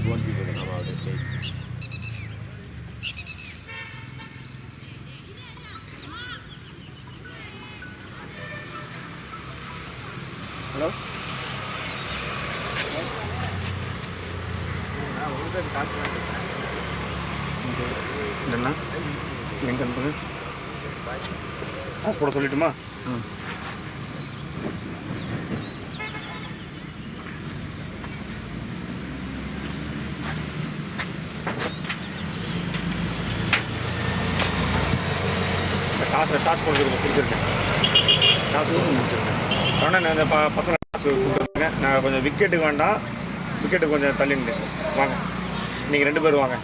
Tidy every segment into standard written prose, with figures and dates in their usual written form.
won't be going to come out of stage. Hello? இதெல்லாம் எங்கே அனுப்புங்க காசு போட சொல்லிட்டுமா? காசு கொடுத்துருக்கேன். காசு கொடுத்துருக்கேன். ஆனால் நான் இந்த பசங்க காசு கொடுத்துருக்கேங்க. நான் கொஞ்சம் விக்கெட்டுக்கு வேண்டாம், விக்கெட்டு கொஞ்சம் தள்ளிண்டு வாங்க. நீங்கள் 2 பேர் வாங்க.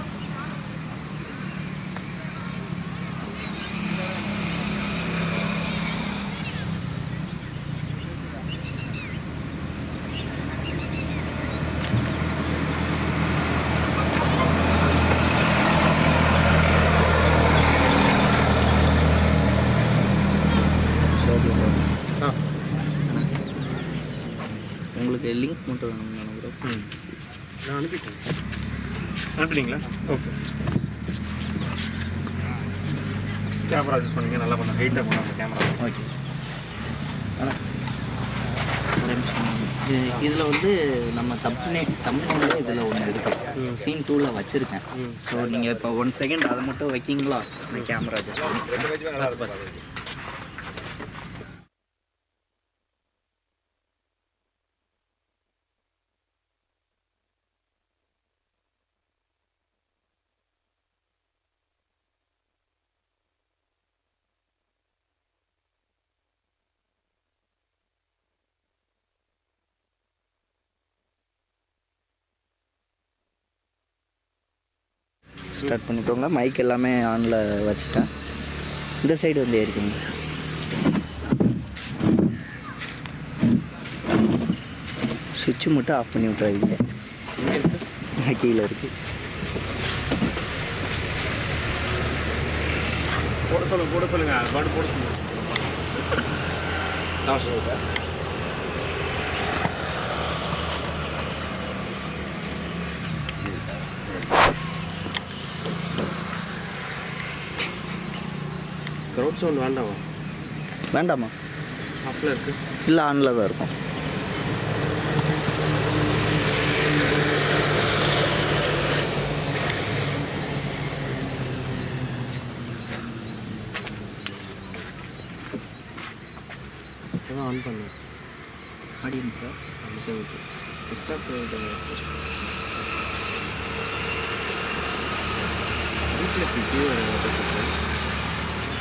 உங்களுக்கு லிங்க் மட்டும் வேணும் நினைக்கிறேன். நான் அனுப்பிட்டீங்களா? ஓகே. கேமரா யூஸ் பண்ணிங்க, நல்லா பண்ண ஹைட்டாக பண்ணாங்க கேமரா. ஓகே. ஆனால் இதில் வந்து நம்ம தம்ப்நெயிலே இதில் ஒன்று இருக்குது, சீன் 2ல் வச்சுருக்கேன். ஸோ நீங்கள் இப்போ 1 செகண்ட் அதை மட்டும் வைக்கிங்களா? இந்த கேமரா ஜஸ்ட் ஸ்டார்ட் பண்ணிக்கோங்க. மைக் எல்லாமே ஆனில் வச்சுட்டேன். இந்த சைடு வந்து ஏறிக்கோங்க. சுவிட்சு மட்டும் ஆஃப் பண்ணி விட்றாதீங்க. கீழே இருக்குது. போட சொல்லுங்க பாட்டு போட சொல்லுங்க. க்ரௌட் சவுண்ட் வேண்டாமா? ஆஃபில் இருக்குது. இல்லை, ஆனில் தான் இருக்கும். ஆன் பண்ணு ஆடியன்ஸா? சரி, ஓகே. ஸ்டார்ட்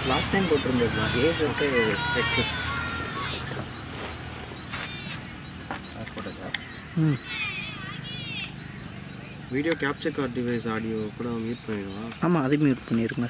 லாஸ்ட் டைம் போட்டிருந்தது ஏஸ் வந்து x video capture card device audio கூட மியூட் பண்ணிடுவான். ஆமாம், அதை மியூட் பண்ணிடுங்க.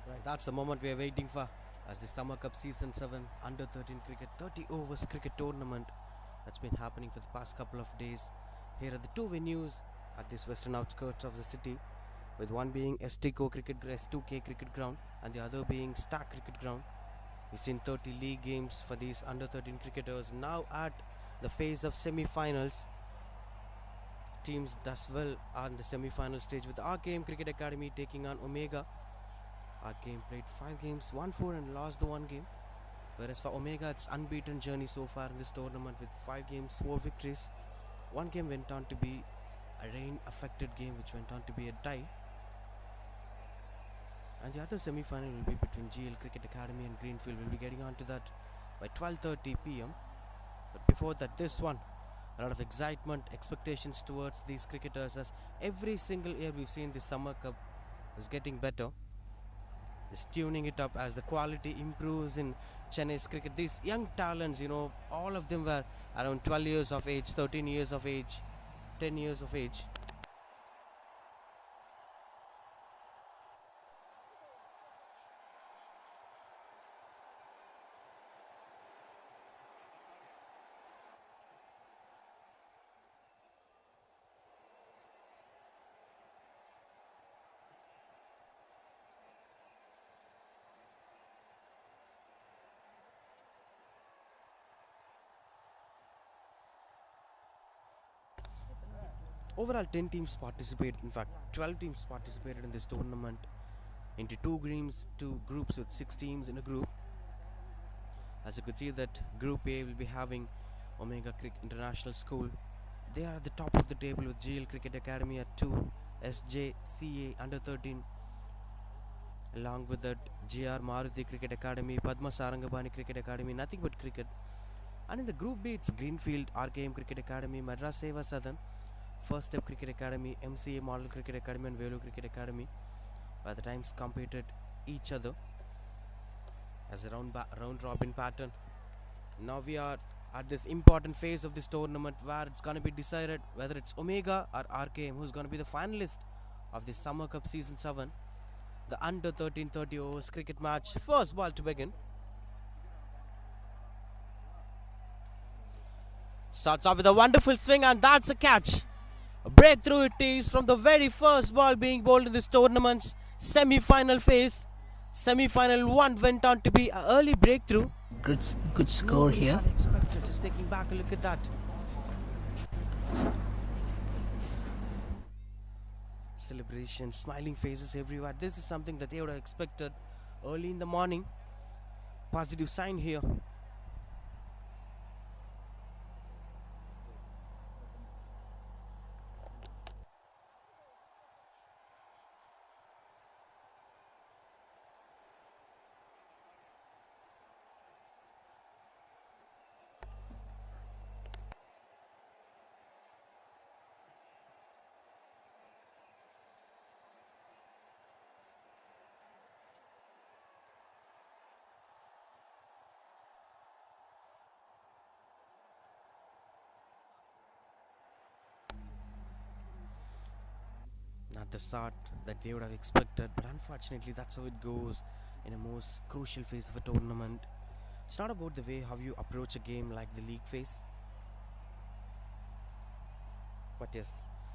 Right, that's the moment we are waiting for as the Summer Cup Season 7 Under 13 Cricket 30 Overs Cricket Tournament that's been happening for the past couple of days. Here are the two venues at this western outskirts of the city, with one being S2K Cricket Ground and the other being Stack Cricket Ground. We've seen 30 league games for these Under 13 cricketers. Now at the phase of semi-finals, teams does well on the semi-final stage with RKM Cricket Academy taking on Omega. RKM played 5 games, won 4 and lost the 1 game. Whereas for Omega, it's unbeaten journey so far in this tournament with 5 games, 4 victories. 1 game went on to be a rain-affected game which went on to be a tie. And the other semi-final will be between GL Cricket Academy and Greenfield. We'll be getting on to that by 12:30 p.m. But before that, this one, a lot of excitement, expectations towards these cricketers, as every single year we've seen the Summer Cup is getting better. Is tuning it up as the quality improves in Chennai's cricket. These young talents, all of them were around 12 years of age, 13 years of age, 10 years of age. Overall, 10 teams participated. In fact, 12 teams participated in this tournament into two groups with 6 teams in a group. As you could see that Group A will be having Omega Cricket International School. They are at the top of the table with GL Cricket Academy at 2, SJCA Under 13, along with that GR Maruti Cricket Academy, Padma Sarangabani Cricket Academy, nothing but cricket. And in the Group B, it's Greenfield, RKM Cricket Academy, Madras Seva Southern, First Step Cricket Academy, MCA Model Cricket Academy and Velu Cricket Academy. By the times competed each other as a round robin pattern. Now we are at this important phase of this tournament where it's going to be decided whether it's Omega or RKM who's going to be the finalist of the Summer Cup Season 7. The Under 13 30 overs cricket match. First ball to begin. Starts off with a wonderful swing, and that's a catch. A breakthrough it is from the very first ball being bowled in this tournament's semi-final phase. Semi-final 1 went on to be an early breakthrough. Good score here. Unexpected. Just taking back a look at that. Celebration, smiling faces everywhere. This is something that they would have expected early in the morning. Positive sign here. Not the start that they would have expected, but unfortunately that's how it goes in a most crucial phase of a tournament. It's not about the way how you approach a game like the league phase, but yes,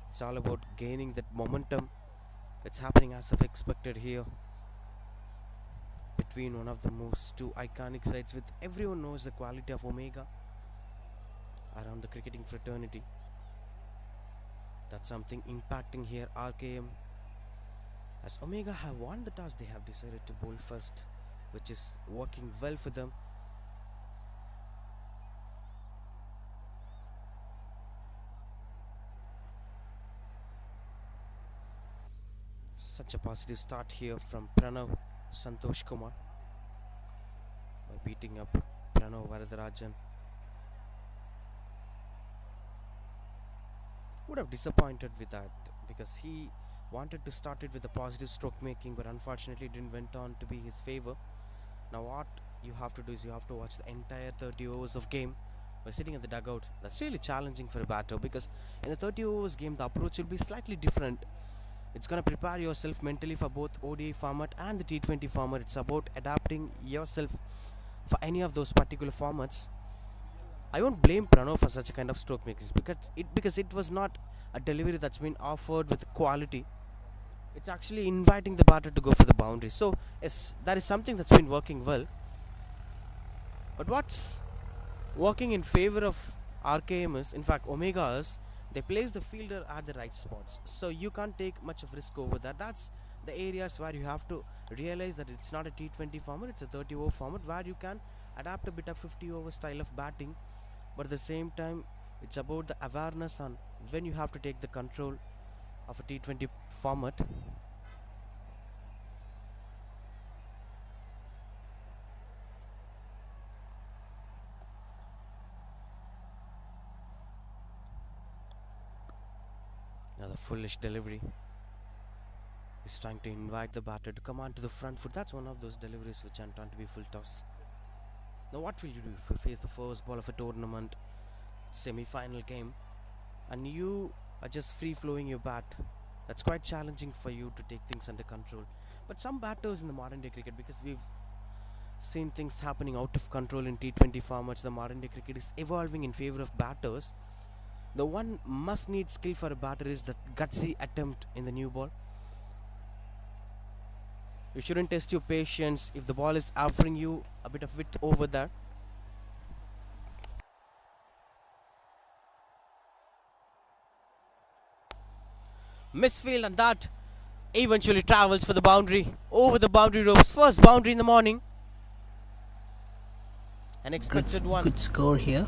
it's all about gaining that momentum. It's happening as of expected here between one of the most two iconic sides, with everyone knows the quality of Omega around the cricketing fraternity. That's something impacting here. RKM, as Omega have won the toss, they have decided to bowl first, which is working well for them. Such a positive start here from Pranav Santosh Kumar by beating up Pranav Varadarajan. Would have disappointed with that because he wanted to start it with a positive stroke making, but unfortunately it didn't went on to be his favor. Now what you have to do is you have to watch the entire 30 overs of game by sitting at the dugout. That's really challenging for a batter because in a 30 overs game the approach will be slightly different. It's going to prepare yourself mentally for both ODI format and the T20 format. It's about adapting yourself for any of those particular formats. I won't blame Pranav for such a kind of stroke makers because it was not a delivery that's been offered with quality. It's actually inviting the batter to go for the boundary. So yes, that is something that's been working well. But what's working in favor of RKM is, in fact, Omega is, they place the fielder at the right spots. So you can't take much of risk over that. That's the areas where you have to realize that it's not a T20 format, it's a 30 over format where you can adapt a bit of 50 over style of batting. But at the same time, it's about the awareness on when you have to take the control of a T20 format. Another foolish delivery. He's trying to invite the batter to come onto the front foot. That's one of those deliveries which I'm trying to be full toss. Now what will you do if you face the first ball of a tournament, semi-final game, and you are just free-flowing your bat? That's quite challenging for you to take things under control. But some batters in the modern day cricket, because we've seen things happening out of control in T20 formats, the modern day cricket is evolving in favor of batters. The one must need skill for a batter is that gutsy attempt in the new ball. You shouldn't test your patience if the ball is offering you a bit of width over there. Misfield, and that eventually travels for the boundary, over the boundary ropes. First boundary in the morning. An expected one. Good score here.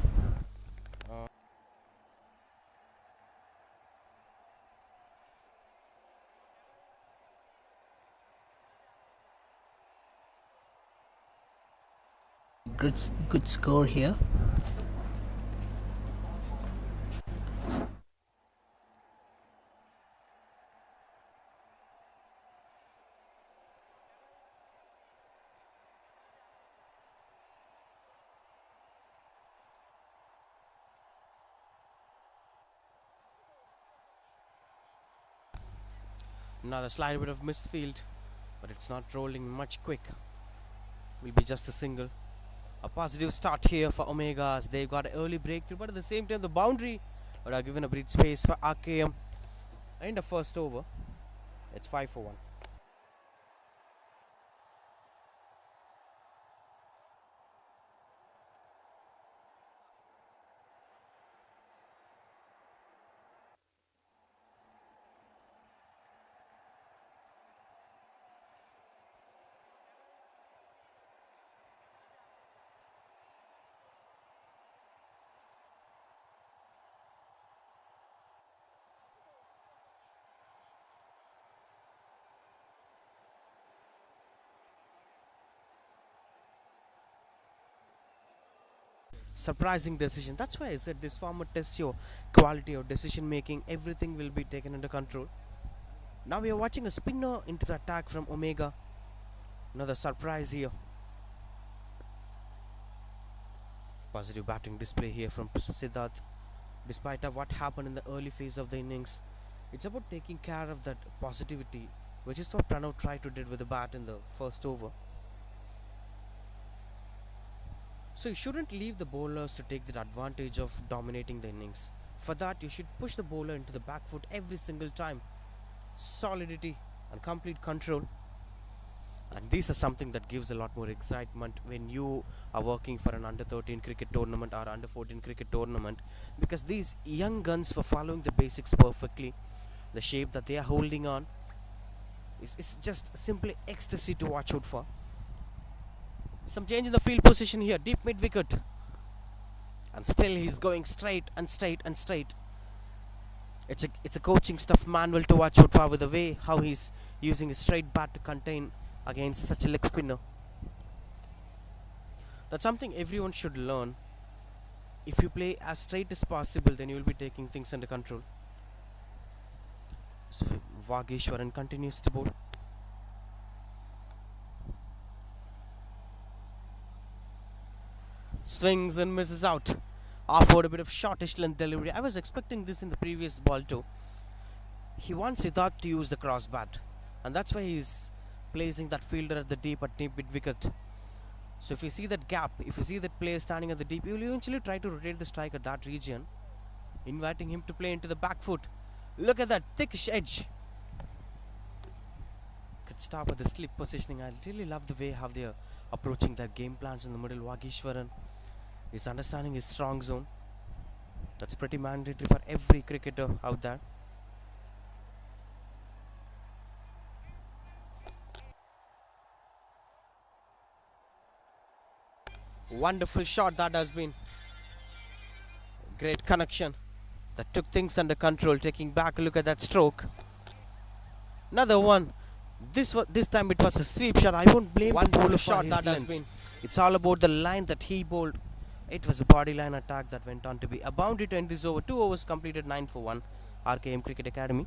Good score here. Another slight bit of misfield, but it's not rolling much quick. Will be just a single. A positive start here for Omegas. They've got an early breakthrough, but at the same time the boundary would have given a breath space for RKM. And the first over, it's 5 for 1. Surprising decision. That's why I said this format tests your quality of decision making. Everything will be taken under control. Now we are watching a spinner into the attack from Omega. Another surprise here. Positive batting display here from Siddharth. Despite of what happened in the early phase of the innings, it's about taking care of that positivity, which is what Pranav tried to do with the bat in the first over. So you shouldn't leave the bowlers to take the advantage of dominating the innings. For that, you should push the bowler into the back foot every single time. Solidity and complete control. And these are something that gives a lot more excitement when you are working for an under 13 cricket tournament or under 14 cricket tournament, because these young guns were following the basics perfectly. The shape that they are holding on is just simply ecstasy to watch out for. Some change in the field position here, deep mid wicket, and still he's going straight and straight and straight. It's a coaching stuff manual to watch out for, with the way how he's using a straight bat to contain against such a leg spinner. That's something everyone should learn. If you play as straight as possible, then you will be taking things under control. Vageshwaran continues to bowl. Swings and misses out. Offered a bit of shortish length delivery. I was expecting this in the previous ball too. He wants Siddharth to use the cross bat, and that's why he's placing that fielder at the deep at mid wicket. So if you see that gap, if you see that player standing at the deep, you will eventually try to rotate the strike at that region, inviting him to play into the back foot. Look at that thick edge. Could stop at the slip positioning. I really love the way how they are approaching their game plans in the middle. Wagishwaran is understanding his strong zone. That's pretty mandatory for every cricketer out there. Wonderful shot that has been. Great connection. That took things under control. Taking back a look at that stroke. Another one. This time it was a sweep shot. I won't blame the bowler shot that has been. It's all about the line that he bowled. It was a body line attack that went on to be a boundary to end this over. 2 overs completed, 9 for 1. RKM Cricket Academy.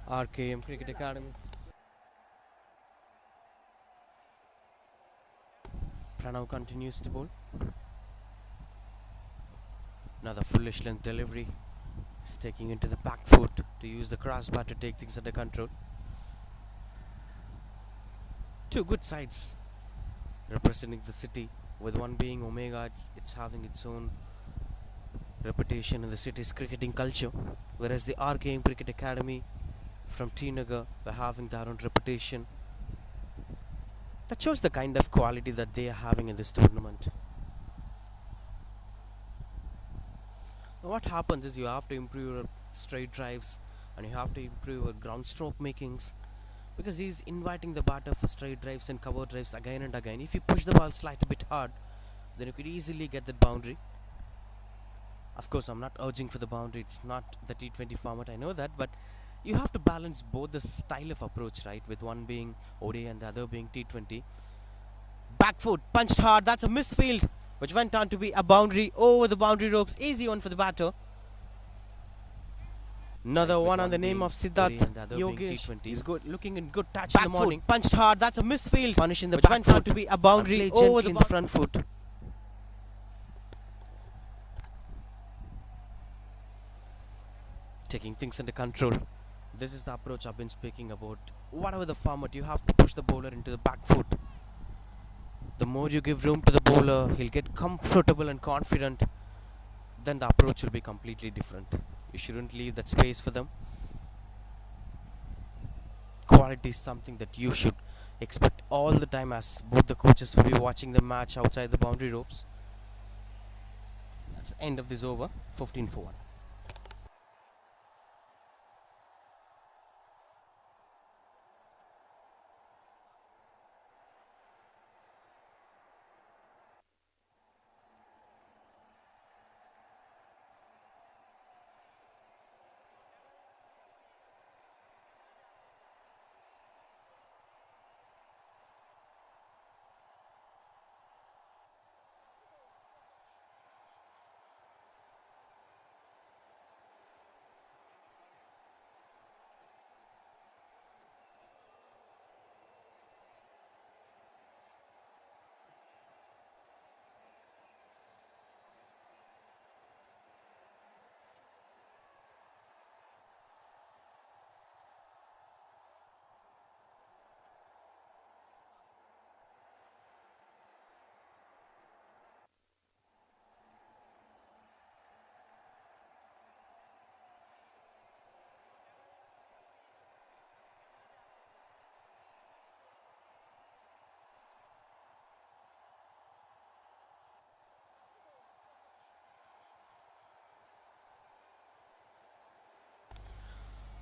RKM Cricket Academy. Pranav continues to bowl. Another foolish length delivery. He's taking into the back foot to use the crossbar to take things under control. Two good sides representing the city, with one being Omega. It's having its own reputation in the city's cricketing culture, whereas the RKM Cricket Academy from Tinagar were having their own reputation. That shows the kind of quality that they are having in this tournament. Now what happens is you have to improve your straight drives and you have to improve your ground stroke makings, because he's inviting the batter for straight drives and cover drives again and again. If you push the ball slightly bit hard, then you could easily get that boundary. Of course, I'm not urging for the boundary. It's not the T20 format, I know that, but you have to balance both the style of approach, right? With one being ODI and the other being T20. Back foot, punched hard. That's a misfield, which went on to be a boundary over the boundary ropes. Easy one for the batter. Another one on the name of Siddharth Yogesh. He's good, looking in good touch in the morning. Punched hard. That's a misfield. Punishing the back went on to be a boundary over the front foot. Taking things under control. This is the approach I've been speaking about. Whatever the format, you have to push the bowler into the back foot. The more you give room to the bowler, he'll get comfortable and confident. Then the approach will be completely different. You shouldn't leave that space for them. Quality is something that you should expect all the time, as both the coaches will be watching the match outside the boundary ropes. That's the end of this over, 15 for 1.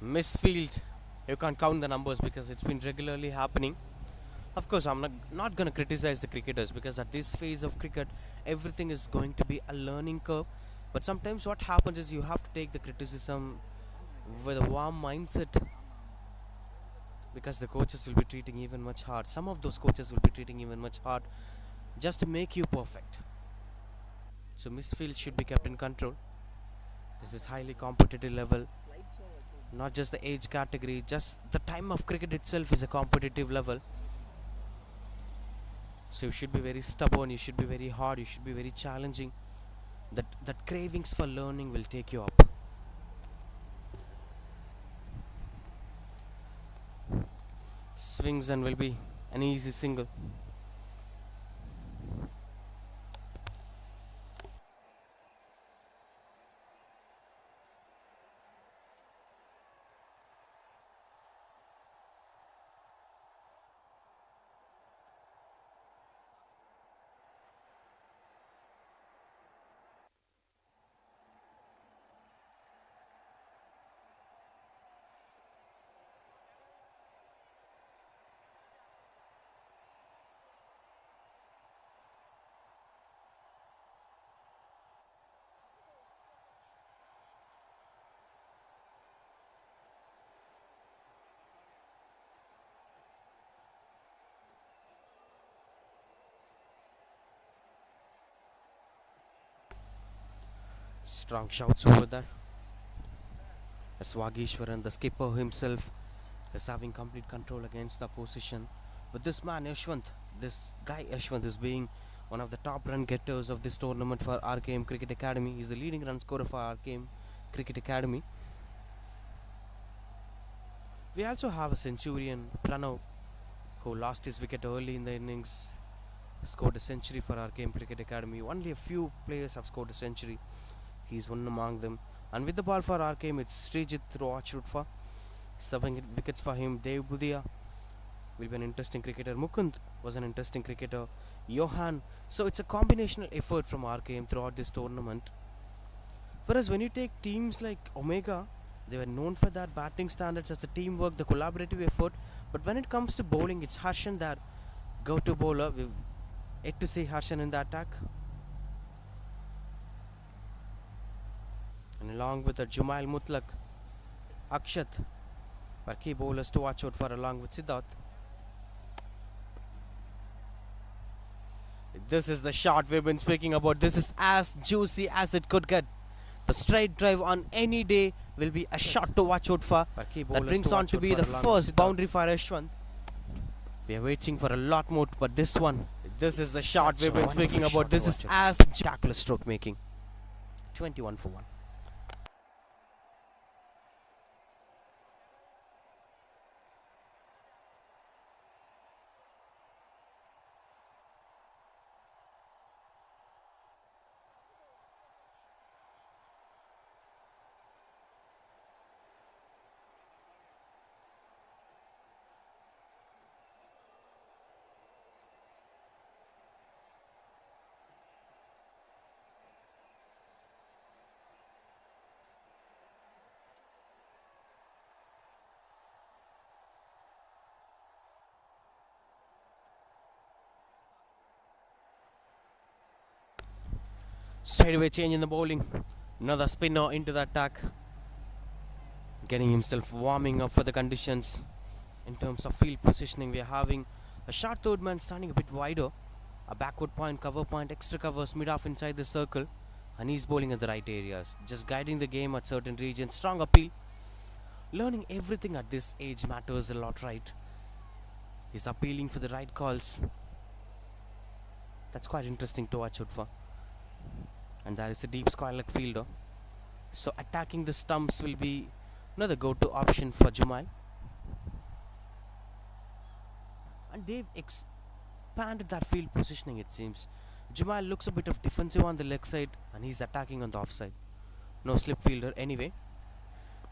Misfield, you can't count the numbers because it's been regularly happening. Of course, I'm not going to criticize the cricketers, because at this phase of cricket, everything is going to be a learning curve. But sometimes what happens is you have to take the criticism with a warm mindset, because the coaches will be treating even much hard. Some of those coaches will be treating even much hard just to make you perfect. So Misfield should be kept in control. This is highly competitive level. Not just the age category, just the time of cricket itself is a competitive level. So you should be very stubborn, you should be very hard, you should be very challenging. That cravings for learning will take you up. Swings and will be an easy single. Strong shouts over there. As Wageshwaran, the skipper himself, is having complete control against the opposition. But this man, Yashwant, this guy Yashwant is being one of the top run getters of this tournament for RKM Cricket Academy. He's the leading run scorer for RKM Cricket Academy. We also have a centurion, Pranav, who lost his wicket early in the innings, scored a century for RKM Cricket Academy. Only a few players have scored a century. He's one among them. And with the ball for RKM, it's Srijit Roachutfa. 7 wickets for him. Dev Budia will be an interesting cricketer. Mukund was an interesting cricketer. Johan. So it's a combinational effort from RKM throughout this tournament. Whereas when you take teams like Omega, they were known for their batting standards as the teamwork, the collaborative effort. But when it comes to bowling, it's Harshan, their go-to bowler. We've yet to see Harshan in the attack. And along with the Jumail Mutlaq, Akshat were key bowlers to watch out for, along with Siddharth. This is the shot we've been speaking about. This is as juicy as it could get. The straight drive on any day will be a shot to watch out for. That brings on to be the first boundary for Ashwant. We are waiting for a lot more, but this is the shot we've been speaking about. This is as spectacular stroke making. 21 for 1. Straight away change in the bowling. Another spinner into the attack. Getting himself warming up for the conditions. In terms of field positioning, we are having a short third man standing a bit wider. A backward point, cover point, extra covers, mid-off inside the circle. And he's bowling at the right areas. Just guiding the game at certain regions. Strong appeal. Learning everything at this age matters a lot, right? He's appealing for the right calls. That's quite interesting to watch out for. And there is a deep square leg fielder. So attacking the stumps will be another go-to option for Jumail. And they've expanded that field positioning, it seems. Jumail looks a bit of defensive on the leg side and he's attacking on the offside. No slip fielder anyway.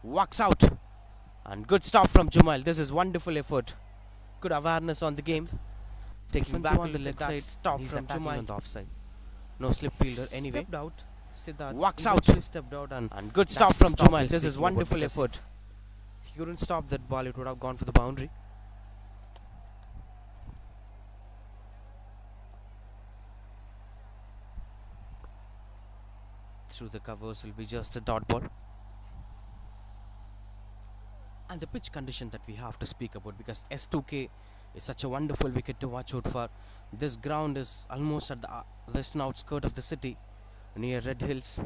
Walks out. And good stop from Jumail. This is wonderful effort. Good awareness on the game. Taking back on the leg side. Stop from Jumail on the offside. No slip fielder anyway. Stepped out. Siddharth walks out. Stepped out and good stop from Jumail. This is wonderful effort. He couldn't stop that ball. It would have gone for the boundary. Through the covers will be just a dot ball. And the pitch condition that we have to speak about, because S2K is such a wonderful wicket to watch out for. This ground is almost at the western outskirt of the city, near Red Hills.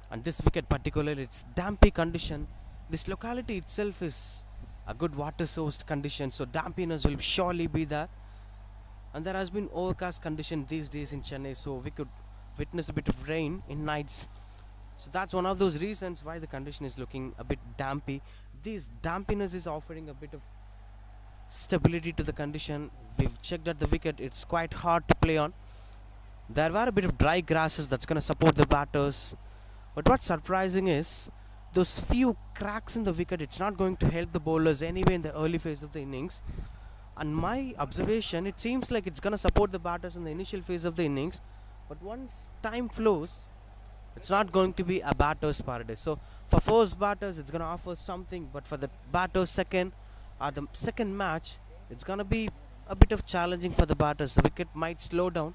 And this wicket particularly, it's dampy condition. This locality itself is a good water sourced condition, so dampiness will surely be there. And there has been overcast condition these days in Chennai, so we could witness a bit of rain in nights. So that's one of those reasons why the condition is looking a bit dampy. This dampiness is offering a bit of stability to the condition. We've checked at the wicket, it's quite hard to play on. There were a bit of dry grasses that's going to support the batters. But what's surprising is those few cracks in the wicket, it's not going to help the bowlers anyway in the early phase of the innings. And my observation, it seems like it's going to support the batters in the initial phase of the innings. But once time flows, it's not going to be a batter's paradise. So for first batters, it's going to offer something. But for the batter's second or the second match, it's going to be a bit of challenging for the batters. The wicket might slow down.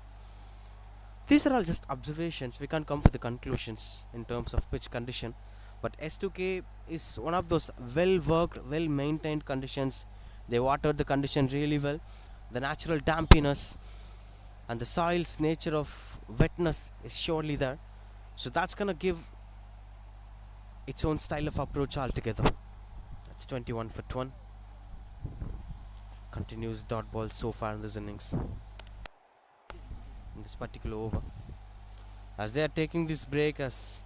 These are all just observations. We can't come to the conclusions in terms of pitch condition. But S2K is one of those well-worked, well-maintained conditions. They watered the condition really well. The natural dampiness and the soil's nature of wetness is surely there. So that's going to give its own style of approach altogether. That's 21 for 1. Continues dot ball so far in this innings. In this particular over. As they are taking this break, as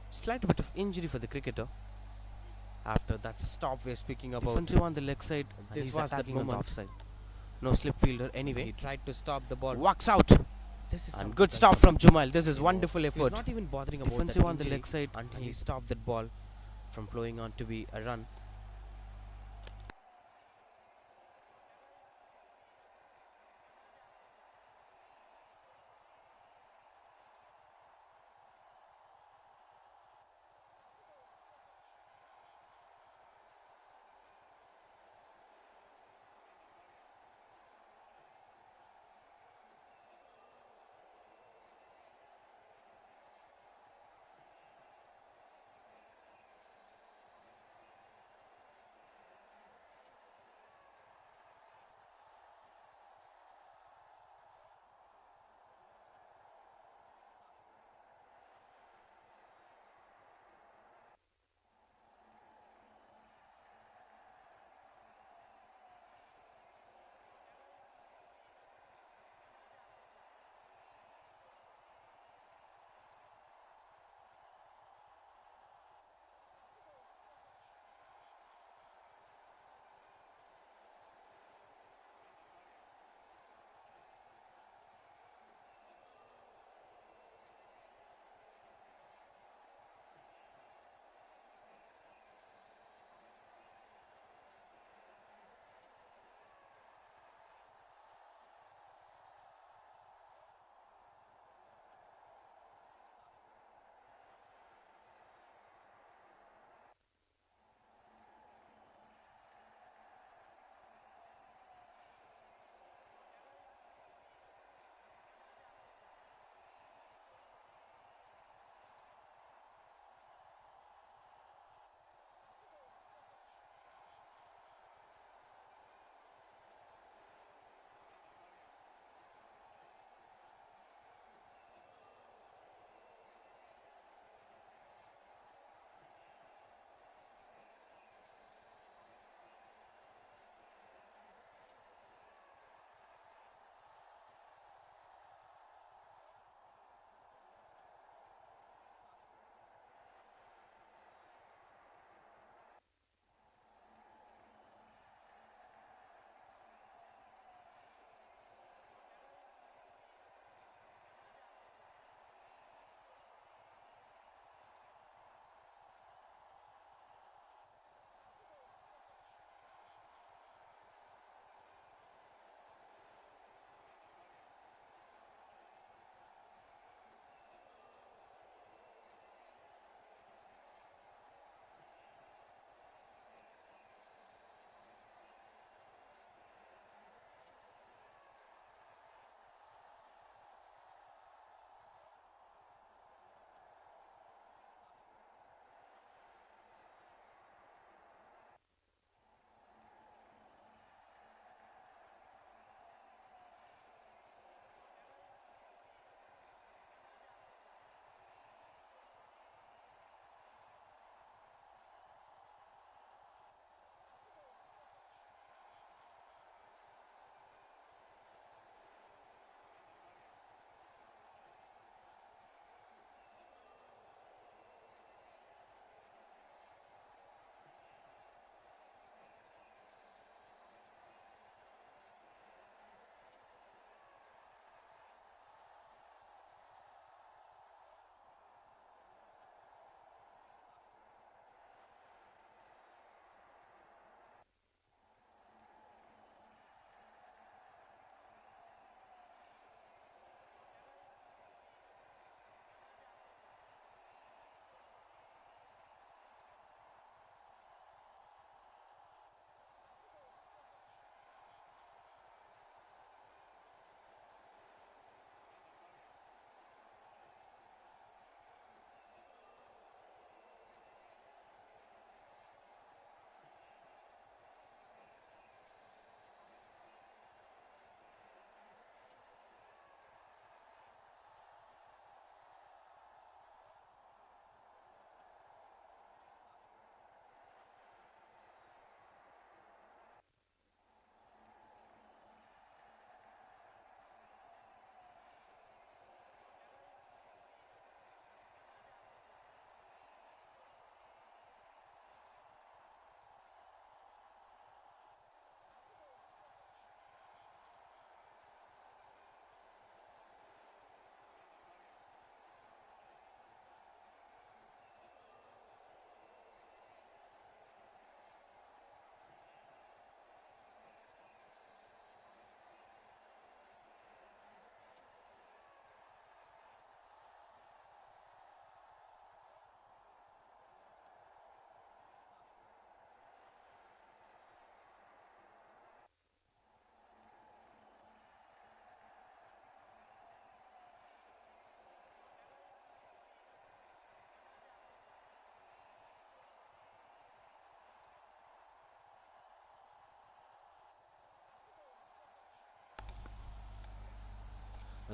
slight bit of injury for the cricketer. After that stop we are speaking about. Defensive on the leg side. This was that moment. On the offside. No slip fielder anyway. He tried to stop the ball. Walks out. This is and good stop from Jumail. This is wonderful effort. He's not even bothering about defensive on the leg side until he stopped that ball from flowing on to be a run.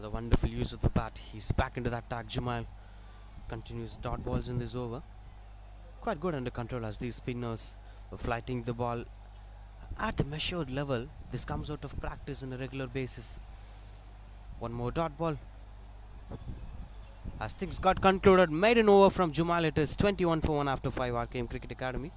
With a wonderful use of the bat, he's back into that tag. Jumail continues dot balls in this over. Quite good under control as these spinners were flighting the ball at the measured level. This comes out of practice on a regular basis. One more dot ball. As things got concluded, made an over from Jumail. It is 21 for 1 after 5. RKM Cricket Academy.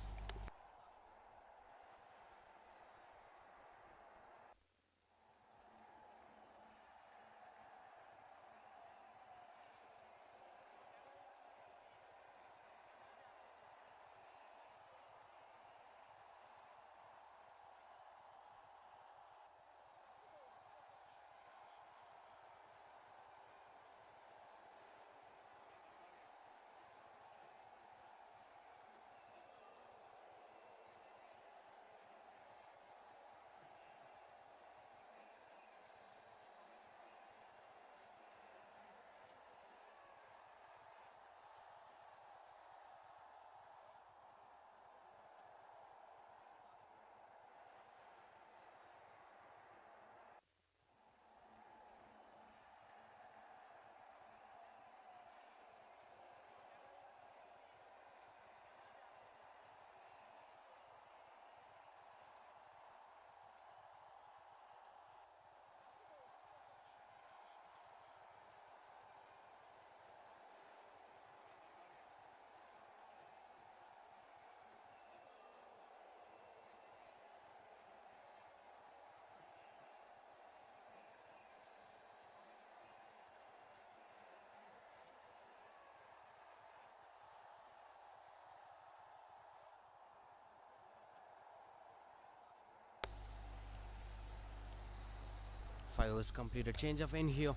Five overs completed. Change of end here.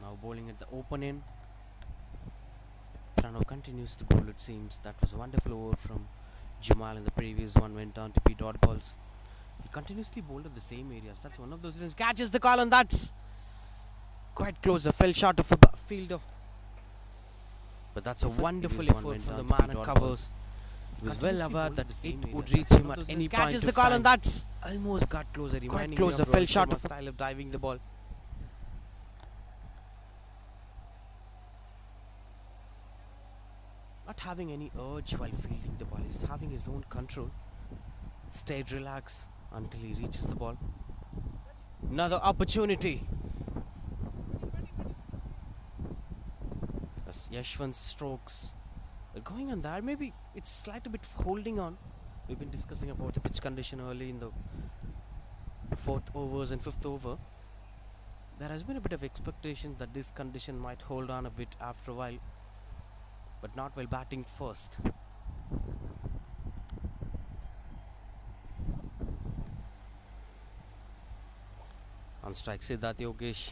Now bowling at the open end. Pranav continues to bowl, it seems. That was a wonderful over from Jumail, and the previous one went on to be dot balls. He continuously bowled at the same areas. That's one of those reasons. Catches the call, and that's quite close. A fell short of a fielder. But that's a wonderful effort from the man at covers. He was well aware that it would reach him at any point. Catches the call, and that's almost got closer. Quite closer. Fell short of style of diving the ball. Not having any urge while fielding the ball. He's having his own control. Stayed relaxed until he reaches the ball. Another opportunity. As Yashwant's strokes are going on there. Maybe it's slight a bit holding on. We've been discussing about the pitch condition early in the 4th overs and 5th over. There has been a bit of expectation that this condition might hold on a bit after a while, but not while batting first. On strike, Siddharth Yogesh.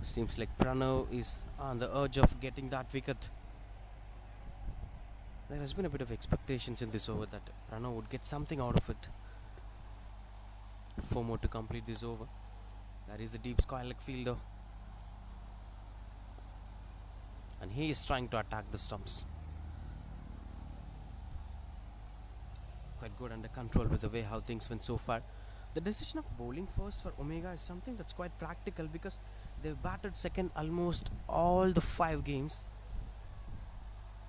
Seems like Pranav is on the urge of getting that wicket. There has been a bit of expectations in this over that Pranav would get something out of it. 4 more to complete this over. That is a deep square leg fielder. And he is trying to attack the stumps. Quite good under control with the way how things went so far. The decision of bowling first for Omega is something that's quite practical because they've batted second almost all the 5 games.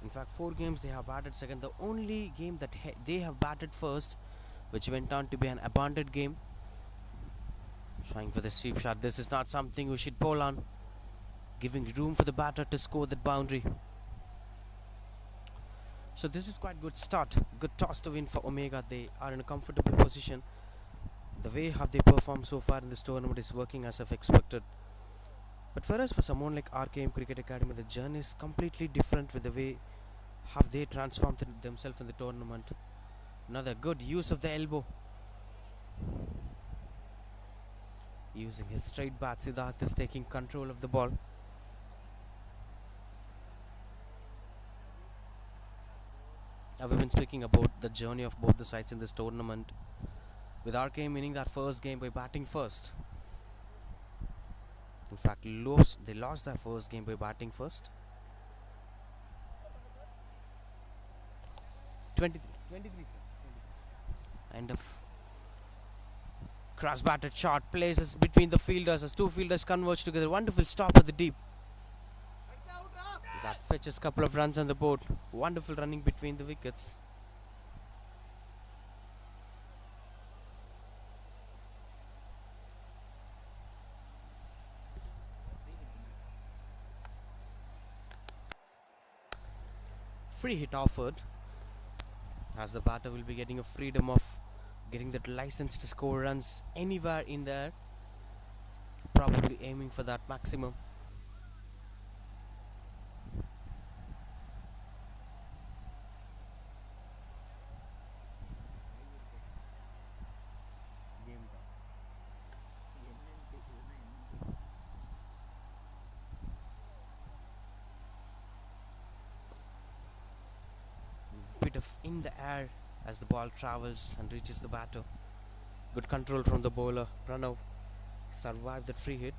In fact, 4 games they have batted second. The only game that they have batted first, which went on to be an abandoned game. Trying for the sweep shot. This is not something we should bowl on. Giving room for the batter to score that boundary. So this is quite good start. Good toss to win for Omega. They are in a comfortable position. The way how they performed so far in this tournament is working as I've expected. But for us, for someone like RKM Cricket Academy, the journey is completely different with the way how they transformed themselves in the tournament. Another good use of the elbow. Using his straight bat, Siddharth is taking control of the ball. We've been speaking about the journey of both the sides in this tournament, with RKM winning their first game by batting first. In fact, they lost their first game by batting first. 23. End of Cross batted shot places between the fielders as two fielders converge together. Wonderful stop at the deep. That fetches a couple of runs on the board. Wonderful running between the wickets. Free hit offered, as the batter will be getting a freedom of getting that license to score runs anywhere in there, probably aiming for that maximum. Bit of in the air as the ball travels and reaches the batter. Good control from the bowler. Pranav survived that free hit.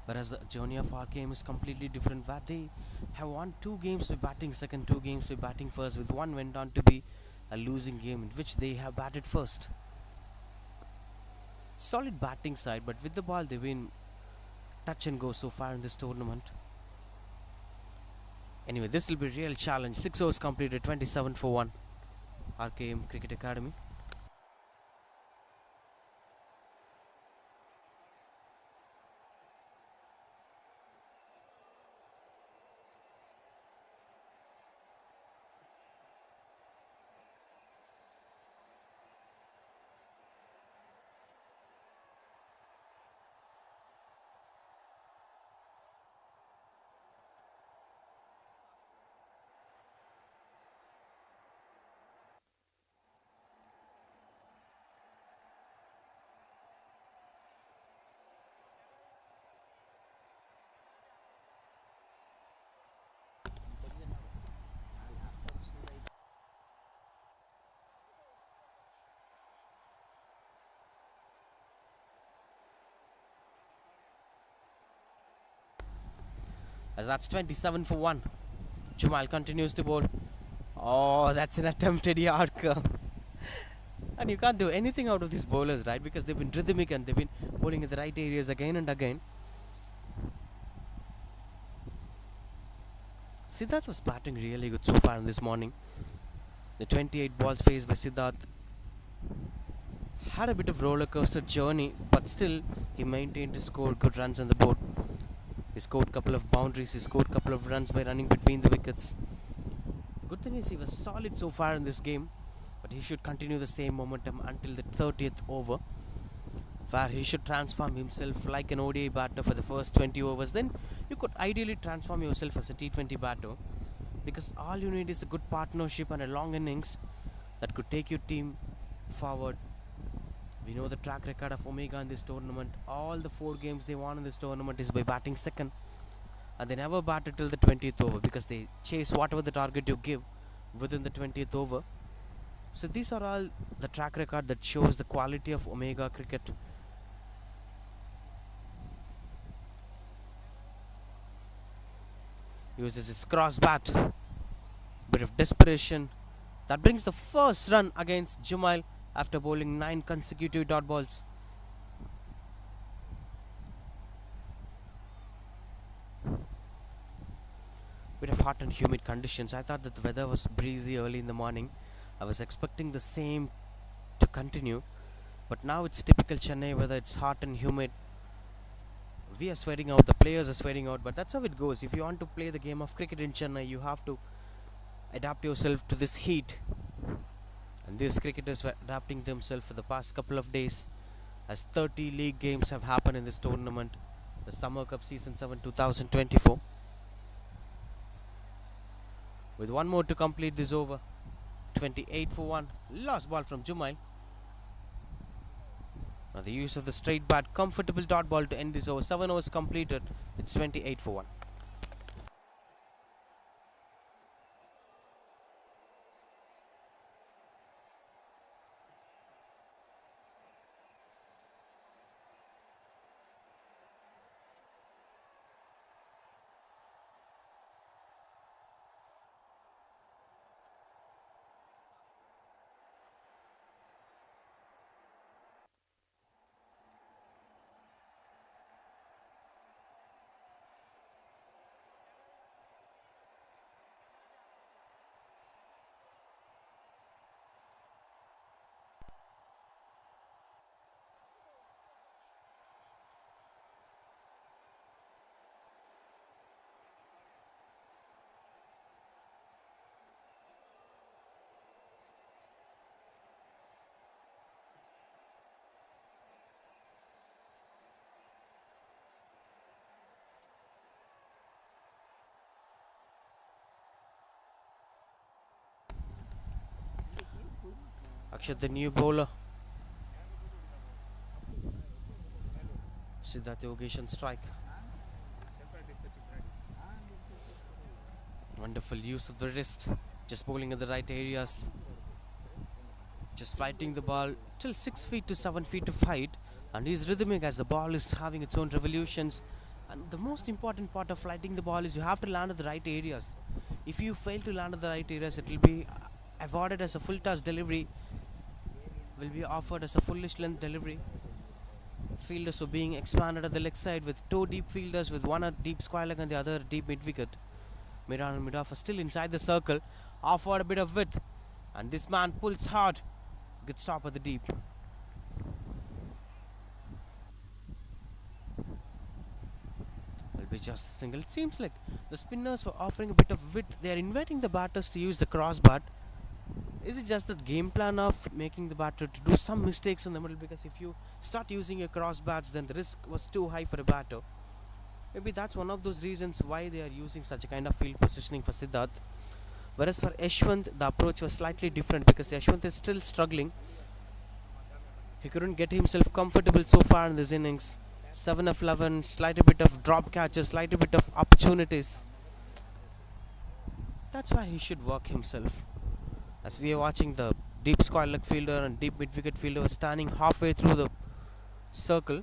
Whereas the journey of RKM is completely different, where they have won 2 games by batting second, 2 games by batting first, with one went on to be a losing game in which they have batted first. Solid batting side, but with the ball they've been touch and go so far in this tournament. Anyway, this will be a real challenge. 6 overs completed, 27 for 1. RKM Cricket Academy. As that's 27 for 1. Jumal continues to bowl. Oh, that's an attempted Yorker. And you can't do anything out of these bowlers, right? Because they've been rhythmic and they've been bowling in the right areas again and again. Siddharth was batting really good so far in this morning. The 28 balls faced by Siddharth had a bit of roller coaster journey, but still he maintained to score good runs on the board. He scored a couple of boundaries, he scored a couple of runs by running between the wickets. Good thing is he was solid so far in this game, but he should continue the same momentum until the 30th over, where he should transform himself like an ODI batter for the first 20 overs. Then you could ideally transform yourself as a T20 batter, because all you need is a good partnership and a long innings that could take your team forward. We know the track record of Omega in this tournament. All the 4 games they won in this tournament is by batting second, and they never batted till the 20th over because they chase whatever the target you give within the 20th over. So these are all the track record that shows the quality of Omega cricket. Uses his cross bat, bit of desperation. That brings the first run against Jumail after bowling 9 consecutive dot balls. Bit of hot and humid conditions. I thought that the weather was breezy early in the morning. I was expecting the same to continue, but now it's typical Chennai weather. It's hot and humid. We are sweating out, the players are sweating out, but that's how it goes. If you want to play the game of cricket in Chennai, you have to adapt yourself to this heat. And these cricketers were adapting themselves for the past couple of days, as 30 league games have happened in this tournament, the Summer Cup Season 7 2024. With one more to complete this over, 28 for 1. Lost ball from Jumail. Now the use of the straight bat, comfortable dot ball to end this over. 7 overs completed. It's 28 for 1. Akshat, the new bowler. Siddharth Yogesh on strike. Wonderful use of the wrist. Just bowling in the right areas. Just flighting the ball till 6 feet to 7 feet to fight. And he's rhythmic as the ball is having its own revolutions. And the most important part of flighting the ball is you have to land at the right areas. If you fail to land at the right areas, it will be awarded as a full toss delivery. Will be offered as a fullish length delivery. Fielders were being expanded at the leg side with two deep fielders, with one at deep square leg and the other deep mid wicket. Mid-on and mid-off are still inside the circle, offered a bit of width, and this man pulls hard. Good stop at the deep. Will be just a single. It seems like the spinners were offering a bit of width. They are inviting the batters to use the crossbar. Is it just the game plan of making the batter to do some mistakes in the middle? Because if you start using your crossbars, then the risk was too high for a batter. Maybe that's one of those reasons why they are using such a kind of field positioning for Siddharth. Whereas for Yashwant, the approach was slightly different because Yashwant is still struggling. He couldn't get himself comfortable so far in this innings. 7 of 11, slight bit of drop catches, slight bit of opportunities. That's why he should work himself. As we are watching, the deep square leg fielder and deep mid wicket fielder standing halfway through the circle.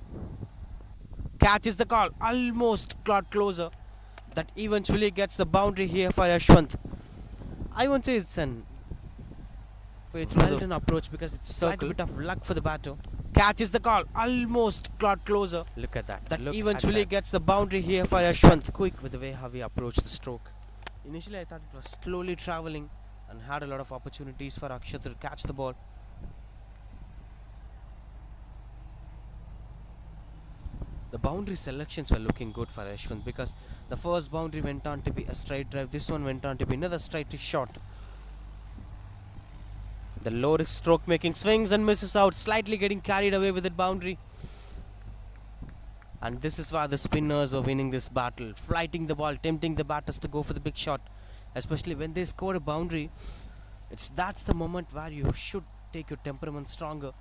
Catches the call, almost got closer. That eventually gets the boundary here for Yashwant. I won't say it's an well-done approach because it's a slight bit of luck for the batter. Catches the call, almost got closer. Look at that. That eventually gets the boundary here for Yashwant. Quick with the way how he approached the stroke. Initially I thought it was slowly travelling and had a lot of opportunities for Akshat to catch the ball. The boundary selections were looking good for Yashwant because the first boundary went on to be a straight drive. This one went on to be another straight shot. The low risk stroke making swings and misses out, slightly getting carried away with that boundary. And this is why the spinners are winning this battle, flighting the ball, tempting the batters to go for the big shot. Especially when they score a boundary, that's the moment where you should take your temperament stronger.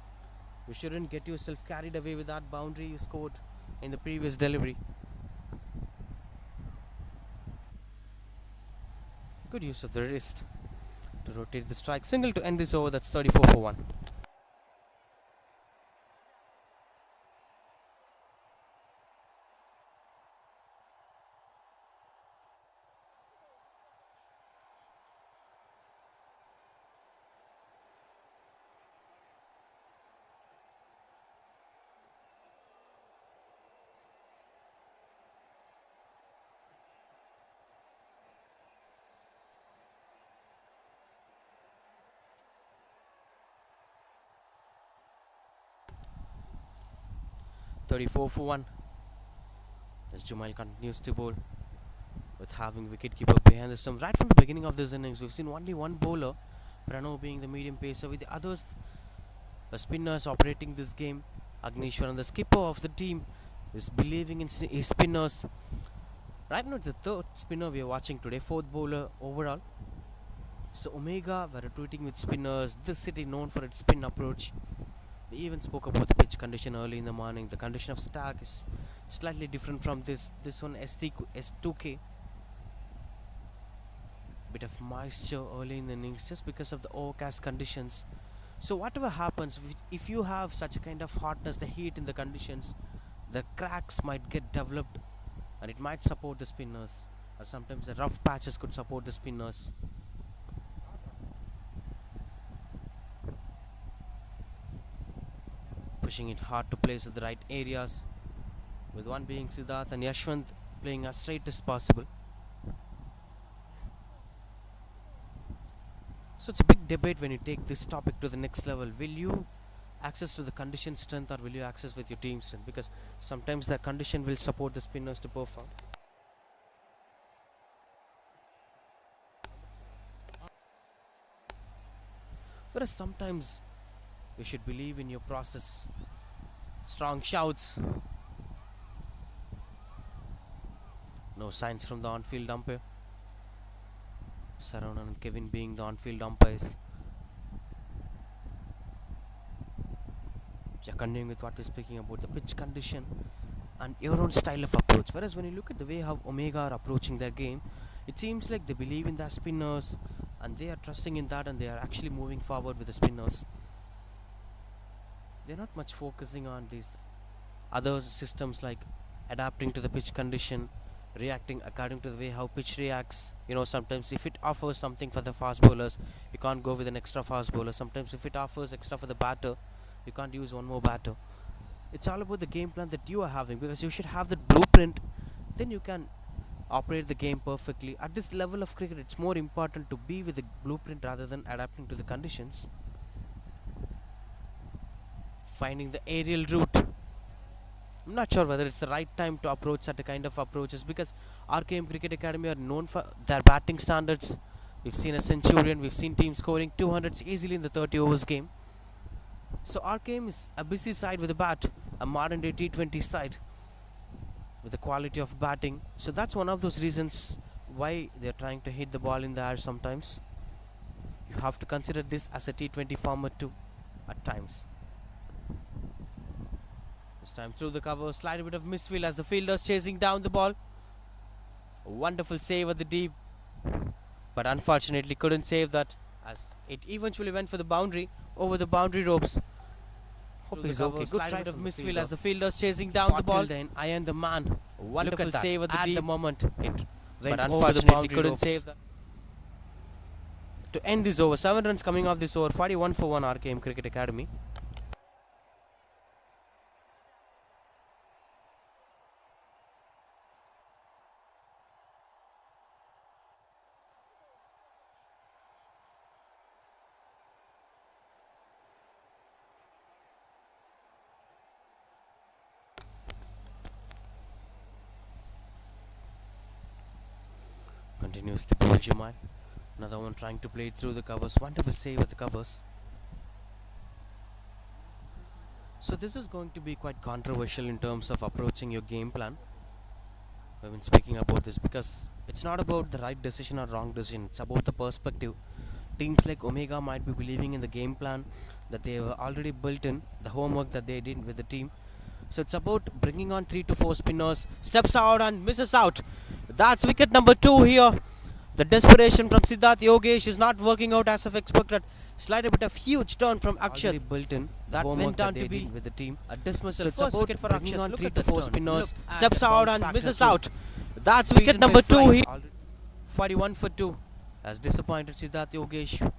You shouldn't get yourself carried away with that boundary you scored in the previous delivery. Good use of the wrist to rotate the strike. Single to end this over. That's 34 for 1. (34 for 1). As Jumail continues to bowl with having wicketkeeper behind the stump. Right from the beginning of this innings, we've seen only one bowler, Pranav being the medium pacer, with the others, the spinners operating this game. Agnishwar, the skipper of the team, is believing in his spinners. Right now, the third spinner we are watching today, fourth bowler overall. So Omega were retreating with spinners. This city known for its spin approach. We even spoke about the pitch condition early in the morning. The condition of Stag is slightly different from this. This one S2K. Bit of moisture early in the innings just because of the overcast conditions. So whatever happens, if you have such a kind of hotness, the heat in the conditions, the cracks might get developed and it might support the spinners. Or sometimes the rough patches could support the spinners. Pushing it hard to place at the right areas, with one being Siddharth and Yashwant playing as straight as possible. So it's a big debate when you take this topic to the next level. Will you access to the condition strength or will you access with your team strength? Because sometimes the condition will support the spinners to perform. Whereas sometimes you should believe in your process. Strong shouts. No signs from the on-field umpire. Saran and Kevin being the on-field umpires. You're continuing with what we're speaking about the pitch condition and your own style of approach. Whereas when you look at the way how Omega are approaching their game, it seems like they believe in their spinners and they are trusting in that and they are actually moving forward with the spinners. They're not much focusing on these other systems like adapting to the pitch condition, reacting according to the way how pitch reacts. Sometimes if it offers something for the fast bowlers, you can't go with an extra fast bowler. Sometimes if it offers extra for the batter, you can't use one more batter. It's all about the game plan that you are having, because you should have that blueprint, then you can operate the game perfectly. At this level of cricket, it's more important to be with the blueprint rather than adapting to the conditions. Finding the aerial route. I'm not sure whether it's the right time to approach such a kind of approaches, because RKM Cricket Academy are known for their batting standards. We've seen a centurion, we've seen teams scoring 200s easily in the 30 overs game. So RKM is a busy side with a bat, a modern day T20 side with the quality of batting. So that's one of those reasons why they're trying to hit the ball in the air sometimes. You have to consider this as a T20 format too at times. This time through the cover, slight bit of misfield as the fielders chasing down the ball. A wonderful save at the deep, but unfortunately couldn't save that as it eventually went for the boundary over the boundary ropes. Hope he's okay. Good try of misfield as the fielders chasing down the ball. Then I am the man. Wonderful save at the moment. It went, but unfortunately couldn't save that. To end this over, 7 runs coming off this over. 41 for 1 RKM Cricket Academy. Continues to bowl Jumal. Another one trying to play through the covers. Wonderful save at the covers. So this is going to be quite controversial in terms of approaching your game plan. I've been speaking about this because it's not about the right decision or wrong decision. It's about the perspective. Teams like Omega might be believing in the game plan that they have already built in, the homework that they did with the team. So it's about bringing on 3 to 4 spinners. Steps out and misses out. That's wicket number 2 here. The desperation from Siddharth Yogesh is not working out as of expected. Slight bit of huge turn from Akshat. Built in. That went down to be with the team. A dismissal. So it's first wicket for Akshat. On 3 to 4 spinners. Steps out and misses out. That's wicket number 2 here. 41 for 2. As disappointed Siddharth Yogesh.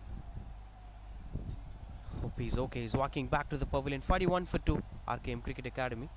Hope he's okay. He's walking back to the pavilion. 41 for 2. RKM Cricket Academy.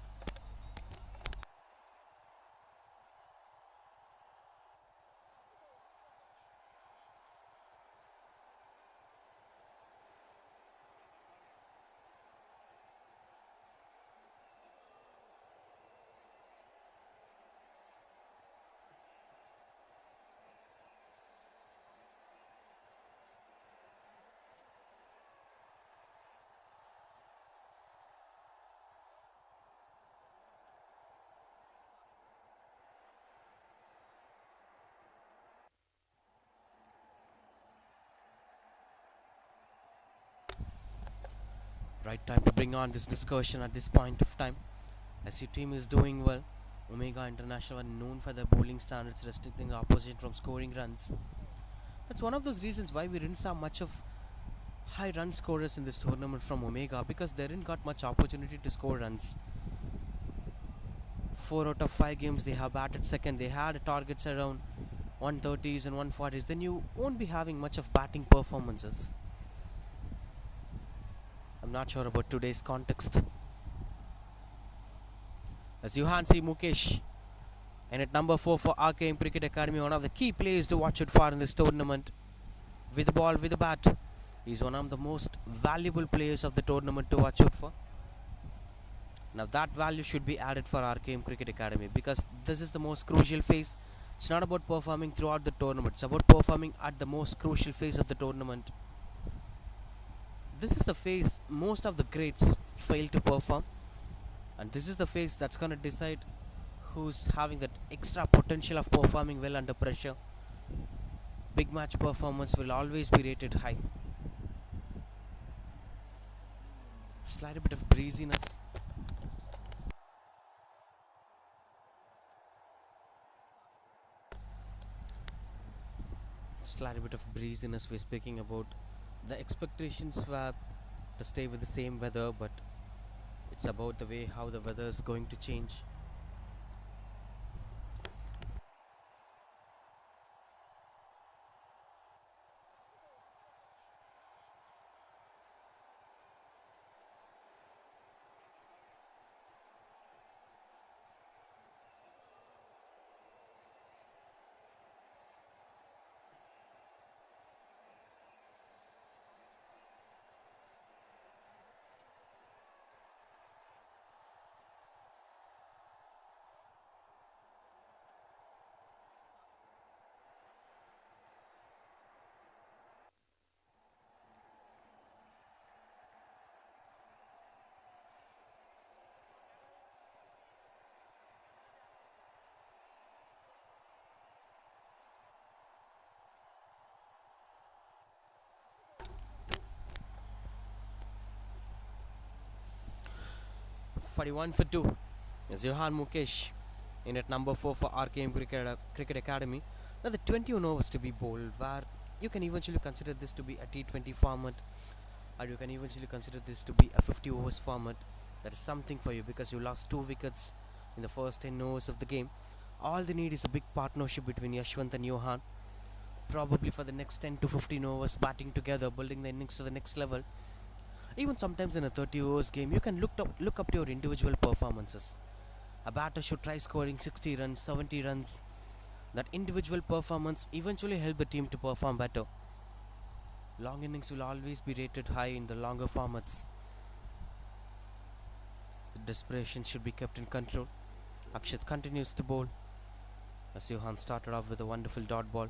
Right time to bring on this discussion at this point of time. As your team is doing well, Omega International are known for their bowling standards, restricting the opposition from scoring runs. That's one of those reasons why we didn't see much of high run scorers in this tournament from Omega, because they didn't got much opportunity to score runs. 4 out of 5 games they have batted second. They had targets around 130s and 140s. Then you won't be having much of batting performances. I'm not sure about today's context. As you see Mukesh, and at number 4 for RKM Cricket Academy, one of the key players to watch out for in this tournament. With the ball, with the bat, he's one of the most valuable players of the tournament to watch out for. Now that value should be added for RKM Cricket Academy, because this is the most crucial phase. It's not about performing throughout the tournament. It's about performing at the most crucial phase of the tournament. This is the phase most of the greats fail to perform, and this is the phase that's going to decide who's having that extra potential of performing well under pressure. Big match performance will always be rated high. slight bit of breeziness. Slight bit of breeziness. We're speaking about the expectations were to stay with the same weather, but it's about the way how the weather is going to change. "41 for 2" is Johan Mukesh in at number 4 for RKM Cricket Academy. Now the 21 overs to be bowled, where you can eventually consider this to be a T20 format, or you can eventually consider this to be a 50 overs format. That is something for you because you lost 2 wickets in the first 10 overs of the game. All they need is a big partnership between Yashwant and Johan, probably for the next 10 to 15 overs, batting together, building the innings to the next level. Even sometimes in a 30 overs game, you can look up to your individual performances. A batter should try scoring 60 runs, 70 runs. That individual performance eventually help the team to perform better. Long innings will always be rated high in the longer formats. The desperation should be kept in control. Akshat continues to bowl as Johan started off with a wonderful dot ball.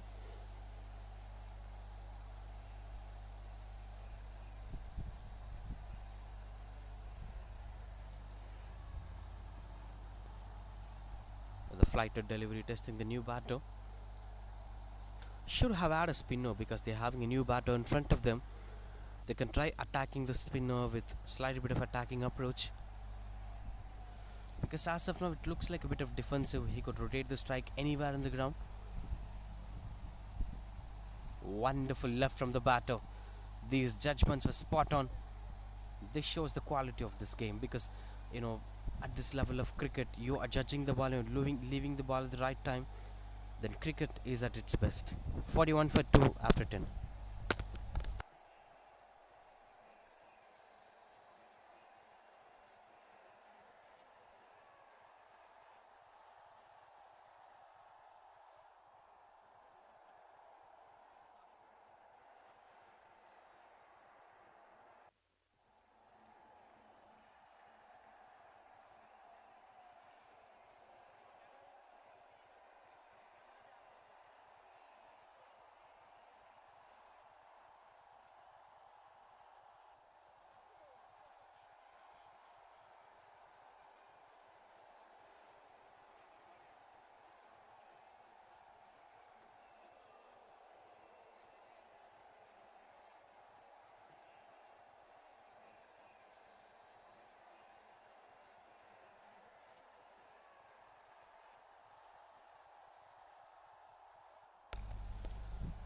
The flighted delivery testing the new batter. Should have had a spinner because they're having a new batter in front of them. They can try attacking the spinner with slightly bit of attacking approach. Because as of now it looks like a bit of defensive. He could rotate the strike anywhere in the ground. Wonderful left from the batter. These judgments were spot on. This shows the quality of this game because, at this level of cricket, you are judging the ball and leaving the ball at the right time. Then cricket is at its best. 41 for 2 after 10.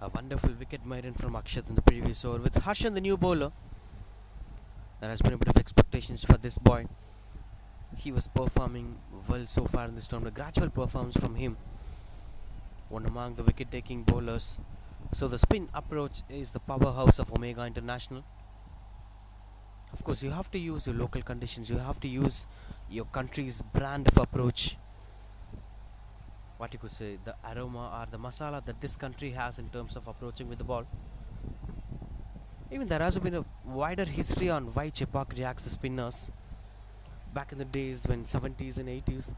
A wonderful wicket maiden from Akshat in the previous over. With Harshan, the new bowler, there has been a bit of expectations for this boy. He was performing well so far in this tournament. A gradual performance from him. One among the wicket-taking bowlers. So the spin approach is the powerhouse of Omega International. Of course, you have to use your local conditions. You have to use your country's brand of approach. What you could say, the aroma or the masala that this country has in terms of approaching with the ball. Even there has been a wider history on why Chepak reacts to spinners. Back in the days when 70s and 80s,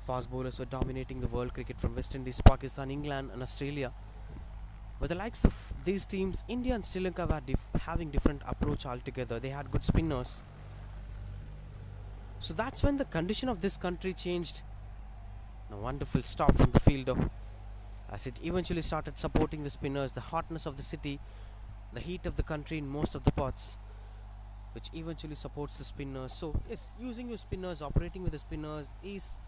fast bowlers were dominating the world cricket from West Indies, Pakistan, England and Australia. With the likes of these teams, India and Sri Lanka were having different approach altogether. They had good spinners. So that's when the condition of this country changed. A wonderful stop from the fielder as it eventually started supporting the spinners. The hotness of the city, the heat of the country in most of the pots, which eventually supports the spinners. So yes, using your spinners, operating with the spinners is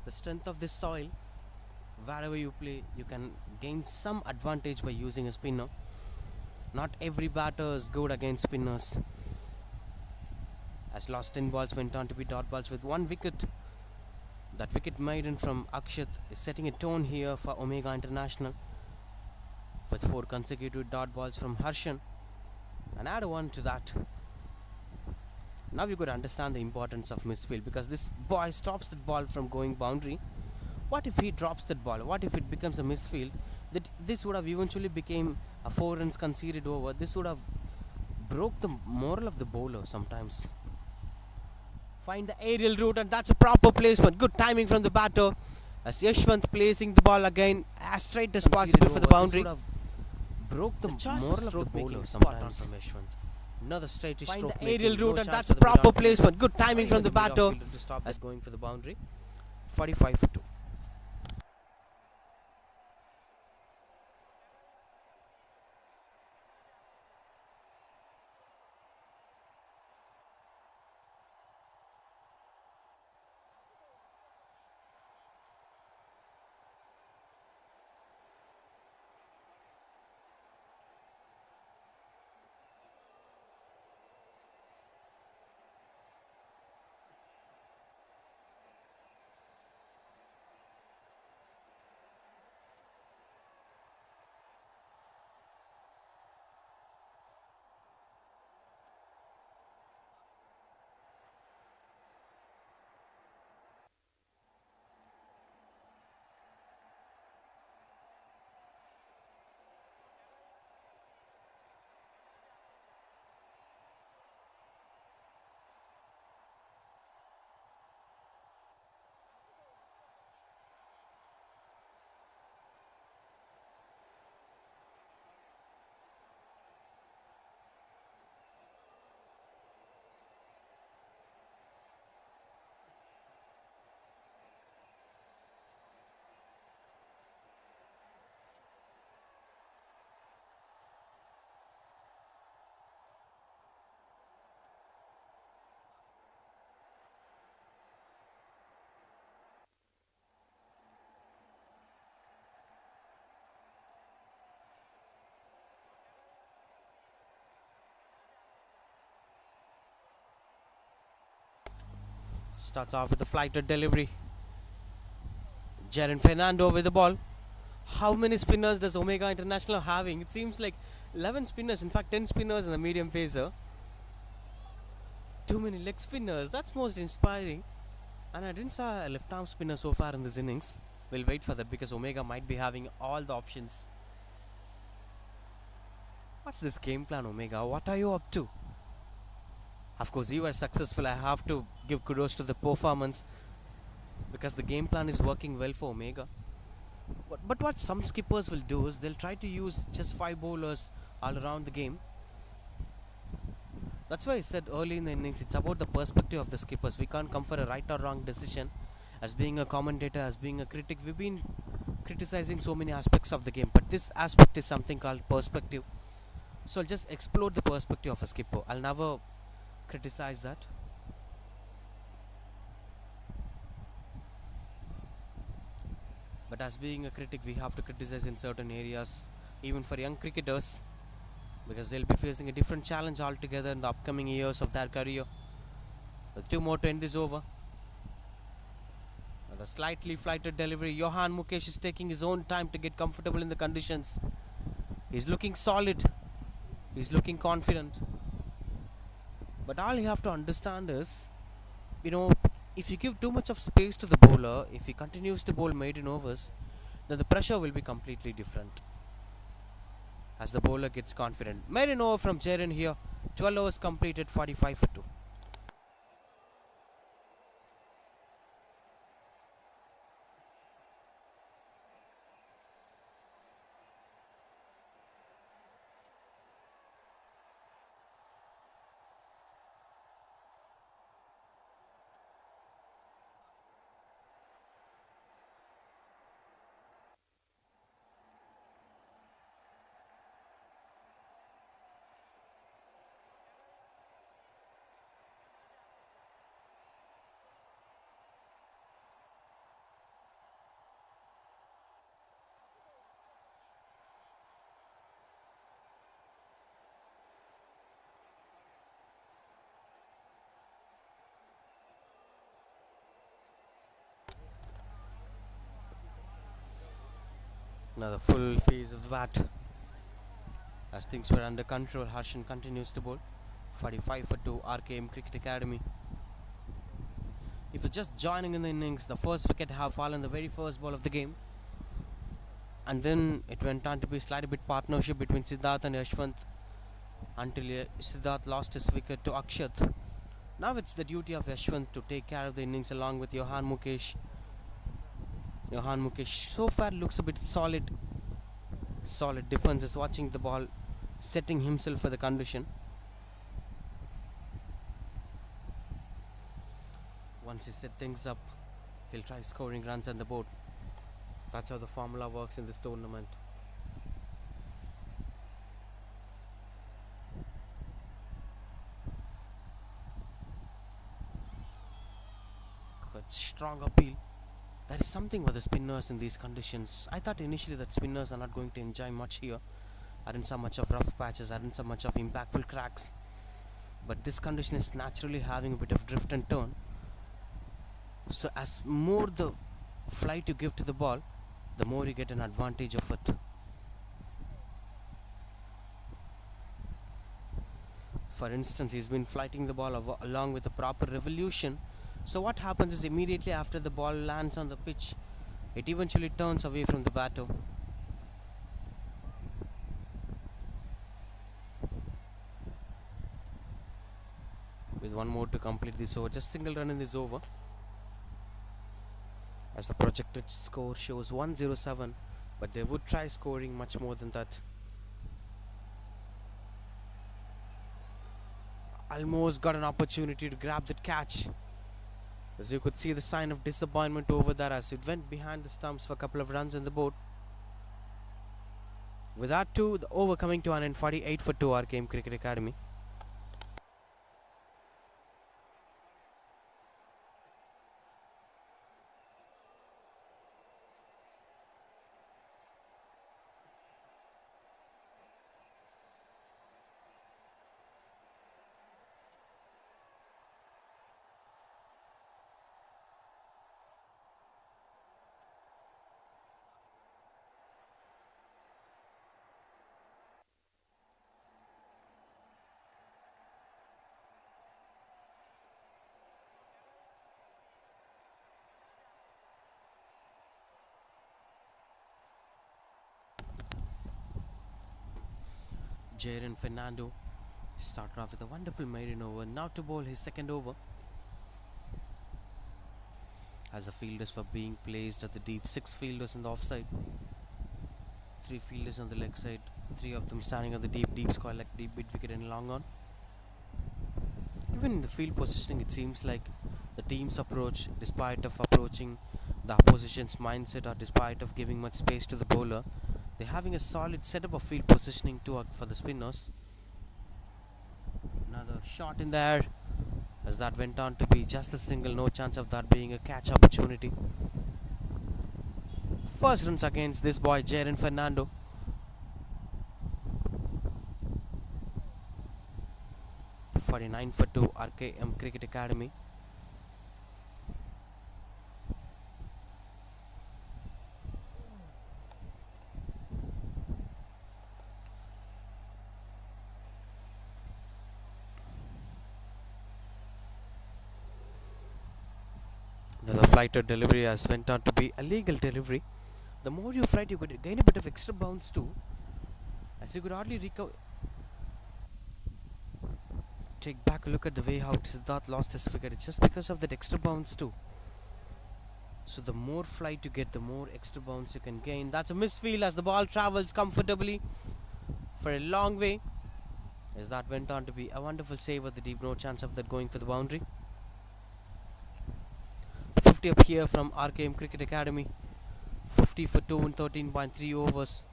the strength of this soil. Wherever you play, you can gain some advantage by using a spinner. Not every batter is good against spinners. As last 10 balls went on to be dot balls with 1 wicket. That wicket maiden from Akshat is setting a tone here for Omega International, with 4 consecutive dot balls from Harshan. And add 1 to that. Now you got to understand the importance of misfield, because this boy stops that ball from going boundary. What if he drops that ball? What if it becomes a misfield? That this would have eventually became a 4 runs conceded over. This would have broke the moral of the bowler sometimes. Find the aerial route, and that's a proper placement. Good timing from the batter. As Yashwant placing the ball again as straight as possible for the boundary. Broke the moral of the bowler sometimes. From Yashwant. Another straight stroke. The aerial route, and that's a proper placement. Good timing from the batter to stop as going for the boundary. 45 for 2. Starts off with a flighted delivery. Jaren Fernando with the ball. How many spinners does Omega International having? It seems like 11 spinners, in fact 10 spinners in the medium pacer. Too many leg spinners, that's most inspiring. And I didn't saw a left arm spinner so far in this innings. We'll wait for that because Omega might be having all the options. What's this game plan, Omega? What are you up to? Of course, you were successful. I have to give kudos to the performance because the game plan is working well for Omega. But what some skippers will do is they'll try to use just 5 bowlers all around the game. That's why I said early in the innings, it's about the perspective of the skippers. We can't come for a right or wrong decision. As being a commentator, as being a critic, we've been criticizing so many aspects of the game. But this aspect is something called perspective. So I'll just explore the perspective of a skipper. I'll never criticize that. But as being a critic, we have to criticize in certain areas, even for young cricketers, because they'll be facing a different challenge altogether in the upcoming years of their career. With 2 more to end this over. With a slightly flighted delivery, Johan Mukesh is taking his own time to get comfortable in the conditions. He's looking solid. He's looking confident. But all you have to understand is, if you give too much of space to the bowler, if he continues to bowl maiden overs, then the pressure will be completely different. As the bowler gets confident. Maiden over from Jaren here. 12 overs completed, 45 for 2. Another full phase of the bat. As things were under control, Harshan continues to bowl. 45 for 2, RKM Cricket Academy. If you're just joining in the innings, the first wicket have fallen the very first ball of the game. And then it went on to be slightly bit partnership between Siddharth and Yashwant until Siddharth lost his wicket to Akshat. Now it's the duty of Yashwant to take care of the innings along with Johan Mukesh. Johan Mukesh so far looks a bit solid. Solid defense is watching the ball, setting himself for the condition. Once he set things up, he'll try scoring runs on the board. That's how the formula works in this tournament. Quite strong appeal. There is something for the spinners in these conditions. I thought initially that spinners are not going to enjoy much here. Aren't so much of rough patches, aren't so much of impactful cracks. But this condition is naturally having a bit of drift and turn. So as more the flight you give to the ball, the more you get an advantage of it. For instance, he's been flighting the ball along with a proper revolution. So what happens is immediately after the ball lands on the pitch, it eventually turns away from the batter. With one more to complete this over, just single run in this over. As the projected score shows 107, but they would try scoring much more than that. Almost got an opportunity to grab that catch. As you could see the sign of disappointment over there as it went behind the stumps for a couple of runs in the board. With that too, the over coming to an end, 48 for 2, RKM Cricket Academy. Jaren Fernando started off with a wonderful maiden over. Now to bowl his second over. As the fielders were being placed at the deep, 6 fielders on the offside, 3 fielders on the leg side, 3 of them standing on the deep square like deep mid wicket and long on. Even in the field positioning, it seems like the team's approach, despite of approaching the opposition's mindset or despite of giving much space to the bowler, they're having a solid setup of field positioning too for the spinners. Another shot in the air as that went on to be just a single, no chance of that being a catch opportunity. First runs against this boy Jaren Fernando. (49 for 2), RKM Cricket Academy. Another flighted delivery has went on to be a legal delivery. The more you flight, you could gain a bit of extra bounce too, as you could hardly recover. Take back a look at the way how Siddharth lost his wicket. It's just because of that extra bounce too. So the more flight you get, the more extra bounce you can gain. That's a misfield as the ball travels comfortably for a long way. As that went on to be a wonderful save at the deep, no chance of that going for the boundary. 50 up here from RKM Cricket Academy. 50 for 2 in 13.3 overs.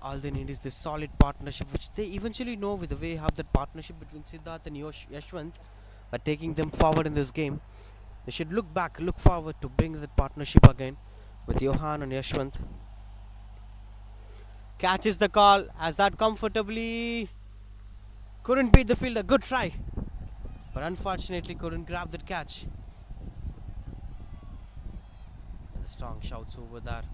All they need is this solid partnership, which they eventually know with the way how that partnership between Siddharth and Yashwant are taking them forward in this game. They should look forward to bring that partnership again with Johan and Yashwant. Catches the call as that comfortably couldn't beat the fielder. Good try, but unfortunately couldn't grab that catch. And the strong shouts over there.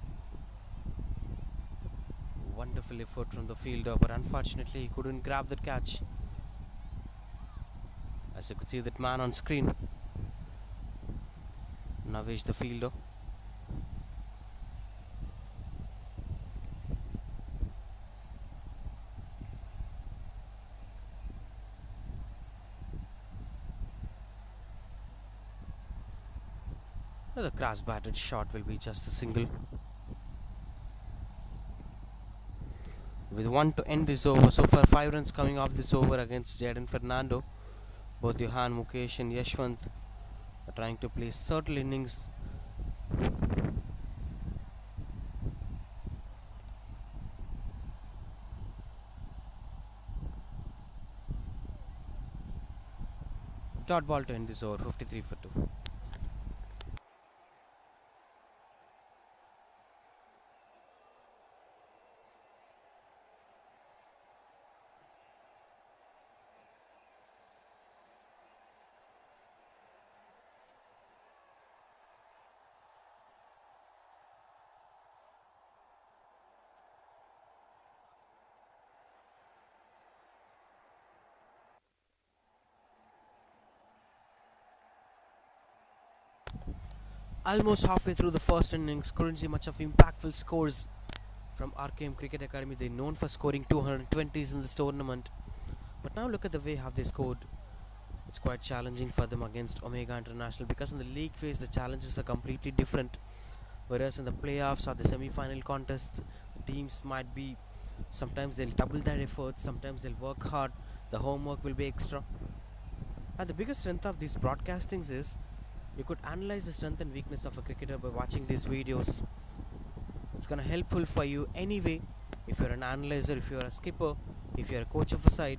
Wonderful effort from the fielder, but unfortunately he couldn't grab that catch. As you could see that man on screen, Navesh the fielder. The cross batted shot will be just a single. With one to end this over, so far 5 runs coming off this over against Jaden Fernando. Both Johan, Mukesh and Yashwant are trying to play subtle innings. Dot ball to end this over, 53 for 2. Almost halfway through the first innings, couldn't see much of impactful scores from RKM Cricket Academy. They're known for scoring 220s in this tournament. But now look at the way how they scored. It's quite challenging for them against Omega International, because in the league phase the challenges were completely different. Whereas in the playoffs or the semi-final contests, the teams might be, sometimes they'll double their efforts, sometimes they'll work hard, the homework will be extra. And the biggest strength of these broadcastings is you could analyze the strength and weakness of a cricketer by watching these videos. It's gonna helpful for you anyway, if you're an analyzer, if you're a skipper, if you're a coach of a side.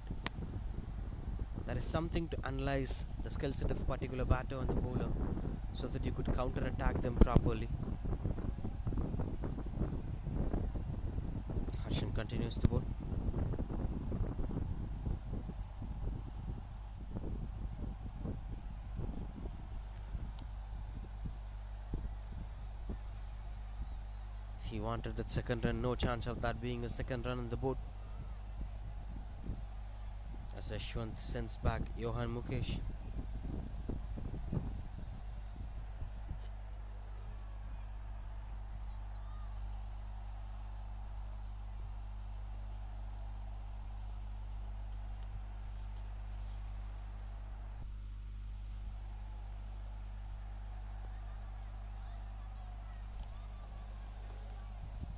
There is something to analyze the skill set of a particular batter and the bowler, so that you could counter-attack them properly. Harshan continues to bowl. He wanted that second run, no chance of that being a second run on the board. As Yashwant sends back Johan Mukesh.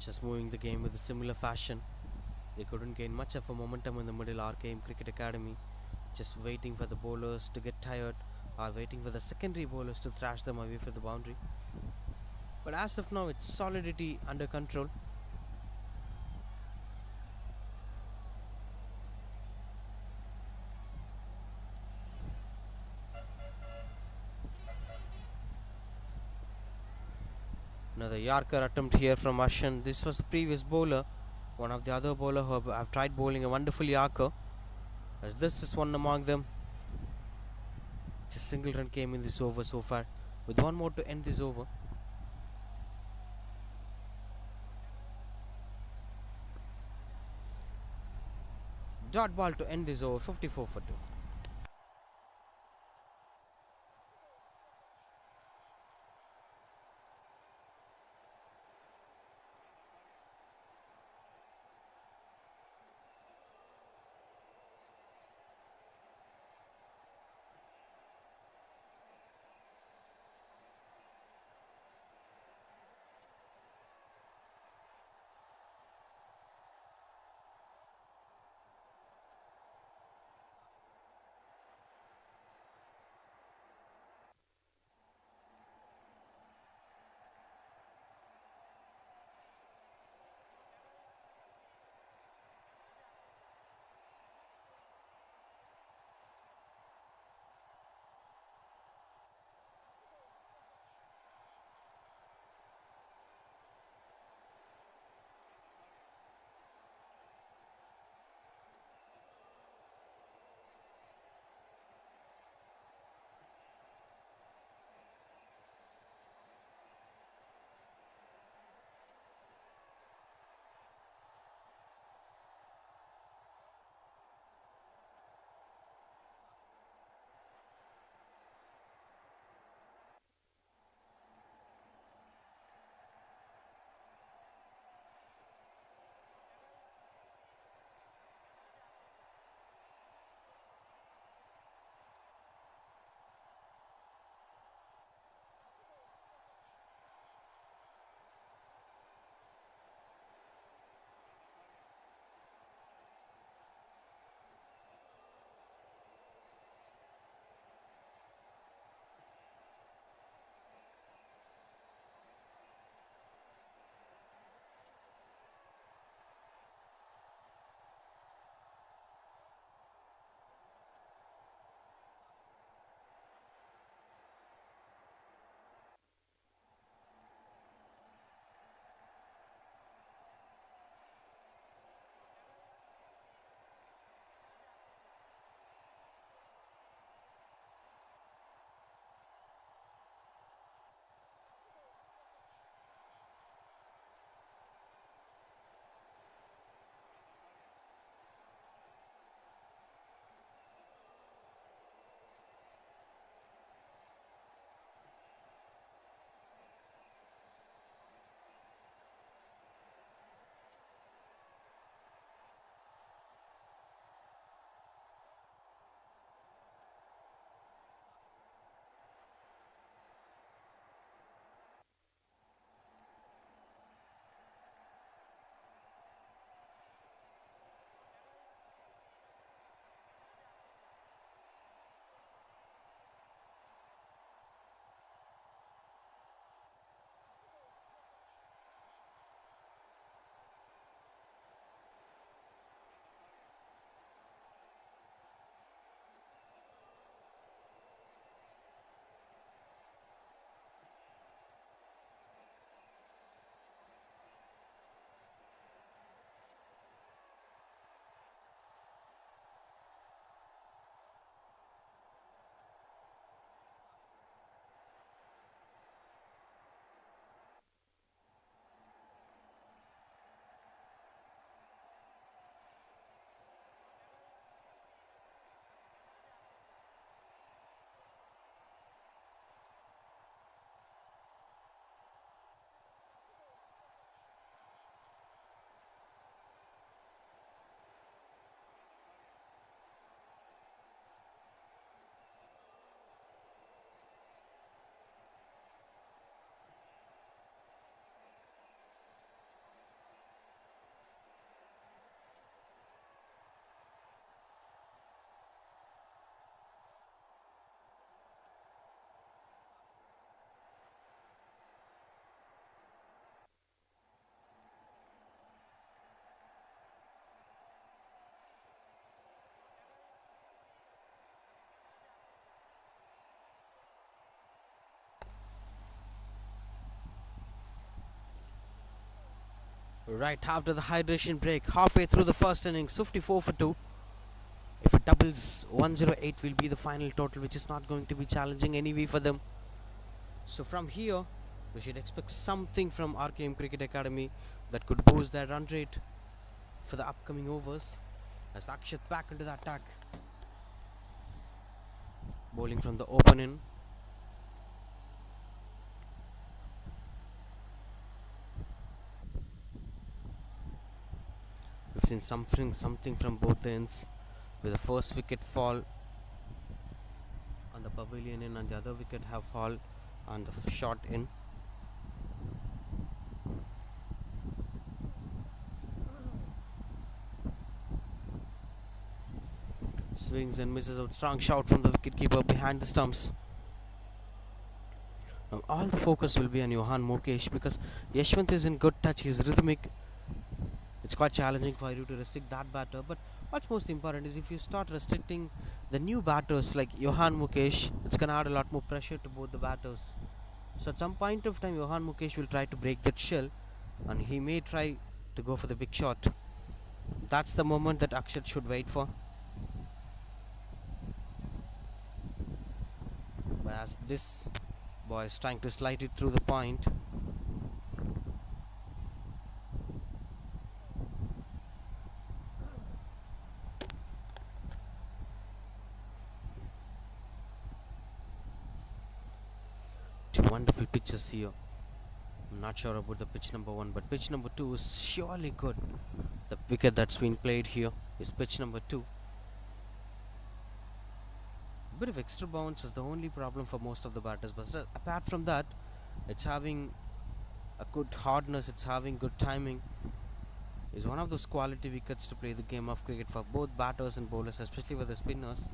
Just moving the game with a similar fashion. They couldn't gain much of a momentum in the middle. RKM Cricket Academy just waiting for the bowlers to get tired, or waiting for the secondary bowlers to thrash them away from the boundary. But as of now, it's solidity under control. Another Yorker attempt here from Harshan. This was the previous bowler, one of the other bowler who have tried bowling a wonderful Yorker, as this is one among them. Just a single run came in this over so far, with one more to end this over. Dot ball to end this over, 54 for 2. Right after the hydration break, halfway through the first innings, 54 for 2. If it doubles, 108 will be the final total, which is not going to be challenging anyway for them. So from here, we should expect something from RKM Cricket Academy that could boost their run rate for the upcoming overs. As Akshat back into the attack, bowling from the opening. We've seen something from both ends, with the first wicket fall on the pavilion in and the other wicket have fall on the short in. Swings and misses out. Strong shout from the wicketkeeper behind the stumps. Now all the focus will be on Johan Mukesh because Yashwant is in good touch. He's rhythmic. It's quite challenging for you to restrict that batter. But what's most important is if you start restricting the new batters like Johan Mukesh, it's gonna add a lot more pressure to both the batters. So at some point of time, Johan Mukesh will try to break that shell, and he may try to go for the big shot. That's the moment that Akshat should wait for. But as this boy is trying to slide it through the point, two wonderful pitches here. I'm not sure about the pitch number 1, but pitch number 2 is surely good. The wicket that's been played here is pitch number 2. A bit of extra bounce was the only problem for most of the batters, but apart from that, it's having a good hardness, it's having good timing. It's one of those quality wickets to play the game of cricket for both batters and bowlers, especially for the spinners.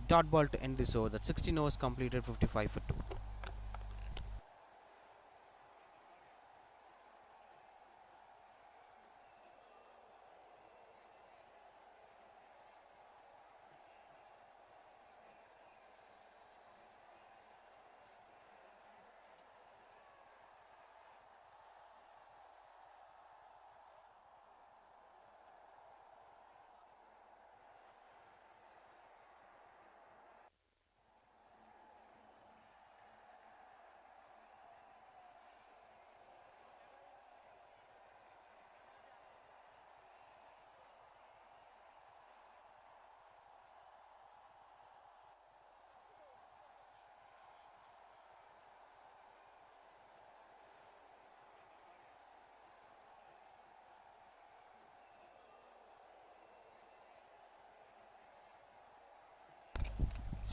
Dot ball to end this over. That 16 overs completed, 55 for 2.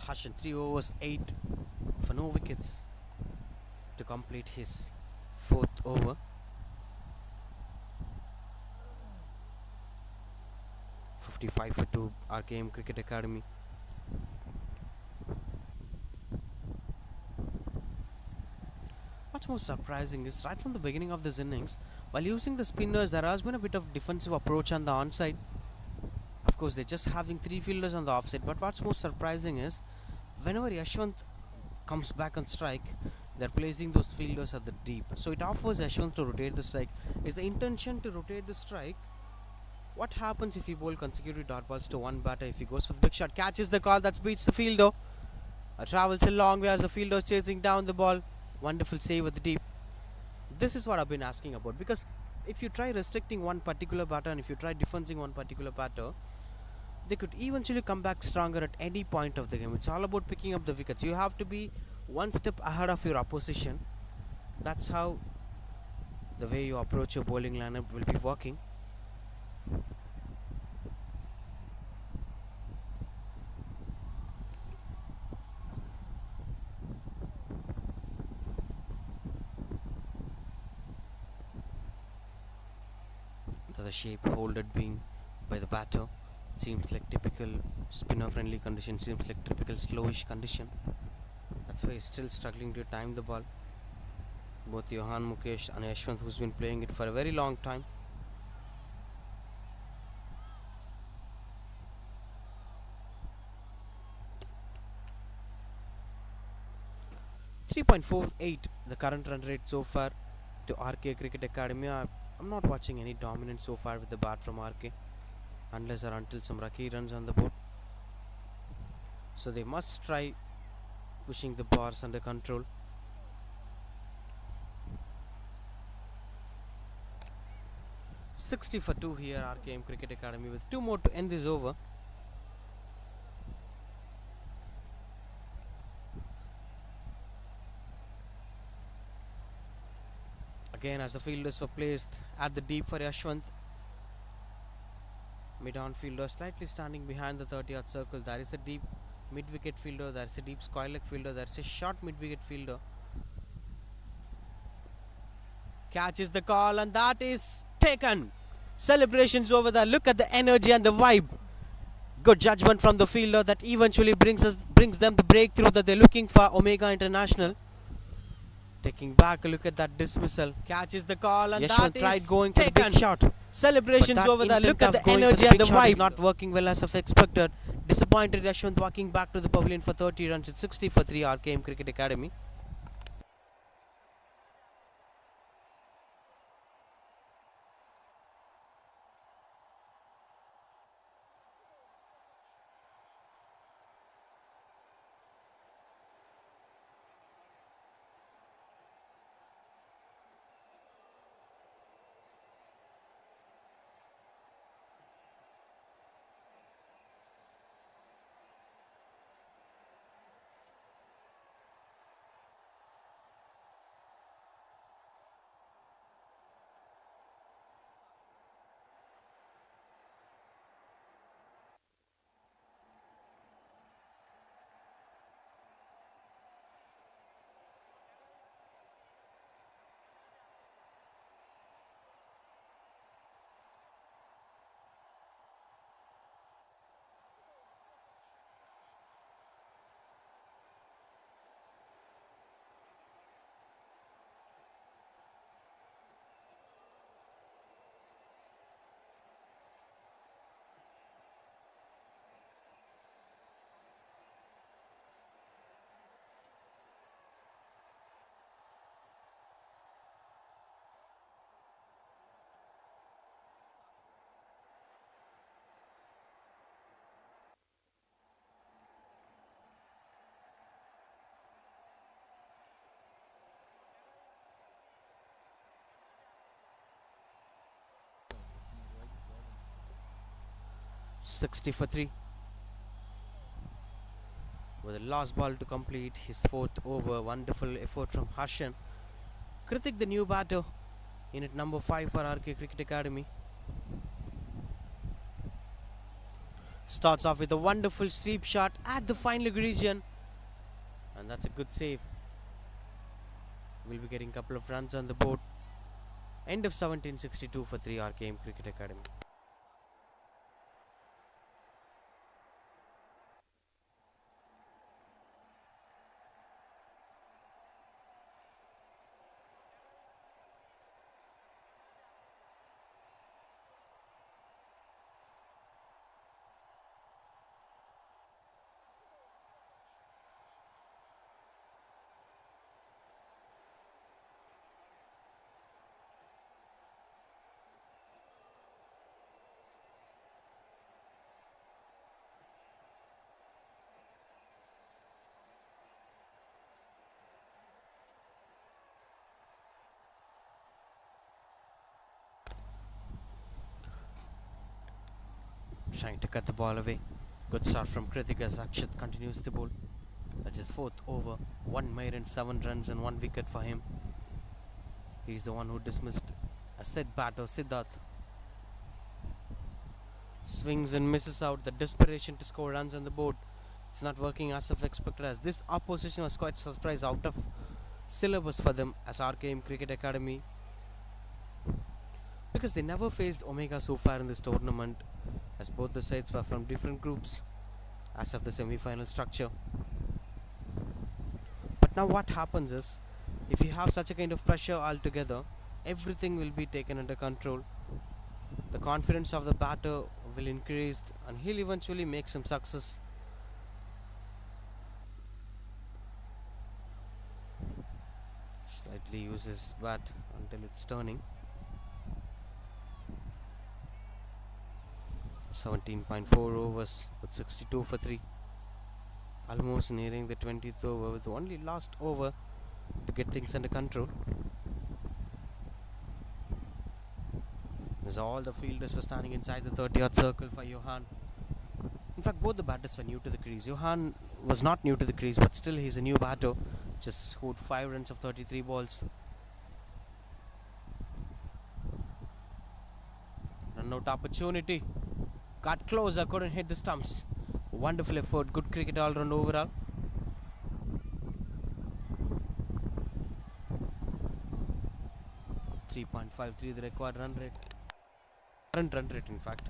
Hashan 3 overs 8 for no wickets to complete his 4th over. .55 for 2, RKM Cricket Academy. What's most surprising is right from the beginning of this innings, while using the spinners, there has been a bit of defensive approach on the onside. Of course, they're just having 3 fielders on the offside, but what's most surprising is whenever Yashwant comes back on strike, they're placing those fielders at the deep. So it offers Yashwant to rotate the strike. Is the intention to rotate the strike? What happens if you bowl consecutive dot balls to one batter? If he goes for the big shot, catches the call, that beats the fielder. Travels a long way as the fielder is chasing down the ball. Wonderful save at the deep. This is what I've been asking about, because if you try restricting one particular batter and if you try defending one particular batter, they could eventually come back stronger at any point of the game. It's all about picking up the wickets. You have to be one step ahead of your opposition. That's how the way you approach your bowling lineup will be working. Another shape holded being by the batter. Seems like typical spinner friendly condition, seems like typical slowish condition. That's why he's still struggling to time the ball. Both Johan Mukesh and Yashwant, who's been playing it for a very long time. 3.48 the current run rate so far to RK Cricket Academy. I'm not watching any dominance so far with the bat from RK unless or until some lucky runs on the board. So they must try pushing the bars under control. "60 for 2" here, RKM Cricket Academy, with 2 more to end this over. Again, as the fielders were placed at the deep for Yashwant, mid-on fielder slightly standing behind the 30-yard circle. There is a deep mid-wicket fielder, there is a deep square leg fielder, there is a short mid-wicket fielder. Catches the call, and that is taken. Celebrations over there. Look at the energy and the vibe. Good judgment from the fielder that eventually brings them the breakthrough that they're looking for. Omega International taking back a look at that dismissal. Catches the call, and Yashwant tried going for the big shot. Celebrations over there. Look at the energy and the vibe. Not working well as of expected. Disappointed Yashwant walking back to the pavilion for 30 runs. It's 60 for 3, RKM Cricket Academy. "60 for 3. With the last ball to complete his 4th over. Wonderful effort from Harshan. Kritik, the new batter, in at number 5 for RK Cricket Academy. Starts off with a wonderful sweep shot at the fine leg region, and that's a good save. We'll be getting a couple of runs on the board. End of 17, 62 for 3, RKM Cricket Academy. Trying to cut the ball away. Good start from Kritik as Akshat continues to bowl. That's his 4th over. 1 maiden, 7 runs and 1 wicket for him. He's the one who dismissed a set batter, Siddharth. Swings and misses out. The desperation to score runs on the board. It's not working as of expected, as this opposition was quite surprised, out of syllabus for them as RKM Cricket Academy, because they never faced Omega so far in this tournament, as both the sides were from different groups as of the semi-final structure. But now what happens is, if you have such a kind of pressure altogether, everything will be taken under control. The confidence of the batter will increase and he'll eventually make some success. Slightly uses his bat until it's turning. 17.4 overs with 62 for 3. Almost nearing the 20th over with only last over to get things under control. As all the fielders were standing inside the 30-yard circle for Johan. In fact, both the batters were new to the crease. Johan was not new to the crease, but still he's a new batter. Just scored 5 runs of 33 balls. Run out opportunity. Got closer, couldn't hit the stumps. Wonderful effort, good cricket all round overall. .53 the required run rate. Current run rate, in fact.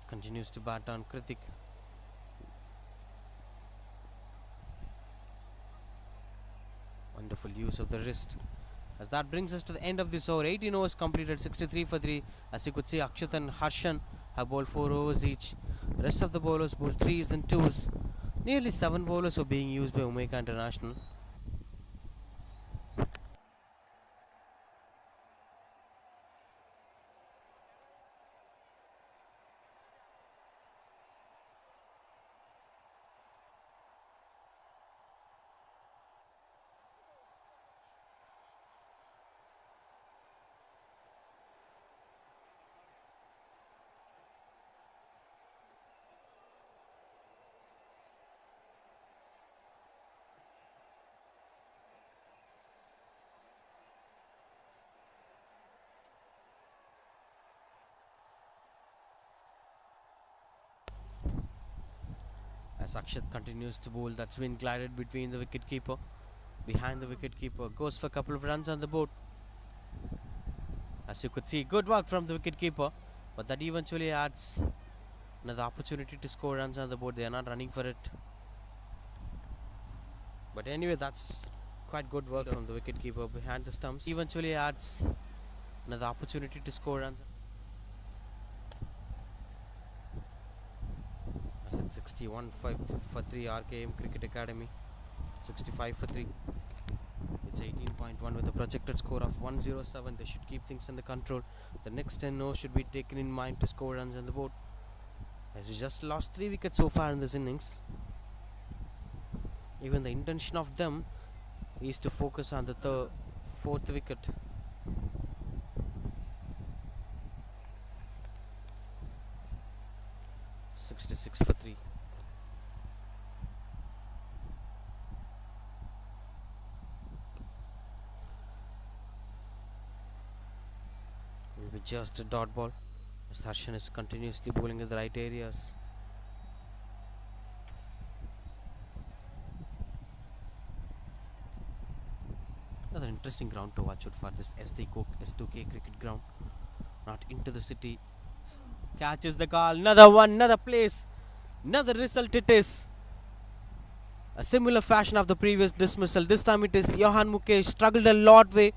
Continues to bat on Kritik. Wonderful use of the wrist. As that brings us to the end of this over. 18 overs completed, 63 for 3. As you could see, Akshat and Harshan have bowled 4 overs each. The rest of the bowlers bowled 3s and 2s. Nearly 7 bowlers were being used by Omega International. As Akshat continues to bowl, that's been glided between the wicketkeeper. Behind the wicketkeeper, goes for a couple of runs on the board. As you could see, good work from the wicketkeeper, but that eventually adds another opportunity to score runs on the board. They are not running for it. But anyway, that's quite good work from the wicketkeeper behind the stumps. Eventually adds another opportunity to score runs. 61 for 3 RKM Cricket Academy, 65 for 3. It's 18.1 with a projected score of 107. They should keep things under control. The next 10 overs should be taken in mind to score runs on the board, as we just lost 3 wickets so far in this innings. Even the intention of them is to focus on the 4th wicket. .66 for 3. Will be just a dot ball, as Harshan is continuously bowling in the right areas. Another interesting ground to watch out for this S2K cricket ground. Not into the city. Catches the call. Another one, another place, another result it is. A similar fashion of the previous dismissal. This time it is Johan Mukesh. Struggled a lot way.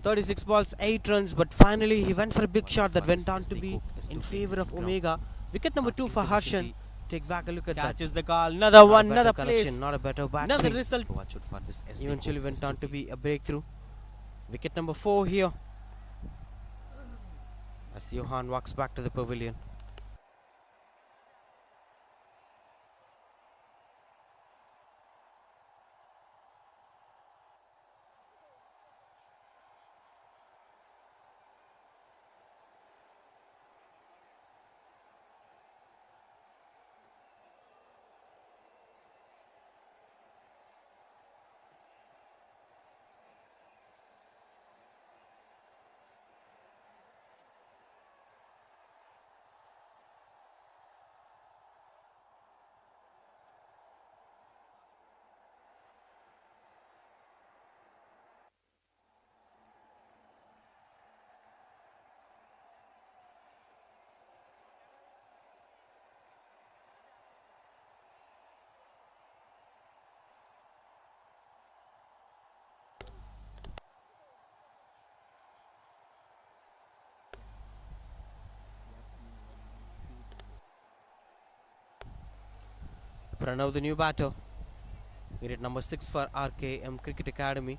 36 balls, 8 runs, but finally he went for a big shot that went on to be in favor of Omega. Wicket number 2 for Harshan. Take back a look at that. Catches the call. Another one, another place. Not a better batsman. Another result. Watch out for this. Eventually went on to be a breakthrough. Wicket number 4 here, as Johan walks back to the pavilion. Pranav, the new batter. Wicket number 6 for RKM Cricket Academy.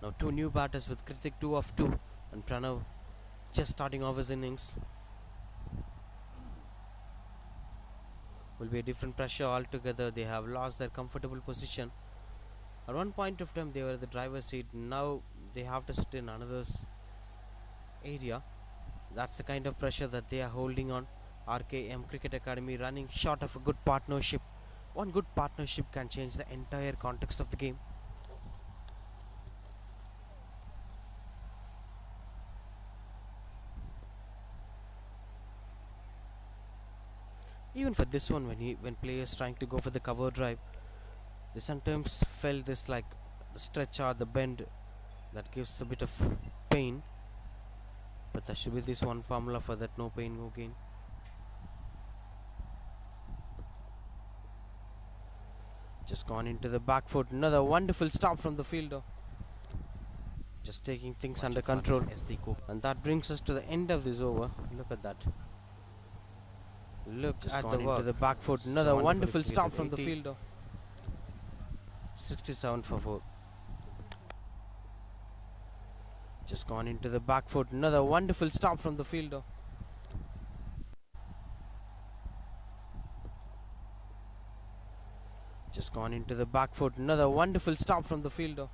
Now 2 new batters with Kritik 2 of 2, and Pranav just starting off his innings. Will be a different pressure altogether. They have lost their comfortable position. At one point of time they were at the driver's seat. Now they have to sit in another area. That's the kind of pressure that they are holding on. RKM Cricket Academy running short of a good partnership. One good partnership can change the entire context of the game. Even for this one, when players trying to go for the cover drive, they sometimes felt this like the stretch or the bend that gives a bit of pain. But there should be this one formula for that: no pain, no gain. Just gone into the back foot. Another wonderful stop from the fielder. Just taking things under control. And that brings us to the end of this over. Look at that. Look just at the work. Into the back foot. Another wonderful stop from the fielder. 67 for 4. Just gone into the back foot. Another wonderful stop from the fielder. Just gone into the back foot. Another wonderful stop from the fielder.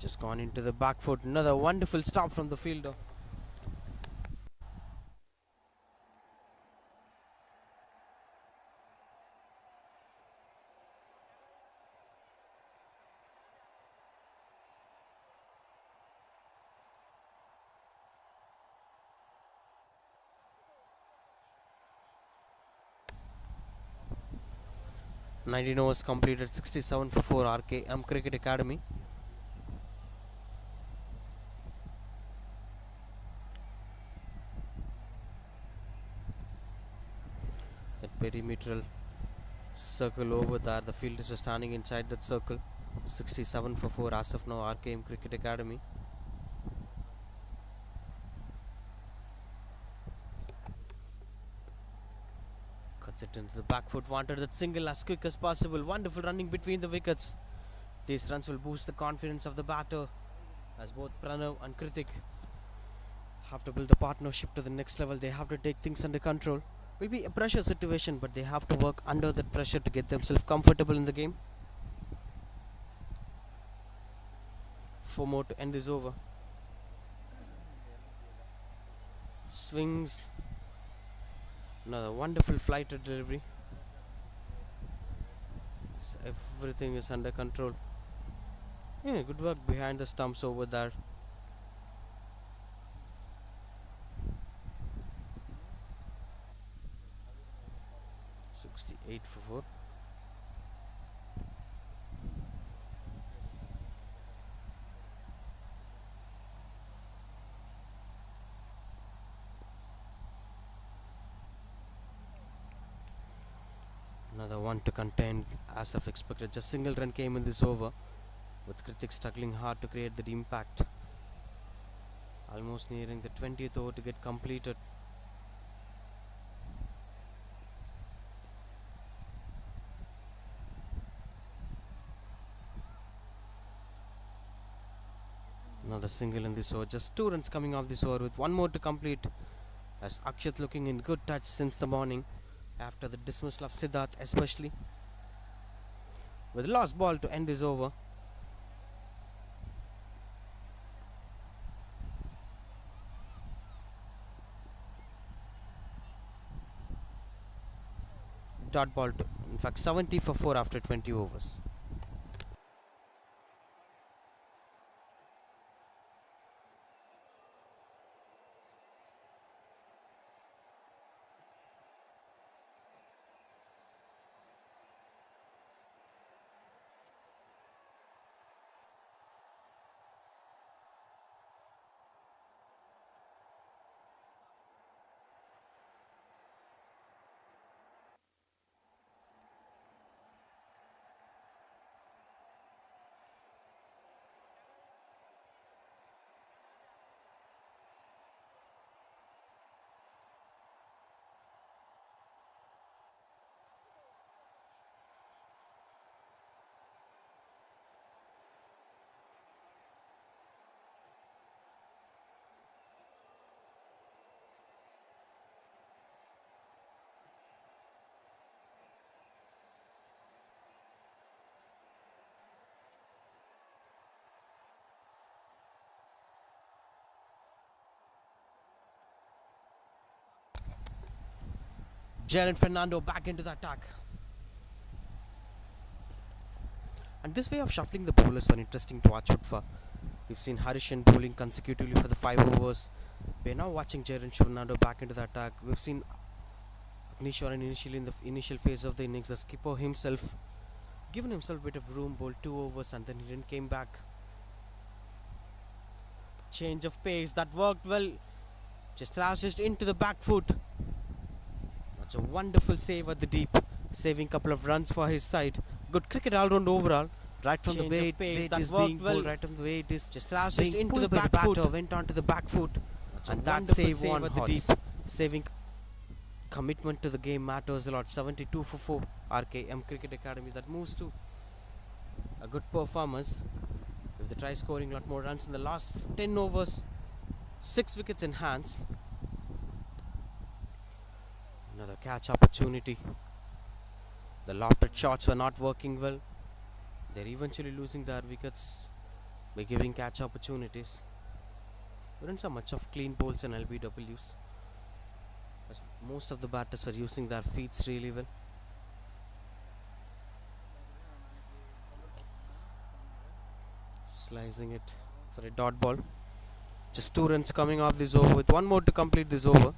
Just gone into the back foot. Another wonderful stop from the fielder. Nineteen overs completed. 67 for 4. RKM Cricket Academy. That perimetral circle over there, the fielders were standing inside that circle. 67 for 4 as of now. RKM Cricket Academy. Cuts it into the back foot. Wanted that single as quick as possible. Wonderful running between the wickets. These runs will boost the confidence of the batter, as both Pranav and Kritik have to build the partnership to the next level. They have to take things under control. Will be a pressure situation, but they have to work under that pressure to get themselves comfortable in the game. 4 more to end this over. Swings. Another wonderful flighted delivery. So everything is under control. Yeah, good work behind the stumps over there. Eight for 4. Another one to contain as of expected. Just single run came in this over, with Kritik struggling hard to create that impact. Almost nearing the 20th over to get completed. Another single in this over. Just 2 runs coming off this over with 1 more to complete, as Akshat looking in good touch since the morning after the dismissal of Siddharth, especially. With the last ball to end this over. Dot ball to, in fact, 70 for 4 after 20 overs. Jaren Fernando back into the attack. And this way of shuffling the bowlers were interesting to watch out for. We've seen Harishan bowling consecutively for the 5 overs. We're now watching Jaren Fernando back into the attack. We've seen Agnishwaran initially in the initial phase of the innings. The skipper himself given himself a bit of room, bowled 2 overs and then he didn't came back. Change of pace, that worked well. Just thrashed it into the back foot. That's a wonderful save at the deep, saving a couple of runs for his side. Good cricket all round overall. Right from the way it is being bowled, right from the way it is just thrashed it into the back foot. Went onto the back foot. And that save on at the deep, saving commitment to the game matters a lot. 72 for 4. RKM Cricket Academy that moves to a good performance. If they try scoring a lot more runs in the last 10 overs, 6 wickets in hands. Another catch opportunity. The lofted shots were not working well. They're eventually losing their wickets by giving catch opportunities. We didn't see much of clean bowls and LBWs, as most of the batters were using their feet really well. Slicing it for a dot ball. Just 2 runs coming off this over with 1 more to complete this over.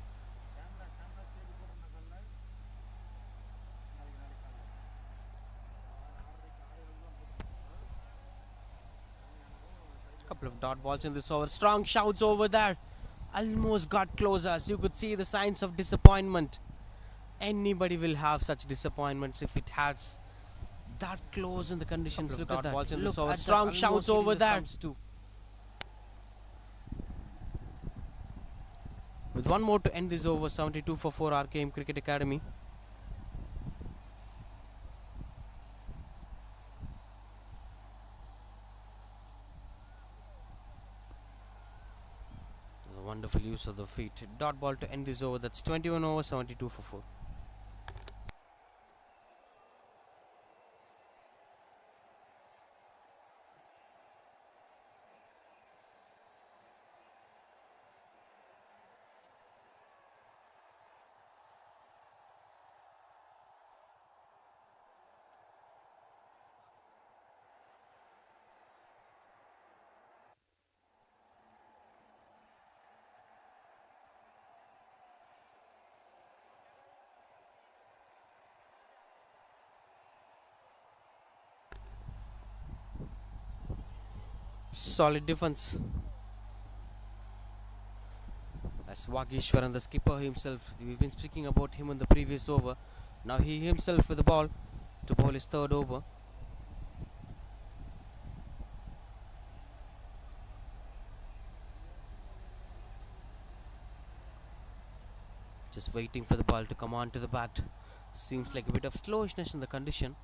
Couple of dot balls in this over. Strong shouts over there. Almost got closer, as you could see the signs of disappointment. Anybody will have such disappointments if it has that close in the conditions. Look at that. Look at strong shouts over there. With 1 more to end this over, 72 for 4 RKM Cricket Academy. A wonderful use of the feet. Dot ball to end this over. That's 21 over, 72 for 4. Solid defense. As Wageshwaran, the skipper himself, we've been speaking about him in the previous over. Now he himself with the ball to bowl his 3rd over. Just waiting for the ball to come on to the bat. Seems like a bit of slowishness in the condition.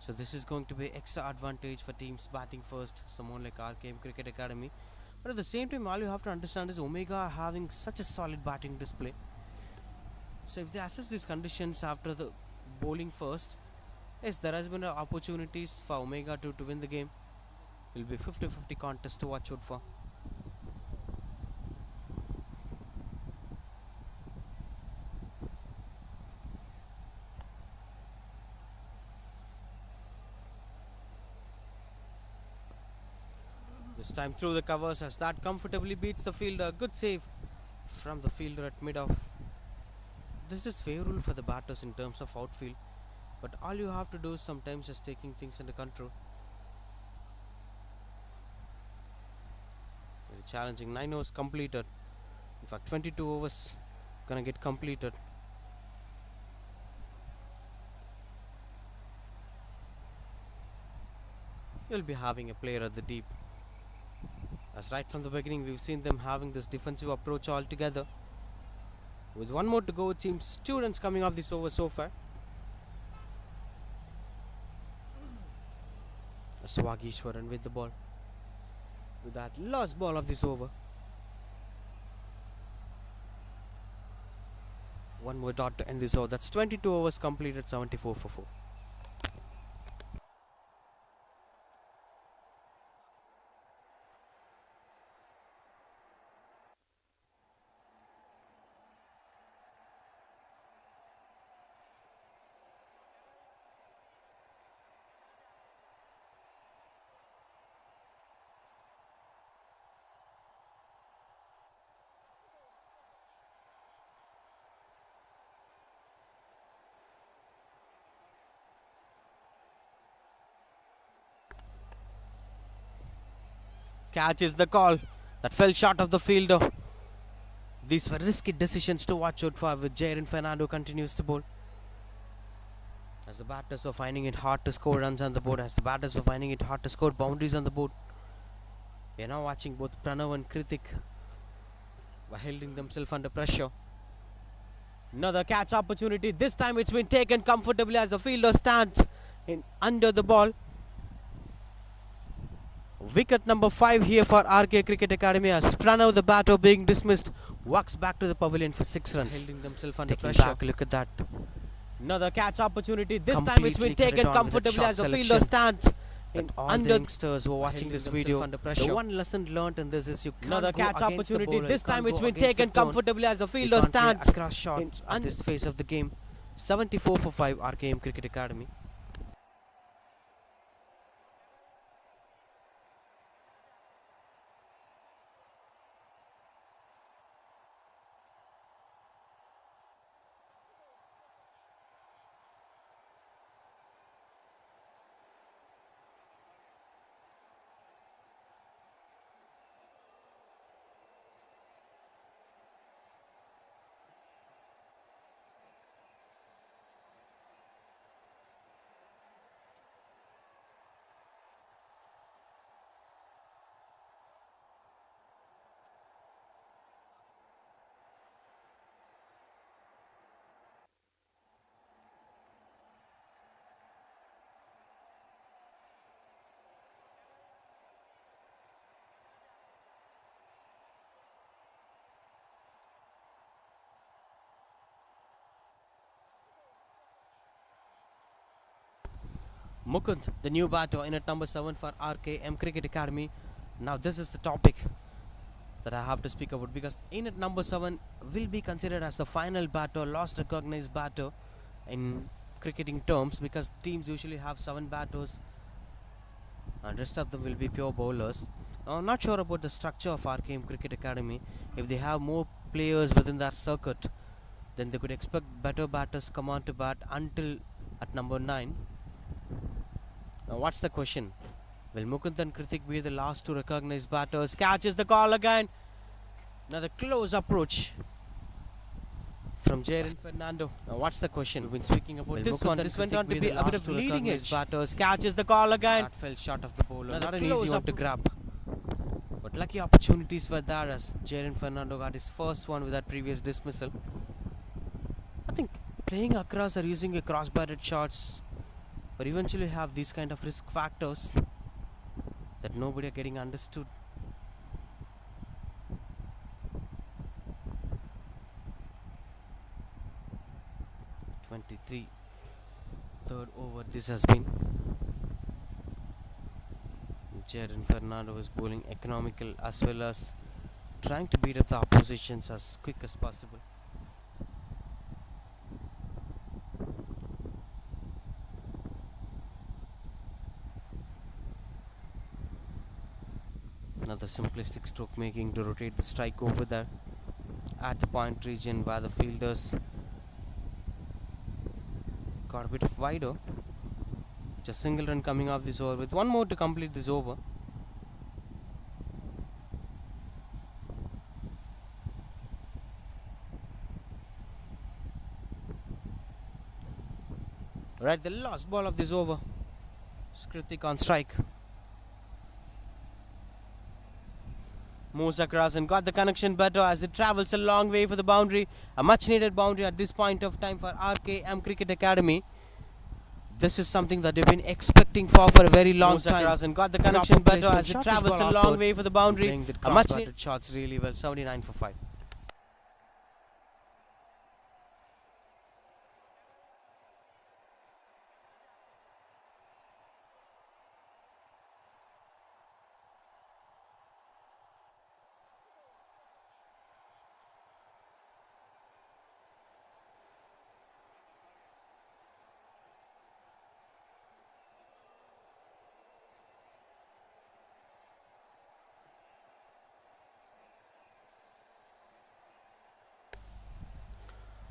So this is going to be extra advantage for teams batting first, someone like RKM Cricket Academy. But at the same time, all you have to understand is Omega are having such a solid batting display. So if they assess these conditions after the bowling first, yes, there has been opportunities for Omega to win the game. It will be 50-50 contest to watch out for. This time through the covers as that comfortably beats the fielder. Good save from the fielder at mid-off. This is favorable for the batters in terms of outfield, but all you have to do is sometimes just taking things under control. It's challenging. 9 overs completed. In fact, 22 overs gonna get completed. You'll be having a player at the deep. As right from the beginning, we've seen them having this defensive approach altogether. With 1 more to go, it seems 2 runs coming off this over so far. Swageshwaran with the ball. With that last ball of this over. 1 more dot to end this over. That's 22 overs completed, 74 for 4. Catch is the call. That fell short of the fielder. These were risky decisions to watch out for, with Jaren Fernando continues to bowl. As the batters are finding it hard to score runs on the board, as the batters are finding it hard to score boundaries on the board. We are now watching both Pranav and Kritik were holding themselves under pressure. Another catch opportunity. This time it's been taken comfortably as the fielder stands in under the ball. Wicket number 5 here for RK Cricket Academy as Pranav, the batter, being dismissed, walks back to the pavilion for 6 runs. Holding themselves under pressure. Back, look at that. Another catch opportunity. This time it's been taken comfortably as the fielder stands in under. Youngsters who are watching this video, under pressure. The one lesson learnt in this is you can't another catch opportunity. This time it's been taken comfortably as the fielder stands across shots at this phase of the game. 74 for 5 RKM Cricket Academy. Mukund, the new batter, in at number 7 for RKM Cricket Academy. Now this is the topic that I have to speak about, because in at number 7 will be considered as the final batter, last recognized batter in cricketing terms, because teams usually have 7 batters and rest of them will be pure bowlers. I'm not sure about the structure of RKM Cricket Academy. If they have more players within that circuit, then they could expect better batters to come on to bat until at number 9. Now what's the question? Will Mukund and Kritik be the last 2 recognized batters? Catches the call again. Another close approach from Jaren Fernando. Now what's the question? We've been speaking about this one. This went on to be a bit of leading edge. Batters. Catches the call again. That fell short of the bowler. Not an easy one to grab. But lucky opportunities were there as Jaren Fernando got his first one with that previous dismissal. I think playing across or using a cross-batted shots but eventually have these kind of risk factors that nobody are getting understood. Third over this has been. Jaren Fernando is bowling economical as well as trying to beat up the oppositions as quick as possible. Another simplistic stroke making to rotate the strike over there at the point region where the fielders got a bit of wider. Just single run coming off this over with one more to complete this over. Right, the last ball of this over. Kritik on strike. Moves across and got the connection better as it travels a long way for the boundary. A much needed boundary at this point of time for RKM Cricket Academy. This is something that they've been expecting for a very long time. Across and got the connection better as it travels a long way for the boundary. A much needed shots really well. 79 for 5.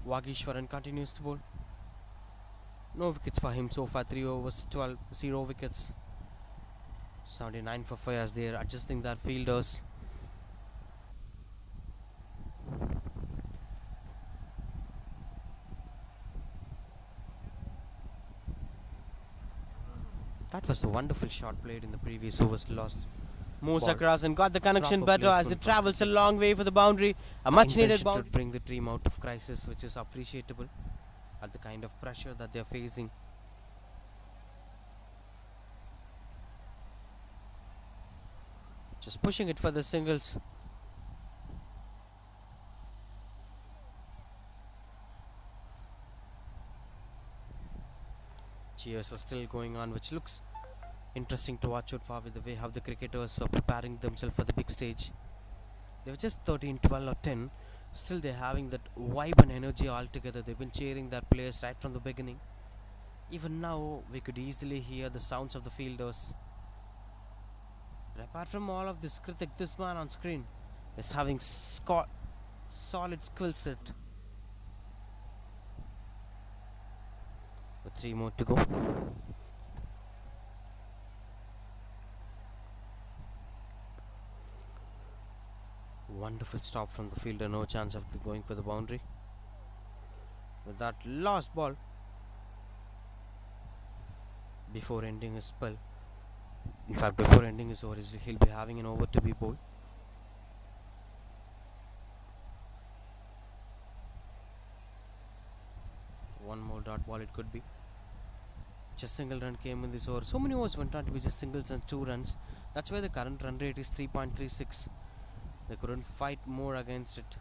Wagishwaran continues to bowl. No wickets for him so far. 3 overs, 0 wickets. 79 for 5 as they are adjusting their fielders. That was a wonderful shot played in the previous overs. Lost. Moves Ball. across and got the connection Proper better as placement it from travels a Cricket. long way for the boundary. A much needed Intention boundary to to bring the team out of crisis, which is appreciable at the kind of pressure that they are facing. Just pushing it for the singles. Cheers are still going on, which looks interesting to watch out for with the way how the cricketers are preparing themselves for the big stage. They were just 13, 12 or 10. Still they're having that vibe and energy altogether. They've been cheering their players right from the beginning. Even now, we could easily hear the sounds of the fielders. But apart from all of this, Kritik, this man on screen is having solid skill set. With 3 more to go. Wonderful stop from the fielder, no chance of going for the boundary. With that last ball, before ending his spell, in fact before ending his over, he'll be having an over to be bowled. One more dot ball it could be. Just single run came in this over. So many overs went on to be just singles and 2 runs. That's why the current run rate is 3.36. They couldn't fight more against it.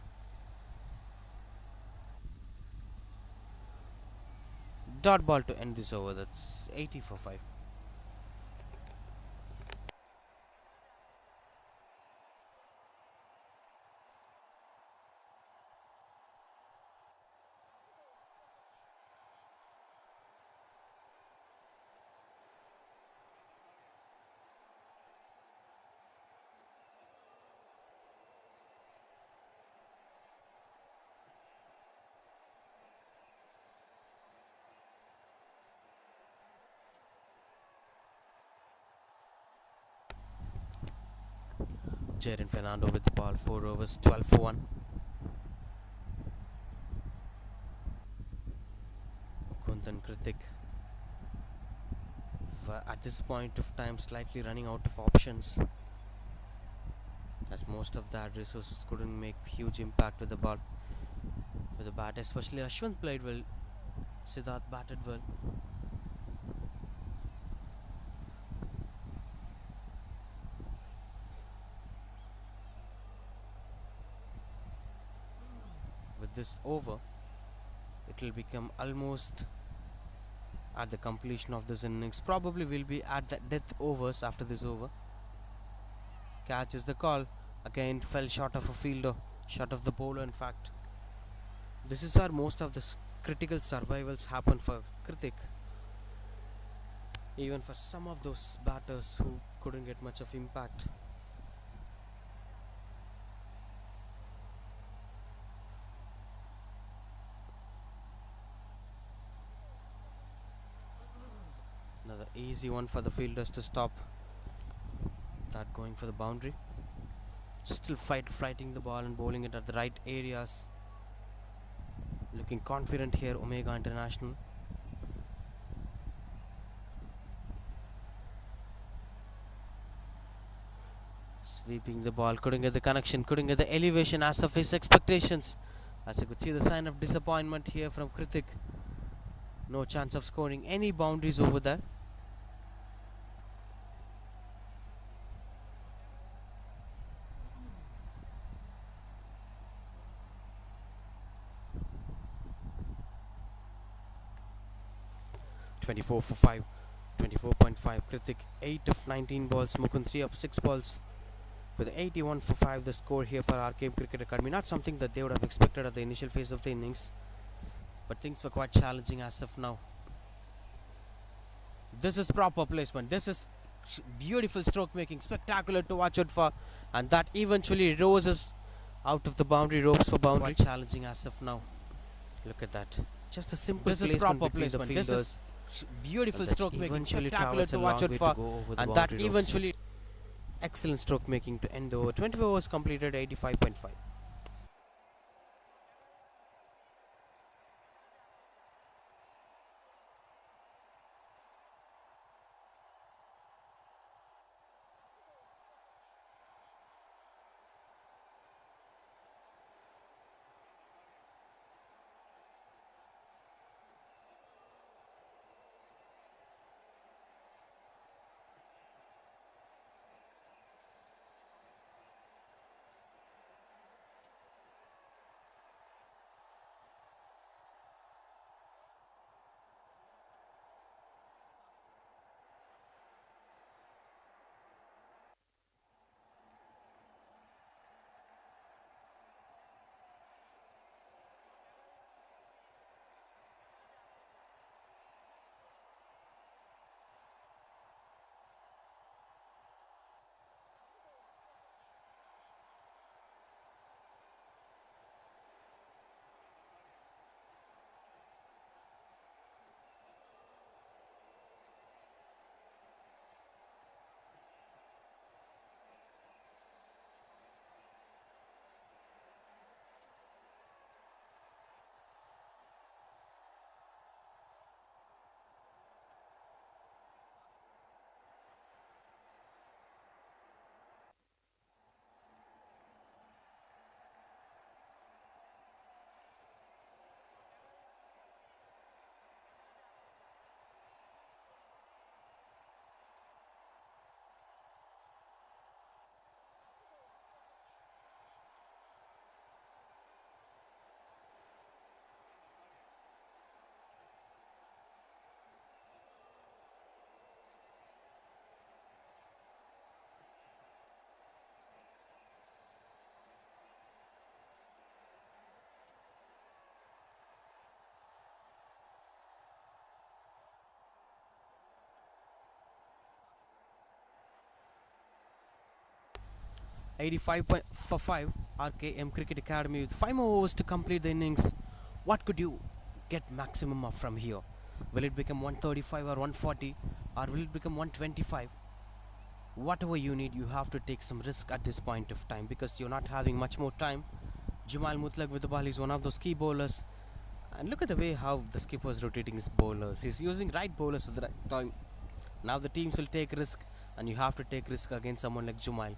Dot ball to end this over. That's 80 for 5. Jaren Fernando with the ball, 4 overs, 12 for 1. Kundan Kritik at this point of time slightly running out of options, as most of their resources couldn't make huge impact with the ball, with the bat. Especially Ashwin played well, Siddharth batted well. With this over, it will become almost at the completion of this innings. Probably will be at the death overs after this over. Catch is the call. Again fell short of a fielder, short of the bowler in fact. This is where most of the critical survivals happen for Kritik. Even for some of those batters who couldn't get much of impact. Another easy one for the fielders to stop that going for the boundary. Still fighting the ball and bowling it at the right areas. Looking confident here, Omega International. Sweeping the ball, couldn't get the connection, couldn't get the elevation as of his expectations. As you could see, the sign of disappointment here from Kritik. No chance of scoring any boundaries over there. (24 for 5), 24.5. Kritik 8 of 19 balls, Mukund 3 of 6 balls. With 81 for 5, the score here for RKM Cricket Academy. Not something that they would have expected at the initial phase of the innings, but things were quite challenging as of now. This is proper placement. This is beautiful stroke making, spectacular to watch out for, and that eventually rose us out of the boundary ropes for boundary. Quite challenging as of now. Look at that. Just a simple This is placement proper between placement. the This fielders. is Beautiful that stroke making, eventually spectacular travels to a watch long out way for, to go over the and that boundary ropes. eventually Excellent stroke making to end the over. 25 overs completed, 85.5. For 5, RKM Cricket Academy with 5 more overs to complete the innings. What could you get maximum of from here? Will it become 135 or 140, or will it become 125? Whatever you need, you have to take some risk at this point of time because you're not having much more time. Jumal Mutlaq with the ball is one of those key bowlers. And look at the way how the skipper is rotating his bowlers. He's using right bowlers at the right time. Now the teams will take risk, and you have to take risk against someone like Jumal.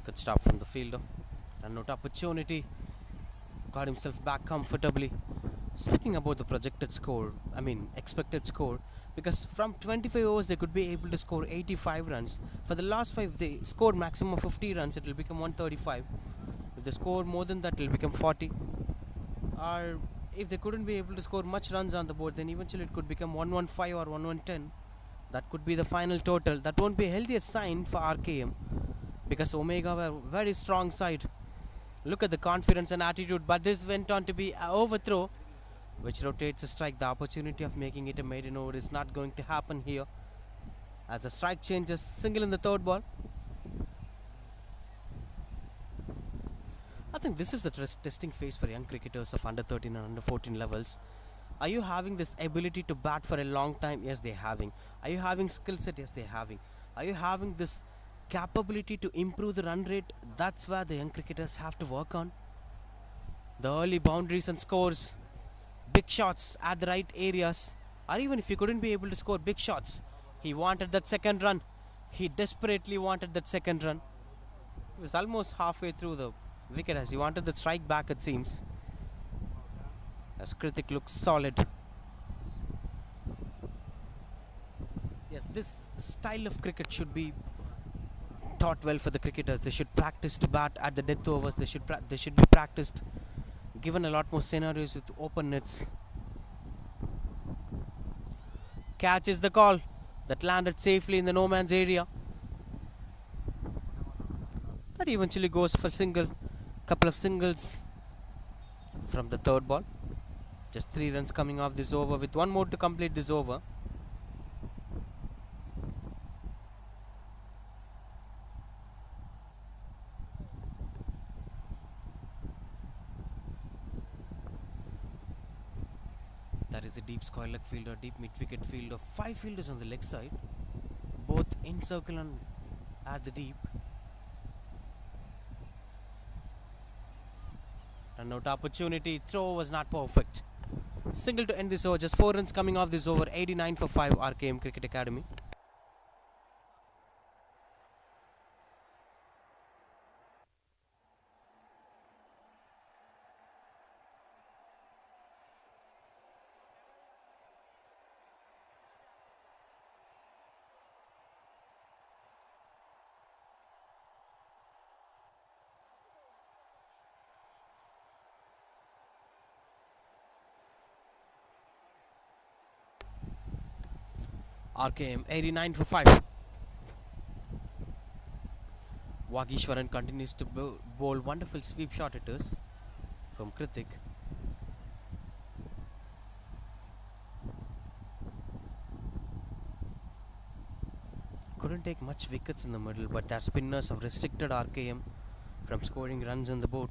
Good stop from the fielder. Run out opportunity. Got himself back comfortably. Speaking about the expected score, because from 25 overs they could be able to score 85 runs. For the last 5, they scored maximum of 50 runs, it will become 135. If they score more than that, it will become 40. Or if they couldn't be able to score much runs on the board, then eventually it could become 115 or 1110. That could be the final total. That won't be a healthiest sign for RKM, because Omega were very strong side. Look at the confidence and attitude, but this went on to be an overthrow, which rotates a strike. The opportunity of making it a maiden over is not going to happen here, as the strike changes. Single in the third ball. I think this is the testing phase for young cricketers of under 13 and under 14 levels. Are you having this ability to bat for a long time? Yes, they're having. Are you having skill set? Yes, they're having. Are you having this capability to improve the run rate? That's where the young cricketers have to work on. The early boundaries and scores, big shots at the right areas, or even if you couldn't be able to score big shots, he wanted that second run. He desperately wanted that second run. He was almost halfway through the wicket as he wanted the strike back, it seems. As Kritik looks solid. Yes, this style of cricket should be taught well for the cricketers. They should practice to bat at the death overs. They should be practiced, given a lot more scenarios with open nets. Catch is the call that landed safely in the no man's area. That eventually goes for single. Couple of singles from the third ball. Just 3 runs coming off this over with 1 more to complete this over. That is a deep square leg fielder, deep mid wicket fielder, 5 fielders on the leg side. in circle and at the deep. Run out opportunity. Throw was not perfect. Single to end this over. Just 4 runs coming off this over. 89 for 5. RKM Cricket Academy. RKM 89 for 5. Wagishwaran continues to bowl wonderful sweep shot it is from Kritik. Couldn't take much wickets in the middle, but their spinners have restricted RKM from scoring runs on the board.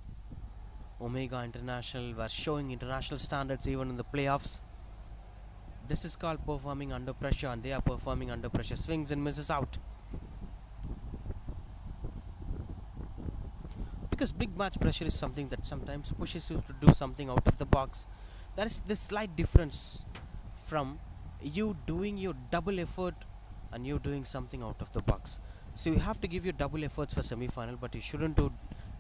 Omega International were showing international standards even in the playoffs. This is called performing under pressure, and they are performing under pressure. Swings and misses out. Because big match pressure is something that sometimes pushes you to do something out of the box. There is this slight difference from you doing your double effort and you doing something out of the box. So you have to give your double efforts for semi-final, but you shouldn't do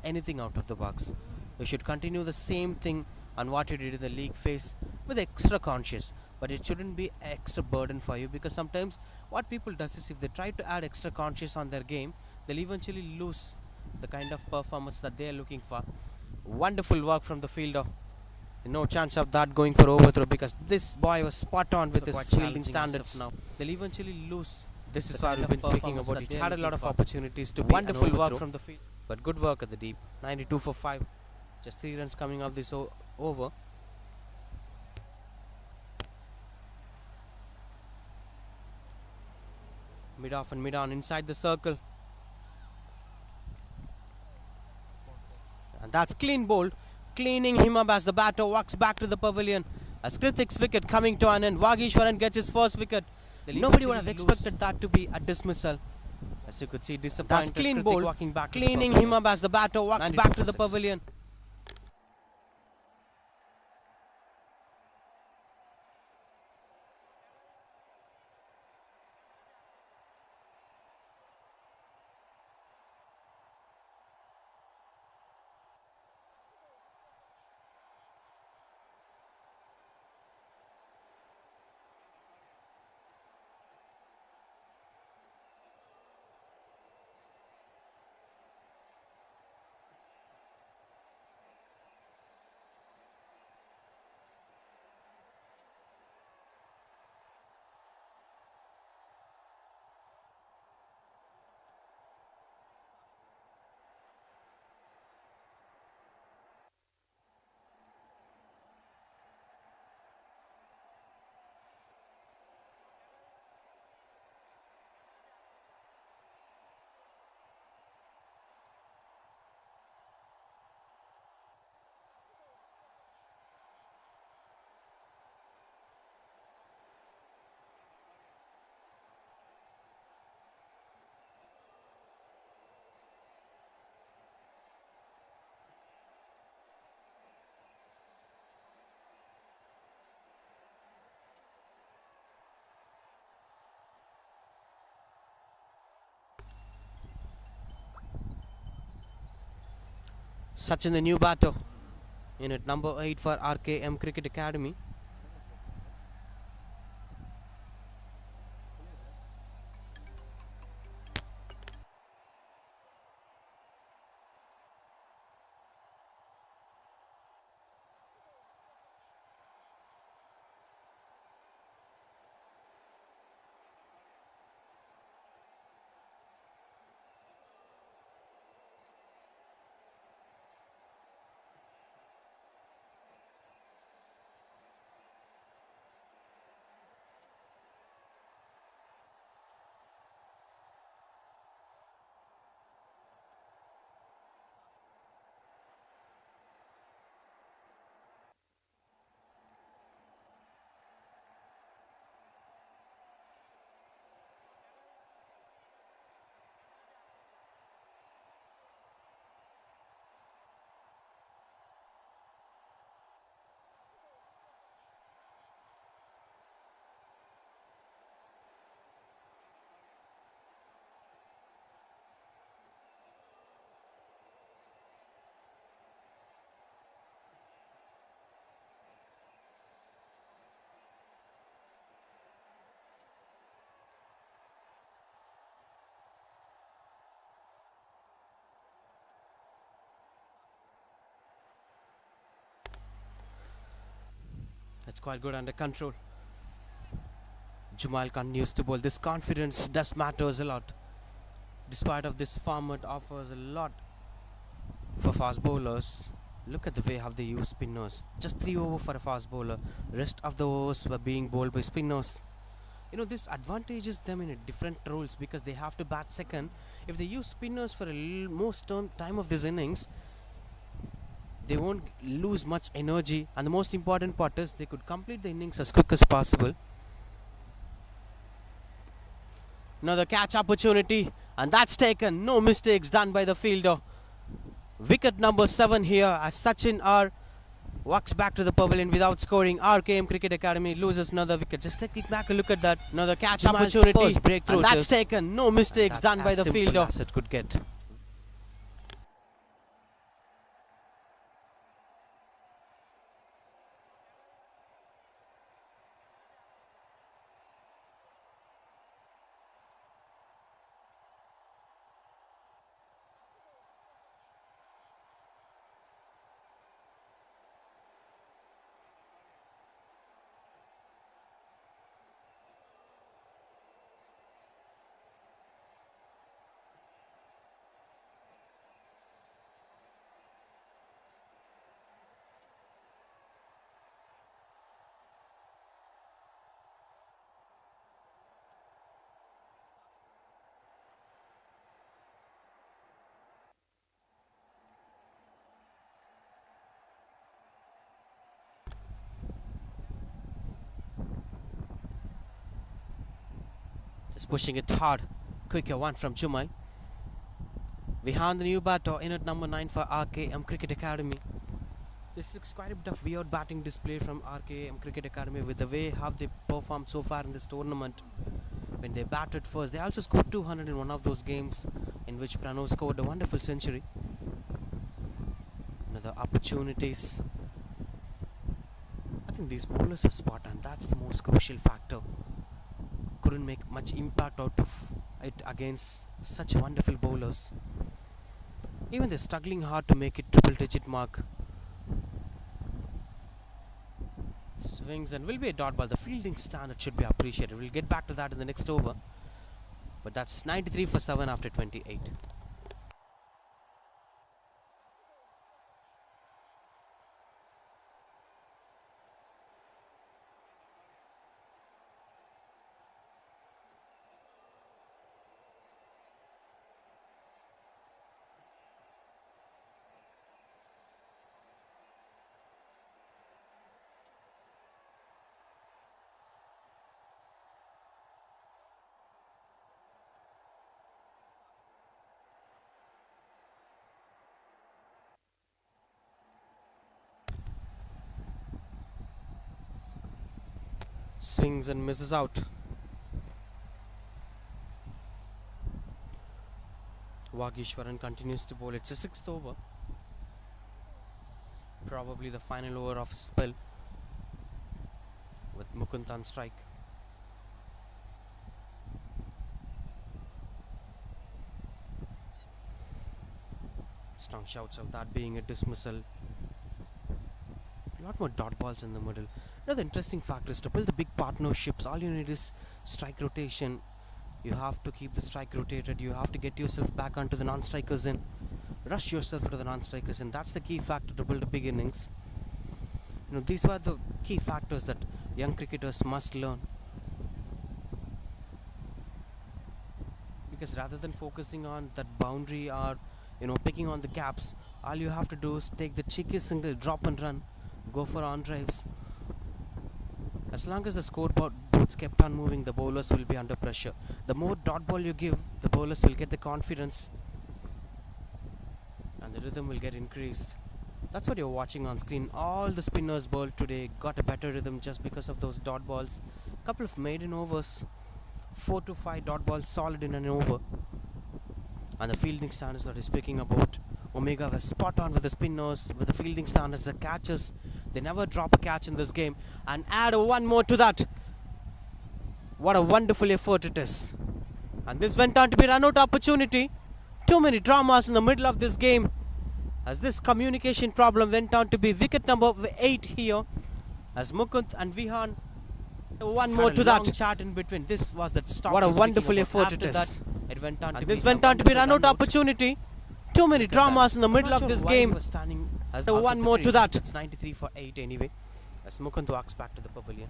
anything out of the box. You should continue the same thing on what you did in the league phase with extra conscious, but it shouldn't be extra burden for you, because sometimes what people does is if they try to add extra conscious on their game, they'll eventually lose the kind of performance that they are looking for. Wonderful work from the fielder. No chance of that going for overthrow, because this boy was spot on with his fielding standards. Now they'll eventually lose. This is what we've been speaking about. It had a lot of opportunities to be wonderful work from the field, but good work at the deep. 92 for 5. Just 3 runs coming off this over. Mid off and mid on inside the circle. And that's clean bowled. Cleaning him up as the batter walks back to the pavilion. As Kritik's wicket coming to an end. Wagishwaran gets his first wicket. Nobody would have expected that to be a dismissal. As you could see, disappointed. That's clean bowled. Walking back cleaning him up as the batter walks back to the pavilion. Sachin, the new batter, in at number 8 for RKM Cricket Academy. That's quite good under control. Jumal continues to bowl. This confidence does matters a lot. Despite of this format offers a lot for fast bowlers. Look at the way how they use spinners. Just 3 over for a fast bowler. Rest of the overs were being bowled by spinners. This advantages them in a different roles because they have to bat second. If they use spinners for most time of this innings, they won't lose much energy, and the most important part is they could complete the innings as quick as possible. Another catch opportunity, and that's taken. No mistakes done by the fielder. Wicket number 7 here as Sachin R walks back to the pavilion without scoring. RKM Cricket Academy loses another wicket. Just take back a look at that. Another catch opportunity, breakthrough, and that's taken. No mistakes done by the fielder. As it could get. Just pushing it hard. Quicker one from Jumal. We have the new batter in at number 9 for RKM Cricket Academy. This looks quite a bit of weird batting display from RKM Cricket Academy with the way how they performed so far in this tournament. When they batted first, they also scored 200 in one of those games in which Pranav scored a wonderful century. Another opportunities. I think these bowlers are spot on. That's the most crucial factor. Couldn't make much impact out of it against such wonderful bowlers. Even they're struggling hard to make it triple digit mark. Swings and will be a dot ball. The fielding standard should be appreciated. We'll get back to that in the next over. But that's 93 for 7 after 28. Swings and misses out. Wagishwaran continues to bowl. It's a 6th over. Probably the final over of his spell with Mukund on strike. Strong shouts of that being a dismissal. A lot more dot balls in the middle. Another interesting factor is to build the big partnerships. All you need is strike rotation. You have to keep the strike rotated. You have to get yourself back onto the non-strikers in. Rush yourself to the non-strikers in. That's the key factor to build a big innings. These were the key factors that young cricketers must learn. Because rather than focusing on that boundary or picking on the gaps, all you have to do is take the cheeky single, drop and run, go for on drives. As long as the scoreboard boards kept on moving, the bowlers will be under pressure. The more dot ball you give, the bowlers will get the confidence and the rhythm will get increased. That's what you're watching on screen. All the spinners bowled today got a better rhythm just because of those dot balls. Couple of maiden overs, 4 to 5 dot balls solid in an over. And the fielding standards that he's speaking about, Omega was spot on with the spinners, with the fielding standards, the catches. They never drop a catch in this game. And add one more to that. What a wonderful effort it is. And this went on to be run out opportunity. Too many dramas in the middle of this game, as this communication problem went on to be wicket number 8 here. as Mukund and Vihan. One more to that. Chat in between. This was that stop. What a wonderful effort it is. It went on to this went on to be run out opportunity. Too many dramas in the middle of this game. As one more to that. It's 93 for 8 anyway. As Mukund walks back to the pavilion.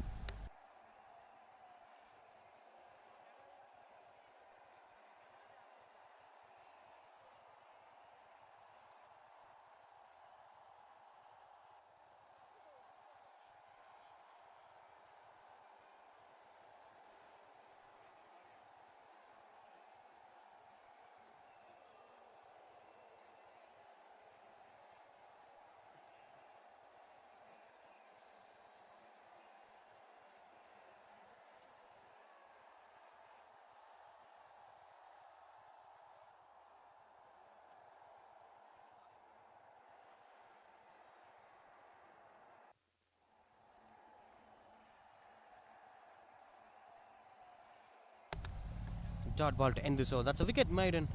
Dot ball to end this over. That's a wicket maiden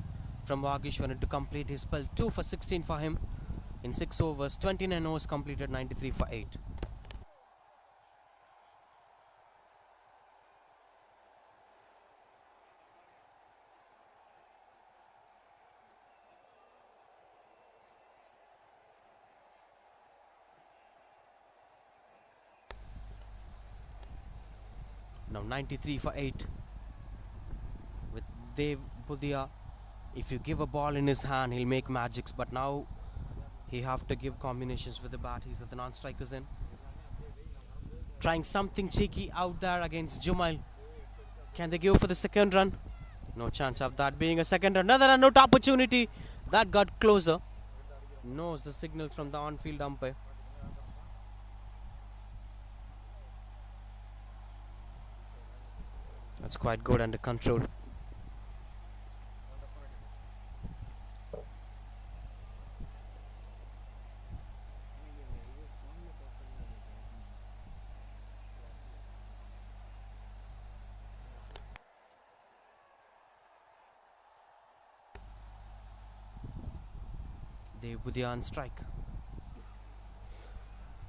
from Vagishwaran to complete his spell. 2 for 16 for him in 6 overs. 29 overs completed, 93 for 8. Now 93 for 8. With Dev Budhia, if you give a ball in his hand, he'll make magics. But now he have to give combinations with the bat. He's at the non-strikers in. Trying something cheeky out there against Jumail. Can they go for the second run? No chance of that being a second run. Another run out opportunity. That got closer. Knows the signal from the on-field umpire. That's quite good under control. Dev Budhia on strike.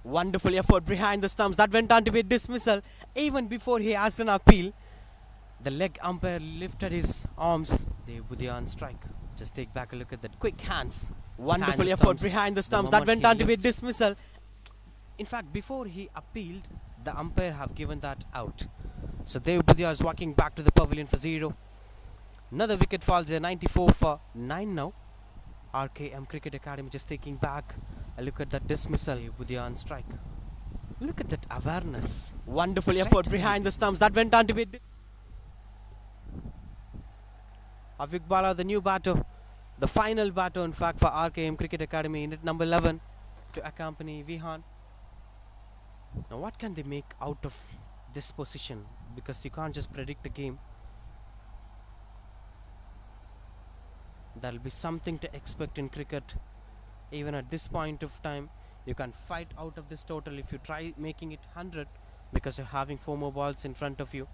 Wonderful effort behind the stumps. That went on to be a dismissal. Even before he asked an appeal, the leg umpire lifted his arms. Dev Budhia on strike. Just take back a look at that. Quick hands. Wonderful effort behind the stumps. That went on to be a dismissal. In fact, before he appealed, the umpire have given that out. So Dev Budhia is walking back to the pavilion for 0. Another wicket falls here. 94 for 9 now. RKM Cricket Academy just taking back a look at that dismissal. Dev Budhia on strike. Look at that awareness. Wonderful effort behind the stumps. That went on to be Avik Bala, the new batter, the final batter in fact for RKM Cricket Academy in at number 11 to accompany Vihan. Now what can they make out of this position? Because you can't just predict a game. There'll be something to expect in cricket. Even at this point of time, you can fight out of this total if you try making it 100 because you're having 4 more balls in front of you.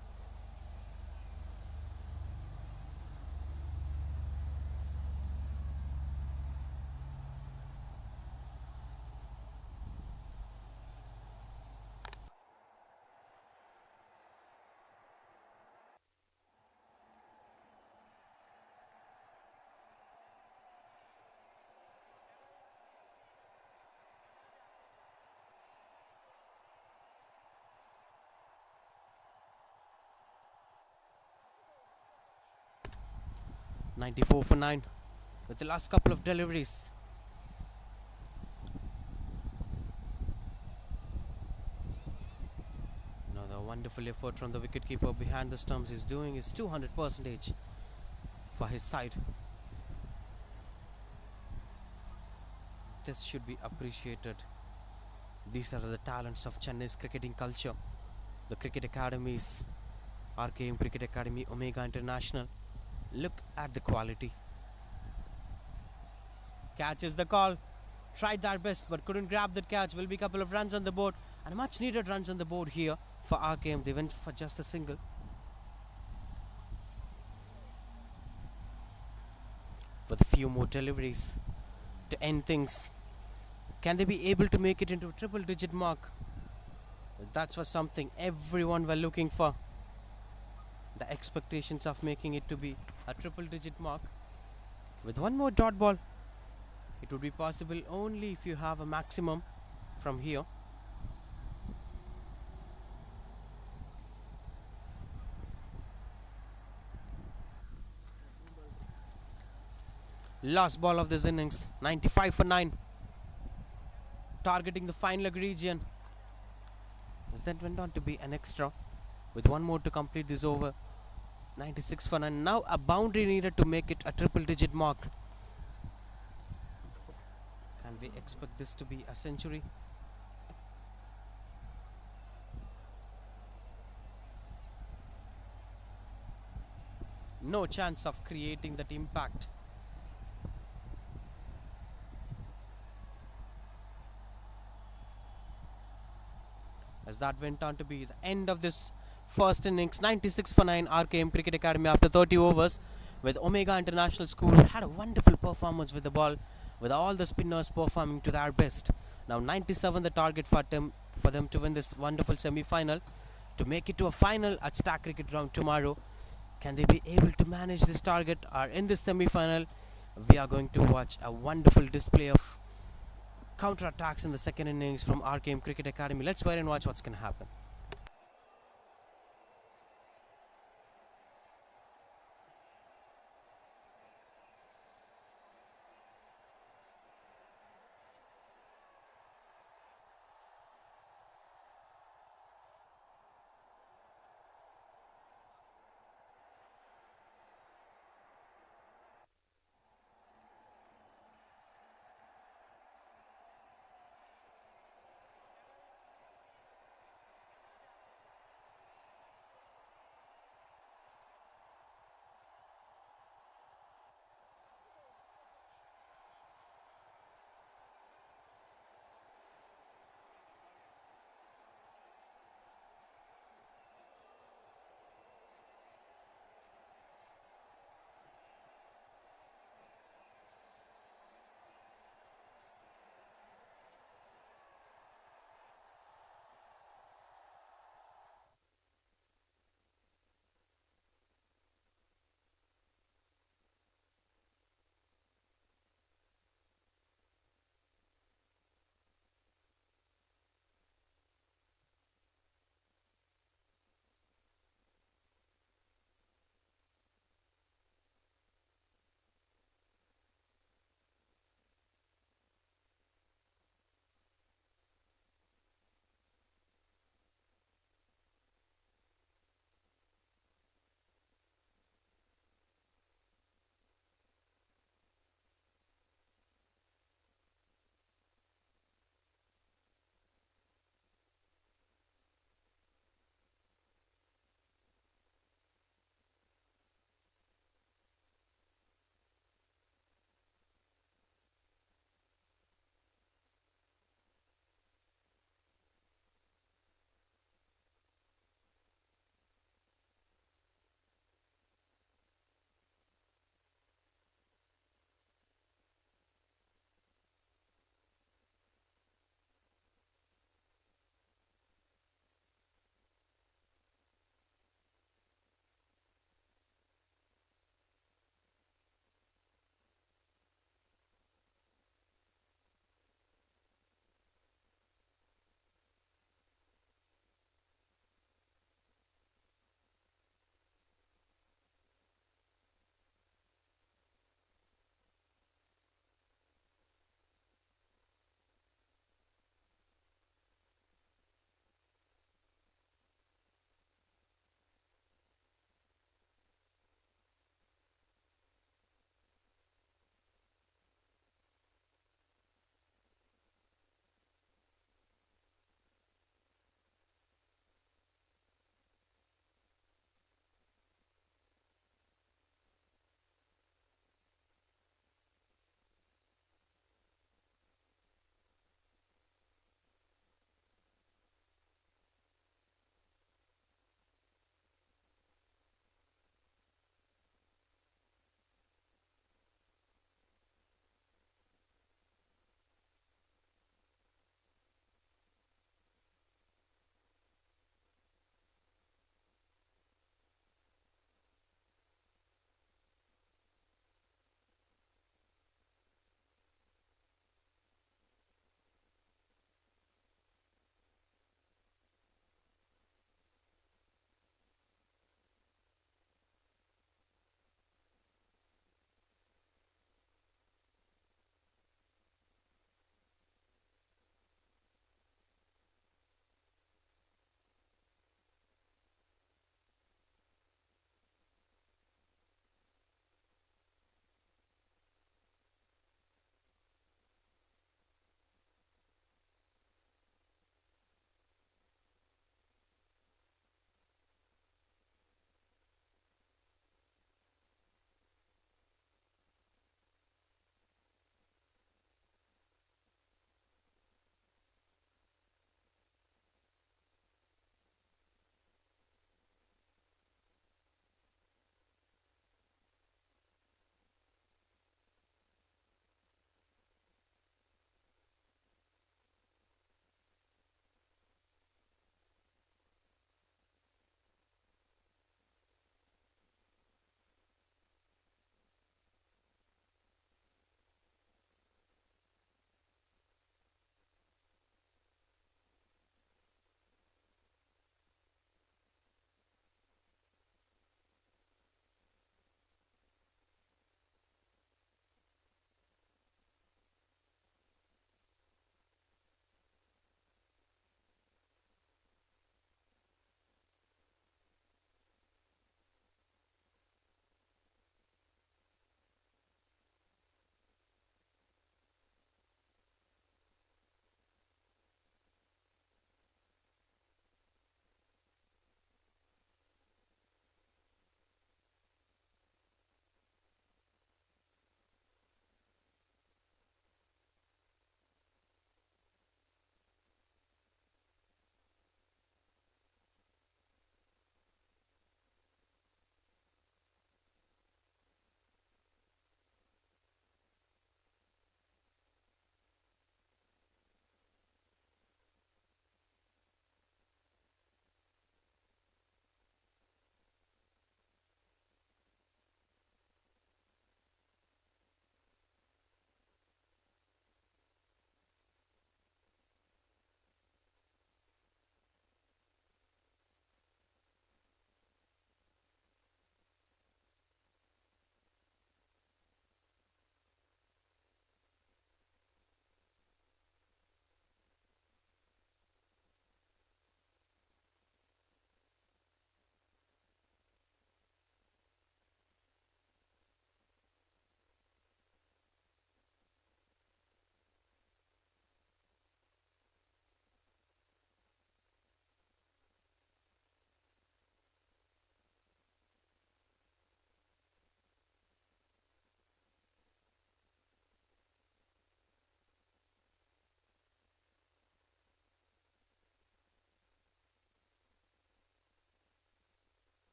.94 for 9 with the last couple of deliveries. Another wonderful effort from the wicketkeeper behind the stumps. He's doing his 200% for his side. This should be appreciated. These are the talents of Chennai's cricketing culture. The Cricket Academies, RKM Cricket Academy, Omega International. Look at the quality. Catches the call. Tried their best but couldn't grab that catch. Will be a couple of runs on the board and much needed runs on the board here for RKM. They went for just a single. With a few more deliveries to end things. Can they be able to make it into a triple digit mark? That was something everyone were looking for. The expectations of making it to be a triple digit mark. With one more dot ball, it would be possible only if you have a maximum from here. Last ball of this innings, 95 for 9. Targeting the final region. As that went on to be an extra. With one more to complete this over. 96 for 9. Now a boundary needed to make it a triple digit mark. Can we expect this to be a century? No chance of creating that impact. As that went on to be the end of this first innings, 96 for 9. RKM Cricket Academy after 30 overs with Omega International School had a wonderful performance with the ball, with all the spinners performing to their best. Now 97 the target for them to win this wonderful semi-final, to make it to a final at Stack Cricket Ground tomorrow. Can they be able to manage this target, or in this semi-final we are going to watch a wonderful display of counter-attacks in the second innings from RKM Cricket Academy. Let's wait and watch what's going to happen.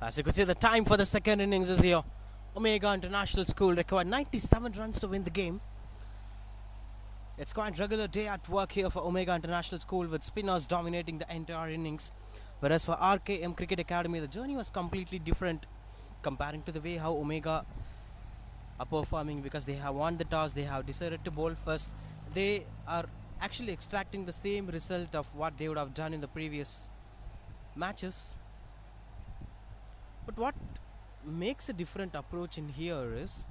As you could see, the time for the second innings is here. Omega International School required 97 runs to win the game. It's quite regular day at work here for Omega International School, with spinners dominating the entire innings. Whereas for RKM Cricket Academy, the journey was completely different comparing to the way how Omega are performing, because they have won the toss, they have decided to bowl first. They are actually extracting the same result of what they would have done in the previous matches. But what makes a different approach in here is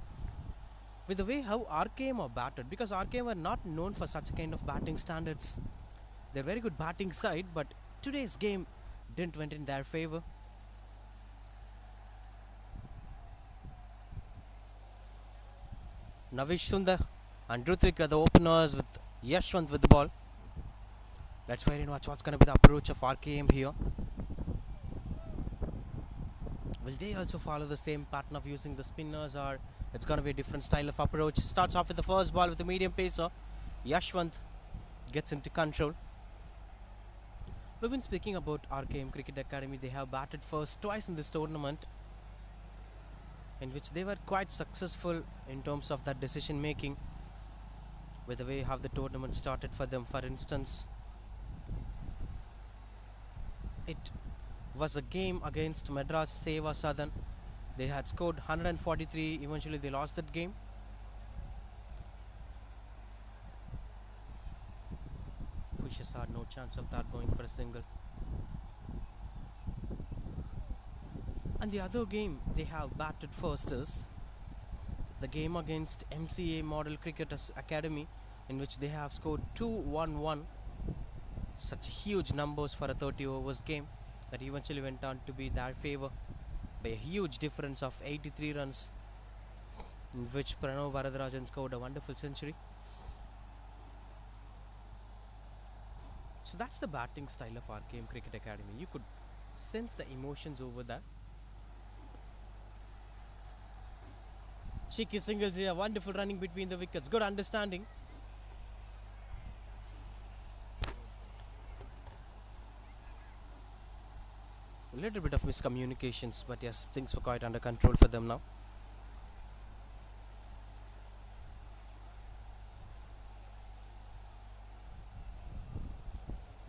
with the way how RKM are batted, because RKM are not known for such kind of batting standards. They're very good batting side, but today's game didn't went in their favor. Navish Sundar and Rutvik are the openers, with Yashwant with the ball. Let's wait and watch what's going to be the approach of RKM here. Will they also follow the same pattern of using the spinners, or it's going to be a different style of approach? Starts off with the first ball with a medium pacer. Yashwant gets into control. We've been speaking about RKM Cricket Academy. They have batted first twice in this tournament, in which they were quite successful in terms of that decision making, with the way how the tournament started for them. For instance, it was a game against Madras Seva Southern. They had scored 143. Eventually they lost that game. Pushes hard, no chance of that, going for a single. And the other game they have batted first is the game against MCA Model Cricket Academy, in which they have scored 2-1-1. Such huge numbers for a 30 overs game that eventually went on to be their favor by a huge difference of 83 runs, in which Pranav Varadarajan scored a wonderful century. So that's the batting style of RKM Cricket Academy. You could sense the emotions over there. Cheeky singles here, wonderful running between the wickets, good understanding. A little bit of miscommunications, but yes, things were quite under control for them now.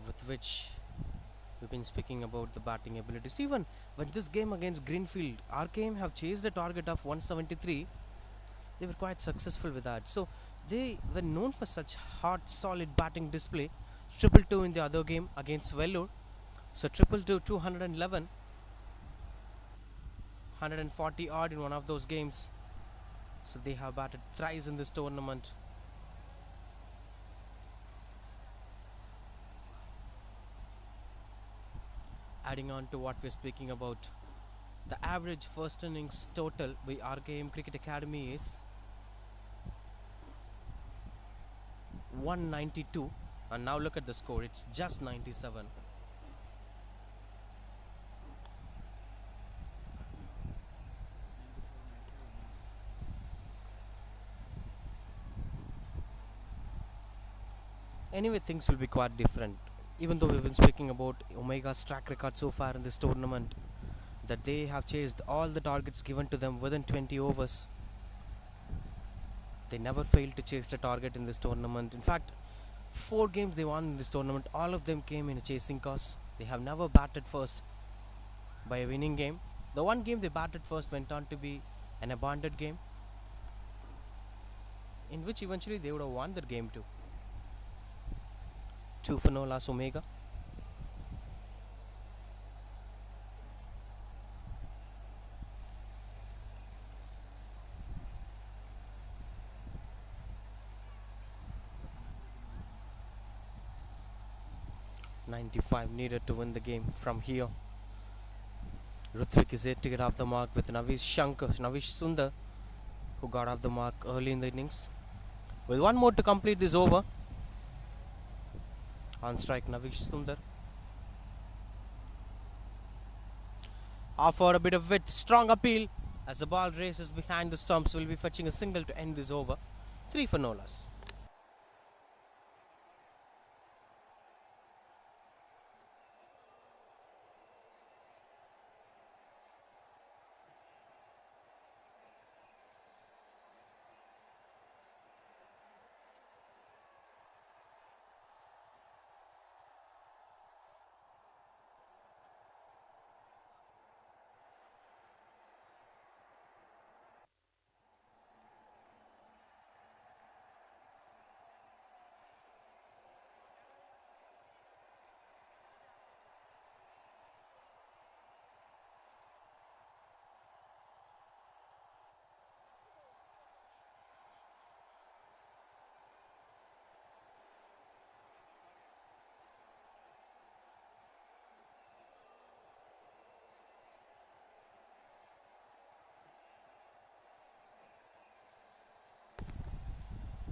With which we've been speaking about the batting abilities. Even when this game against Greenfield, RKM have chased a target of 173, they were quite successful with that. So they were known for such hard, solid batting display. 2-2 in the other game against Vellore. So 2-2, 211, 140 odd in one of those games. So they have batted thrice in this tournament. Adding on to what we're speaking about, the average first innings total by RKM Cricket Academy is 192, and now look at the score, it's just 97. Anyway, things will be quite different. Even though we've been speaking about Omega's track record so far in this tournament, that they have chased all the targets given to them within 20 overs. They never failed to chase the target in this tournament. In fact, 4 games they won in this tournament, all of them came in a chasing cause. They have never batted first by a winning game. The one game they batted first went on to be an abandoned game, in which eventually they would have won that game too. 2 for no loss, Omega. .95 needed to win the game from here. Rutvik is yet to get off the mark, with Navish Sundar, who got off the mark early in the innings. With one more to complete this over. On strike, Navish Sundar. Offered a bit of width, strong appeal as the ball races behind the stumps. Will be fetching a single to end this over. 3 for no loss.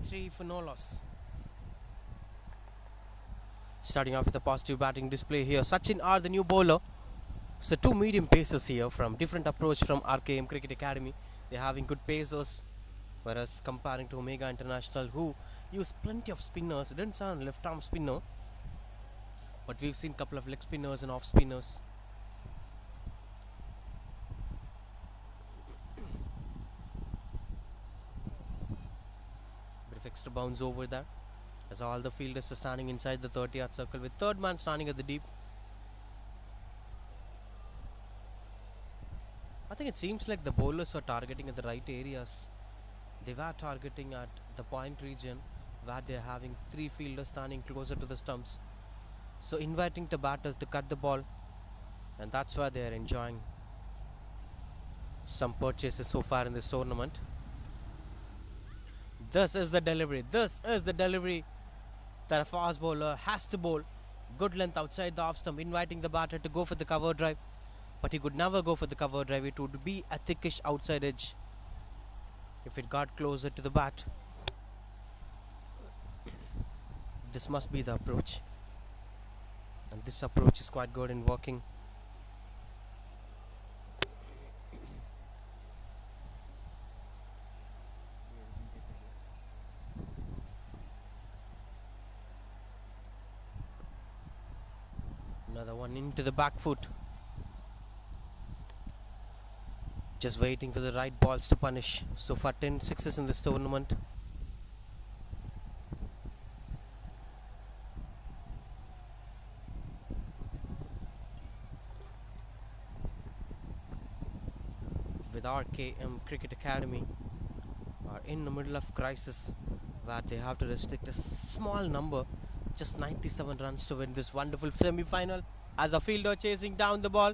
3 for no loss. Starting off with a positive batting display here. Sachin are the new bowler. So two medium pacers here from different approach from RKM Cricket Academy. They're having good pacers. Whereas comparing to Omega International, who use plenty of spinners. It didn't sound left arm spinner, but we've seen a couple of leg spinners and off spinners. Bit of extra bounce over there, as all the fielders were standing inside the 30-yard circle with third man standing at the deep. I think it seems like the bowlers are targeting at the right areas. They were targeting at the point region where they're having three fielders standing closer to the stumps. So inviting the batters to cut the ball, and that's why they're enjoying some purchases so far in this tournament. This is the delivery. This is the delivery that a fast bowler has to bowl. Good length outside the off stump, inviting the batter to go for the cover drive. But he could never go for the cover drive. It would be a thickish outside edge if it got closer to the bat. This must be the approach, and this approach is quite good in working. Another one into the back foot. Just waiting for the right balls to punish. So far 10 sixes in this tournament. With RKM Cricket Academy are in the middle of crisis where they have to restrict a small number, just 97 runs to win this wonderful semi-final, as a fielder chasing down the ball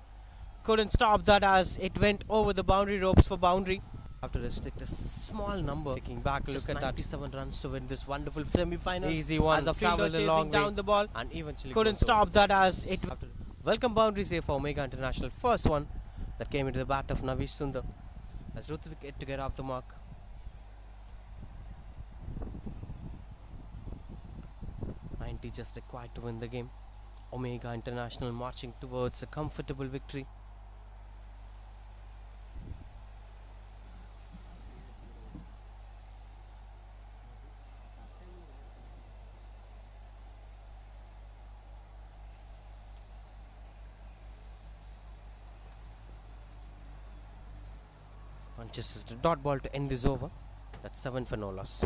couldn't stop that as it went over the boundary ropes for boundary. Have to restrict a small number. Taking back a look at 97 runs to win this wonderful semi-final. Easy one. As a fielder chasing down the ball and eventually couldn't stop that as it. Welcome boundaries here for Omega International. First one that came into the bat of Navish Sundar as Ruthvik to get off the mark. Just required to win the game. Omega International marching towards a comfortable victory. And just as the dot ball to end this over. That's 7 for no loss.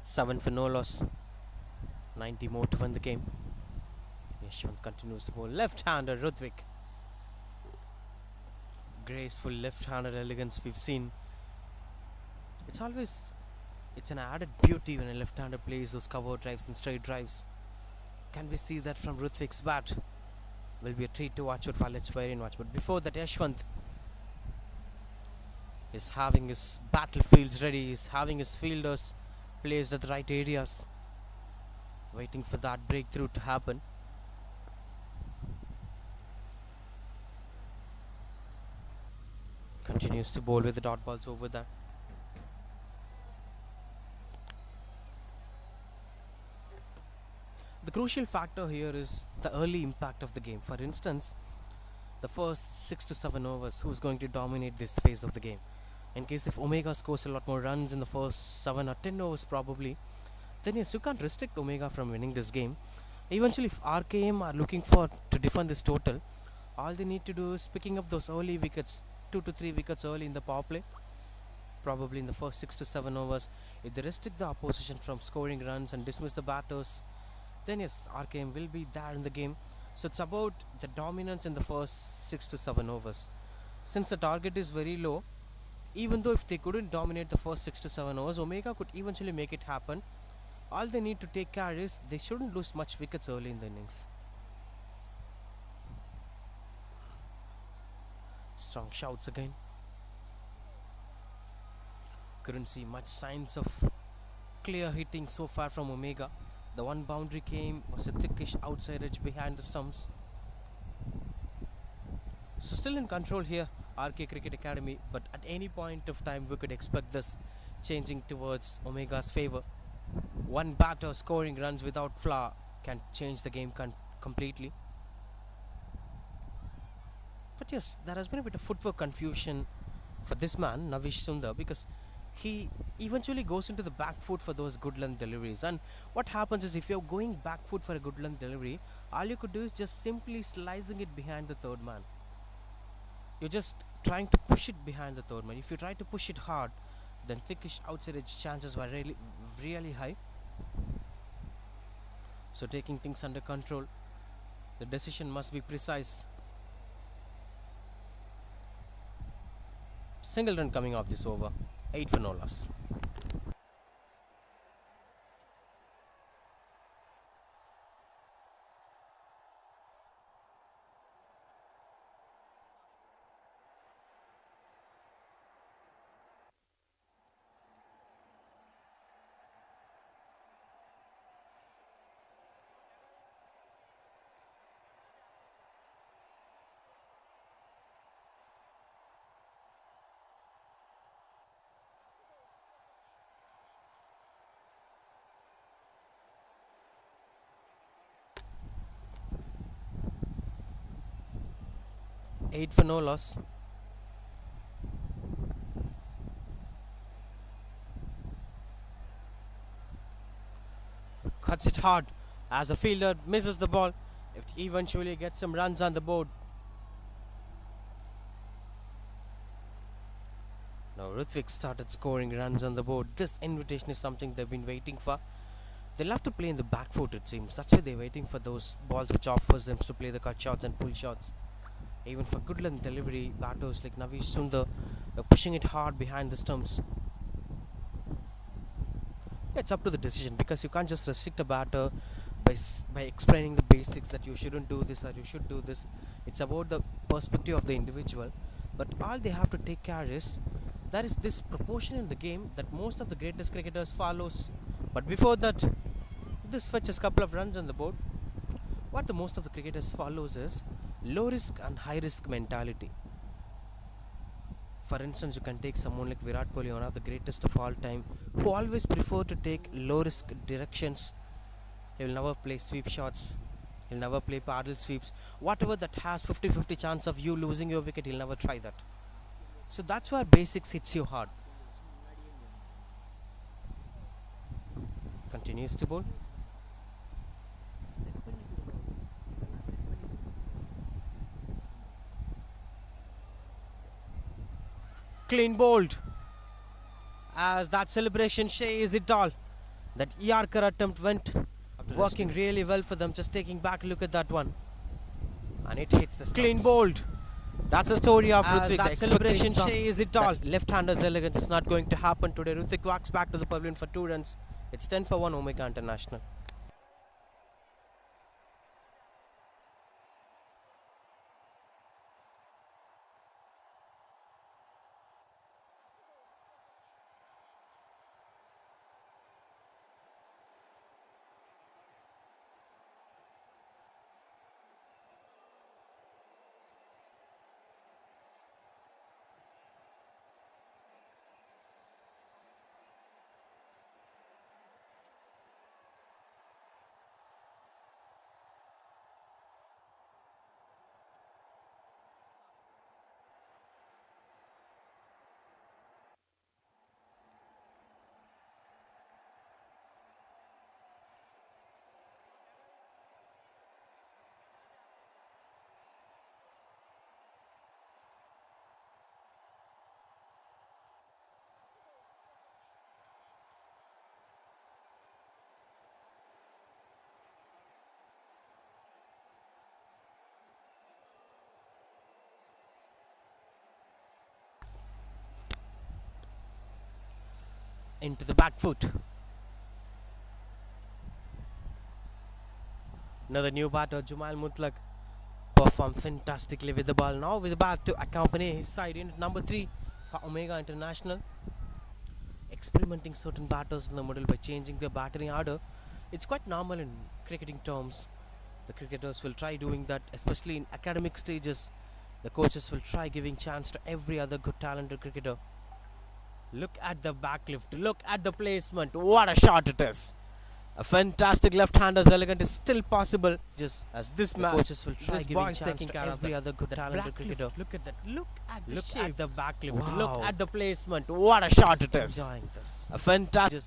Seven for no loss. 90 more to win the game. Yashwant continues to bowl. Left-hander Ruthvik. Graceful left-handed elegance we've seen. It's an added beauty when a left-hander plays those cover drives and straight drives. Can we see that from Ruthvik's bat? Will be a treat to watch out. Let's wait and watch. But before that, Yashwant is having his battlefields ready. He's having his fielders placed at the right areas, waiting for that breakthrough to happen. Continues to bowl with the dot balls over there. The crucial factor here is the early impact of the game. For instance, the first 6 to 7 overs, who's going to dominate this phase of the game? In case if Omega scores a lot more runs in the first 7 or 10 overs, probably then yes, you can't restrict Omega from winning this game. Eventually, if RKM are looking for to defend this total, all they need to do is picking up those early wickets, 2 to 3 wickets early in the power play, probably in the first 6 to 7 overs. If they restrict the opposition from scoring runs and dismiss the batters, then yes, RKM will be there in the game. So it's about the dominance in the first 6 to 7 overs. Since the target is very low, even though if they couldn't dominate the first 6 to 7 overs, Omega could eventually make it happen. All they need to take care is they shouldn't lose much wickets early in the innings. Strong shouts again. Couldn't see much signs of clear hitting so far from Omega. The one boundary came was a thickish outside edge behind the stumps. So still in control here, RK Cricket Academy, but at any point of time we could expect this changing towards Omega's favour. One batter scoring runs without flaw can change the game completely. But yes, there has been a bit of footwork confusion for this man, Navish Sundar, because he eventually goes into the back foot for those good length deliveries. And what happens is if you're going back foot for a good length delivery, all you could do is just simply slicing it behind the third man. You're just trying to push it behind the third man. If you try to push it hard, then thickish outside edge chances were really high. So taking things under control, the decision must be precise. Single run coming off this over, 8 for no loss. Eight for no loss. Cuts it hard as the fielder misses the ball. If he eventually gets some runs on the board. Now Ritwik started scoring runs on the board. This invitation is something they've been waiting for. They love to play in the back foot, it seems. That's why they're waiting for those balls which offers them to play the cut shots and pull shots. Even for good length delivery, batters like Navish Sundar are pushing it hard behind the stumps. Yeah, it's up to the decision, because you can't just restrict a batter by explaining the basics that you shouldn't do this or you should do this. It's about the perspective of the individual. But all they have to take care is there is this proportion in the game that most of the greatest cricketers follows. But before that, this fetches a couple of runs on the board. What the most of the cricketers follows is low risk and high risk mentality. For instance, you can take someone like Virat Kohli, one of the greatest of all time, who always prefer to take low risk directions. He will never play sweep shots. He'll never play paddle sweeps. Whatever that has 50-50 chance of you losing your wicket, he'll never try that. So that's where basics hits you hard. Continues to bowl. Clean bowled. As that celebration says it all. That Yorker attempt went working really well for them. Just taking back a look at that one. And it hits the stumps. Clean bowled. That's the story of Ritwik. That celebration says it all. Left-hander's elegance is not going to happen today. Ritwik walks back to the pavilion for 2 runs. It's 10 for 1 Omega International. into the back foot. Another new batter, Jumail Mutlaq, performed fantastically with the ball. Now with the bat to accompany his side in number 3 for Omega International. Experimenting certain batters in the middle by changing their batting order. It's quite normal in cricketing terms. The cricketers will try doing that, especially in academic stages. The coaches will try giving chance to every other good talented cricketer. Look at the backlift. Look at the placement. What a shot it is. A fantastic left-hander's elegant is still possible. Just as this match, coaches will try giving chance taking to every other good talented cricketer. Look at that. Look at the shape. At the backlift. Wow. Look at the placement. What a shot it is. Enjoying this. A fantastic.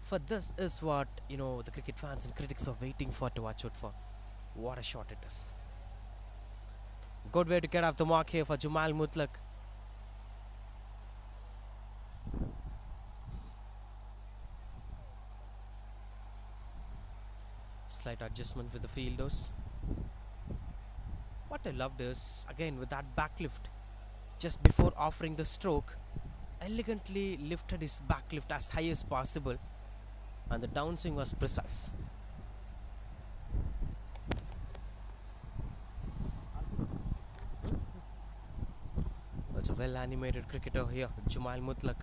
For this is what the cricket fans and critics are waiting for to watch out for. What a shot it is. Good way to get off the mark here for Jumail Mutlaq. Slight adjustment with the fielders. What I loved is, again with that backlift, just before offering the stroke, elegantly lifted his backlift as high as possible, and the downswing was precise. That's a well animated cricketer here, Jumail Mutlaq.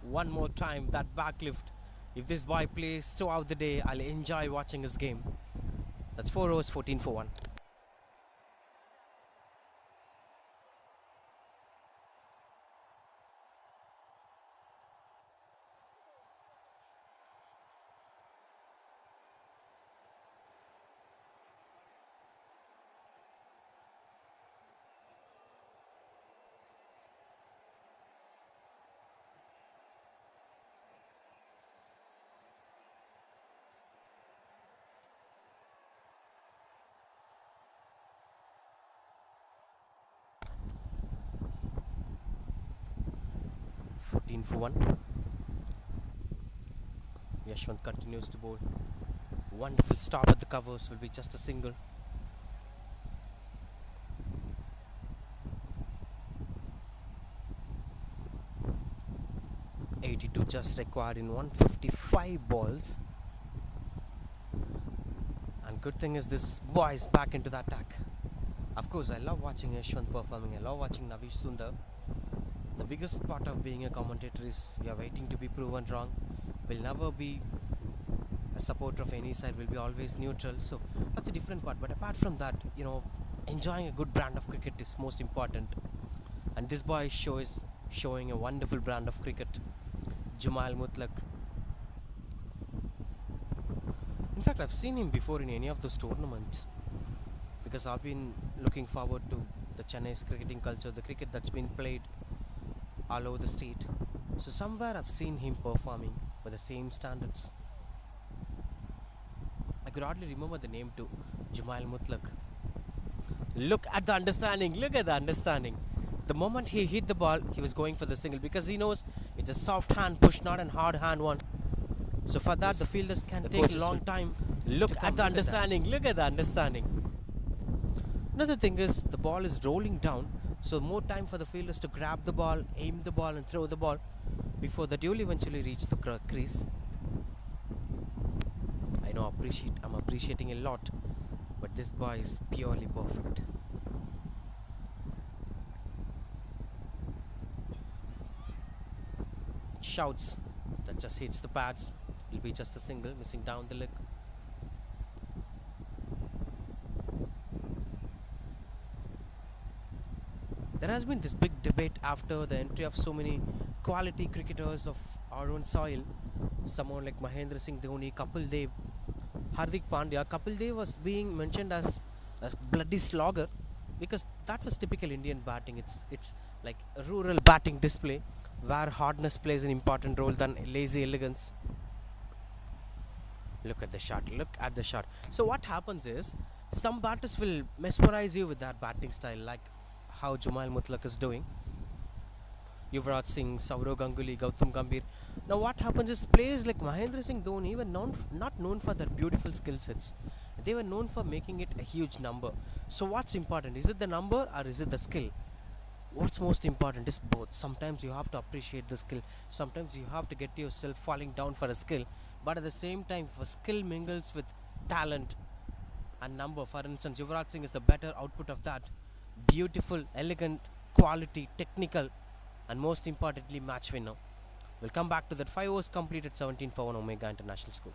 One more time, that backlift. If this boy plays throughout the day, I'll enjoy watching his game. That's 4 overs, 14 for 1. For 1. Yashwant continues to bowl. Wonderful stop at the covers, will be just a single. .82 just required in 155 balls. And good thing is this boy is back into the attack. Of course, I love watching Yashwant performing. I love watching Navish Sundar. The biggest part of being a commentator is we are waiting to be proven wrong. We'll never be a supporter of any side. We'll be always neutral. So that's a different part. But apart from that, enjoying a good brand of cricket is most important. And this boy is showing a wonderful brand of cricket. Jumail Mutlaq. In fact, I've seen him before in any of those tournaments, because I've been looking forward to the Chennai's cricketing culture, the cricket that's been played all over the state. So somewhere I've seen him performing with the same standards. I could hardly remember the name too. Jumail Mutlaq. Look at the understanding. Look at the understanding. The moment he hit the ball, he was going for the single, because he knows it's a soft hand push, not a hard hand one. So for that, the fielders can take a long time. Look at the understanding. Look at the understanding. Another thing is the ball is rolling down, so more time for the fielders to grab the ball, aim the ball and throw the ball before that you'll eventually reach the crease. I know I'm appreciating a lot, but this boy is purely perfect. Shouts, that just hits the pads. It'll be just a single, missing down the leg. There has been this big debate after the entry of so many quality cricketers of our own soil. Someone like Mahendra Singh Dhoni, Kapil Dev, Hardik Pandya. Kapil Dev was being mentioned as a bloody slogger, because that was typical Indian batting. It's like a rural batting display where hardness plays an important role than lazy elegance. Look at the shot. Look at the shot. So what happens is, some batters will mesmerize you with their batting style, like how Jumail Mutlaq is doing. Yuvraj Singh, Saurav Ganguly, Gautam Gambhir. Now what happens is, players like Mahendra Singh Dhoni were not known for their beautiful skill sets. They were known for making it a huge number. So what's important? Is it the number or is it the skill? what's most important is both. Sometimes you have to appreciate the skill, sometimes you have to get yourself falling down for a skill, but at the same time, if a skill mingles with talent and number, for instance, Yuvraj Singh is the better output of that. Beautiful, elegant, quality, technical, and most importantly, match winner. We'll come back to that. 5 overs completed, 17 for 1 Omega International score.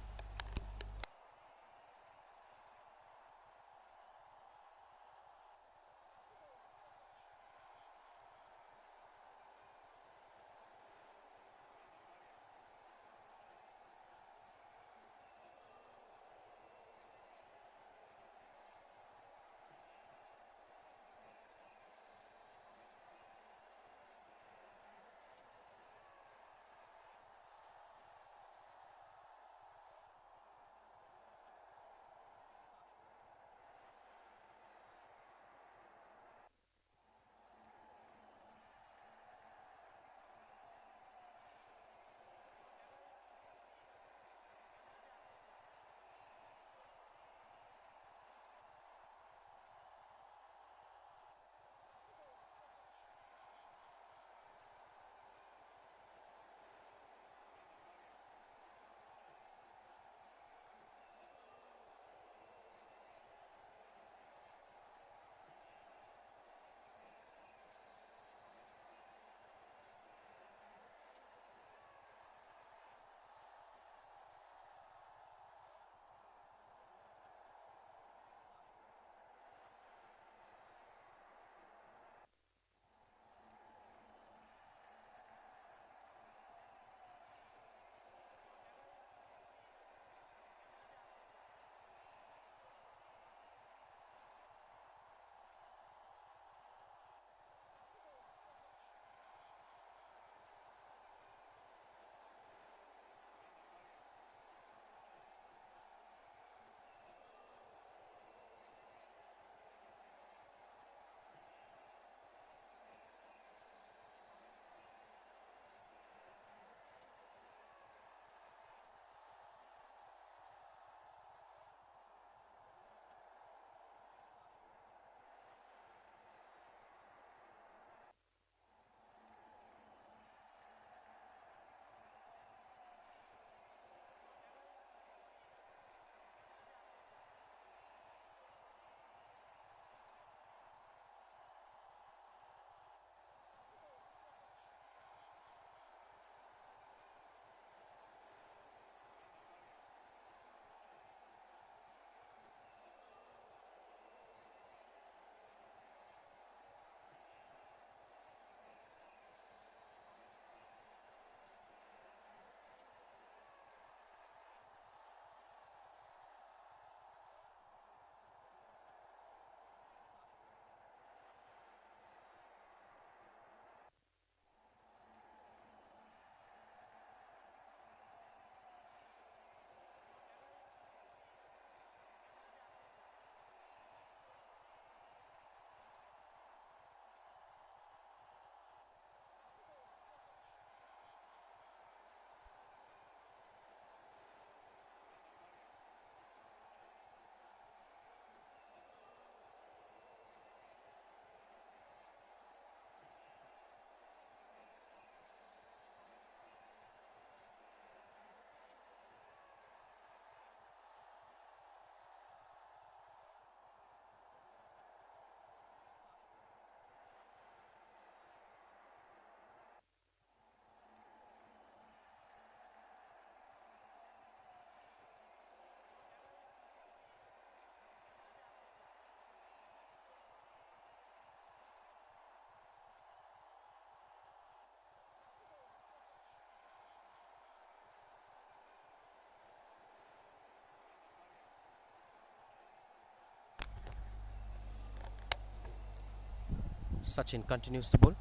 Sachin continues to bowl.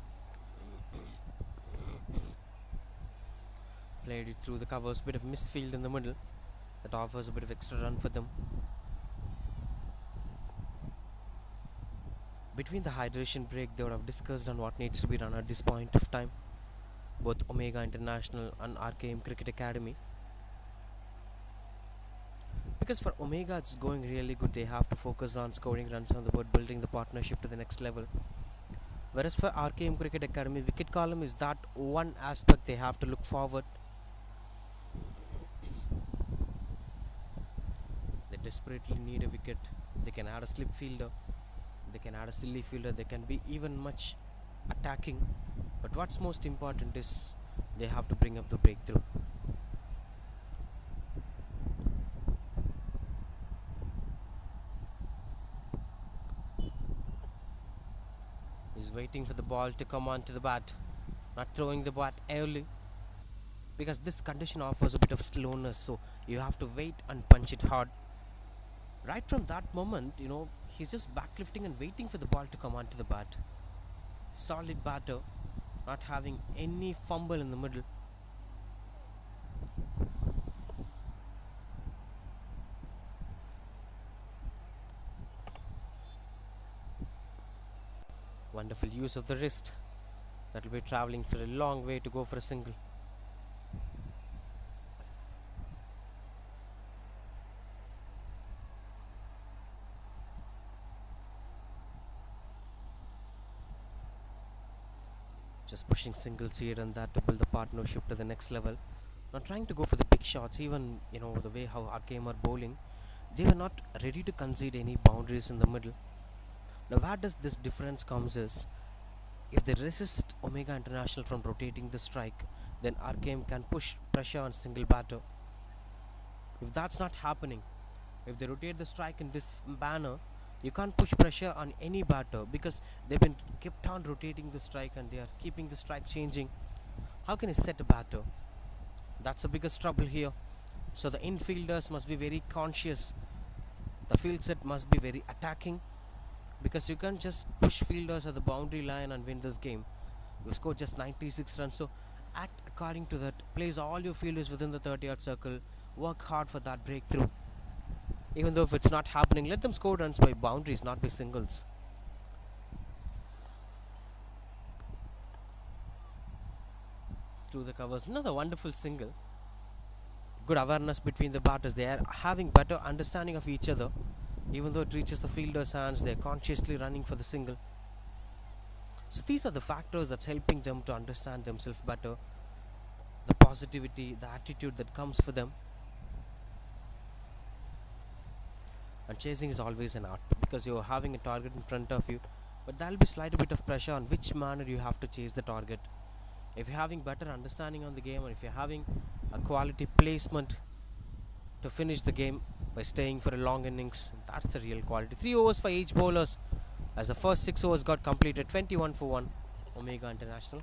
Played it through the covers, bit of misfield in the middle. That offers a bit of extra run for them. Between the hydration break, they would have discussed on what needs to be done at this point of time. Both Omega International and RKM Cricket Academy. Because for Omega it's going really good, they have to focus on scoring runs on the board, building the partnership to the next level. Whereas for RKM Cricket Academy, wicket column is that one aspect they have to look forward. They desperately need a wicket. They can add a slip fielder, they can add a silly fielder, they can be even much attacking. But what's most important is they have to bring up the breakthrough. He's waiting for the ball to come onto the bat, not throwing the bat early, because this condition offers a bit of slowness, so you have to wait and punch it hard. Right from that moment, he's just backlifting and waiting for the ball to come onto the bat. Solid batter, not having any fumble in the middle. Wonderful use of the wrist. That will be traveling for a long way to go for a single. Just pushing singles here and that to build the partnership to the next level. Not trying to go for the big shots, even the way how RKM are bowling. They were not ready to concede any boundaries in the middle. Now where does this difference comes is, if they resist Omega International from rotating the strike, then RKM can push pressure on single batter. If that's not happening, if they rotate the strike in this manner, you can't push pressure on any batter because they've been kept on rotating the strike and they are keeping the strike changing. How can you set a batter? That's the biggest trouble here. So the infielders must be very conscious. The field set must be very attacking, because you can't just push fielders at the boundary line and win this game. You score just 96 runs, so act according to that. Place all your fielders within the 30-yard circle. Work hard for that breakthrough. Even though if it's not happening, let them score runs by boundaries, not by singles. Through the covers, another wonderful single. Good awareness between the batters. They are having better understanding of each other. Even though it reaches the fielder's hands, they are consciously running for the single. So these are the factors that's helping them to understand themselves better. The positivity, the attitude that comes for them. And chasing is always an art, because you're having a target in front of you, but there'll be slight bit of pressure on which manner you have to chase the target. If you're having better understanding on the game, or if you're having a quality placement to finish the game by staying for a long innings, that's the real quality. 3 overs for each bowlers, as the first 6 overs got completed. 21 for 1, Omega International.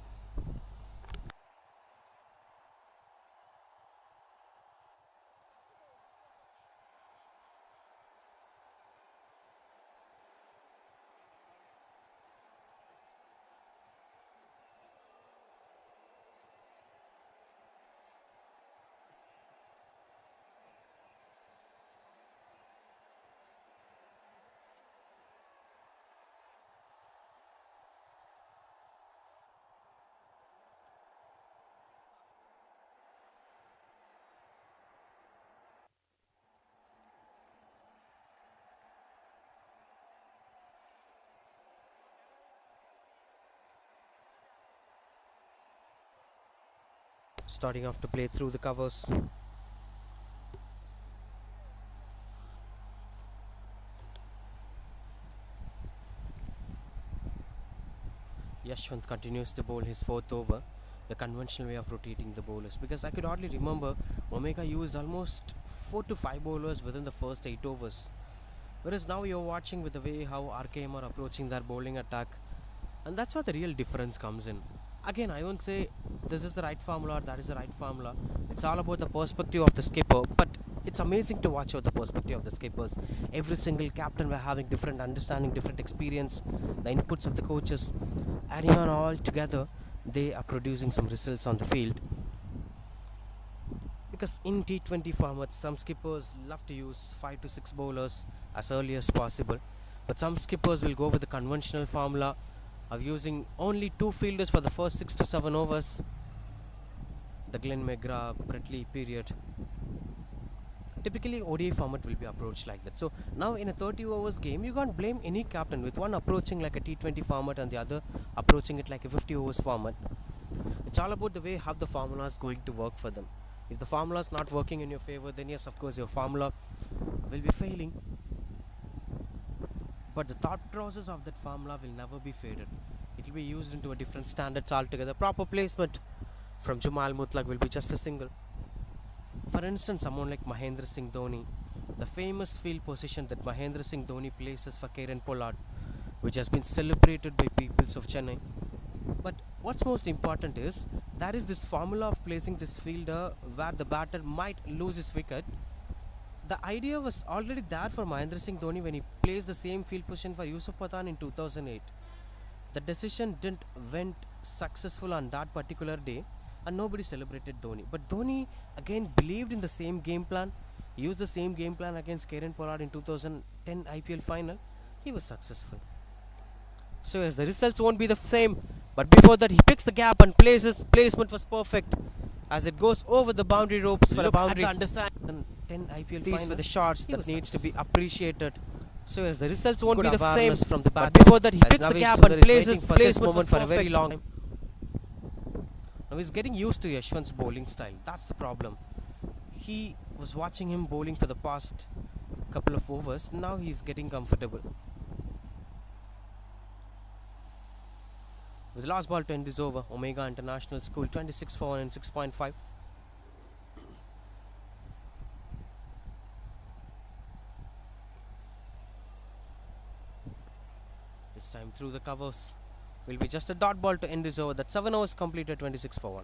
Starting off to play through the covers. Yashwant continues to bowl his 4th over, the conventional way of rotating the bowlers, because I could hardly remember Omega used almost 4 to 5 bowlers within the first 8 overs. Whereas now you're watching with the way how RKM are approaching their bowling attack, and that's where the real difference comes in. Again, I won't say this is the right formula or that is the right formula. It's all about the perspective of the skipper, but it's amazing to watch out the perspective of the skippers. Every single captain were having different understanding, different experience, the inputs of the coaches, adding on all together, they are producing some results on the field. Because in T20 formats, some skippers love to use 5 to 6 bowlers as early as possible, but some skippers will go with the conventional formula of using only 2 fielders for the first 6 to 7 overs. The Glenn McGrath, Brett Lee period. Typically, ODI format will be approached like that. So now in a 30 overs game, you can't blame any captain with one approaching like a T20 format and the other approaching it like a 50 overs format. It's all about the way how the formula is going to work for them. If the formula is not working in your favor, then yes, of course, your formula will be failing. But the thought process of that formula will never be faded. It will be used into a different standards altogether. Proper placement from Jumal Mutlaq will be just a single. For instance, someone like Mahendra Singh Dhoni, the famous field position that Mahendra Singh Dhoni places for Kieran Pollard, which has been celebrated by peoples of Chennai. But what's most important is that is this formula of placing this fielder where the batter might lose his wicket. The idea was already there for Mahendra Singh Dhoni when he placed the same field position for Yusuf Pathan in 2008. The decision didn't went successful on that particular day and nobody celebrated Dhoni. But Dhoni again believed in the same game plan, used the same game plan against Kieran Pollard in 2010 IPL final. He was successful. So yes, the results won't be the same, but before that he picks the gap and places placement was perfect as it goes over the boundary ropes for a boundary. Understand 10 IPL these were the shots that needs to be appreciated. So yes, the results won't be the same from the bat. Before that he picks the gap and places for this moment for a very long time. Now he's getting used to Yashwant's bowling style. That's the problem. He was watching him bowling for the past couple of overs. Now he's getting comfortable. With the last ball to end this over, Omega International School 26 for 1 and 6.5. This time through the covers will be just a dot ball to end this over. That 7 overs completed, 26 for 1.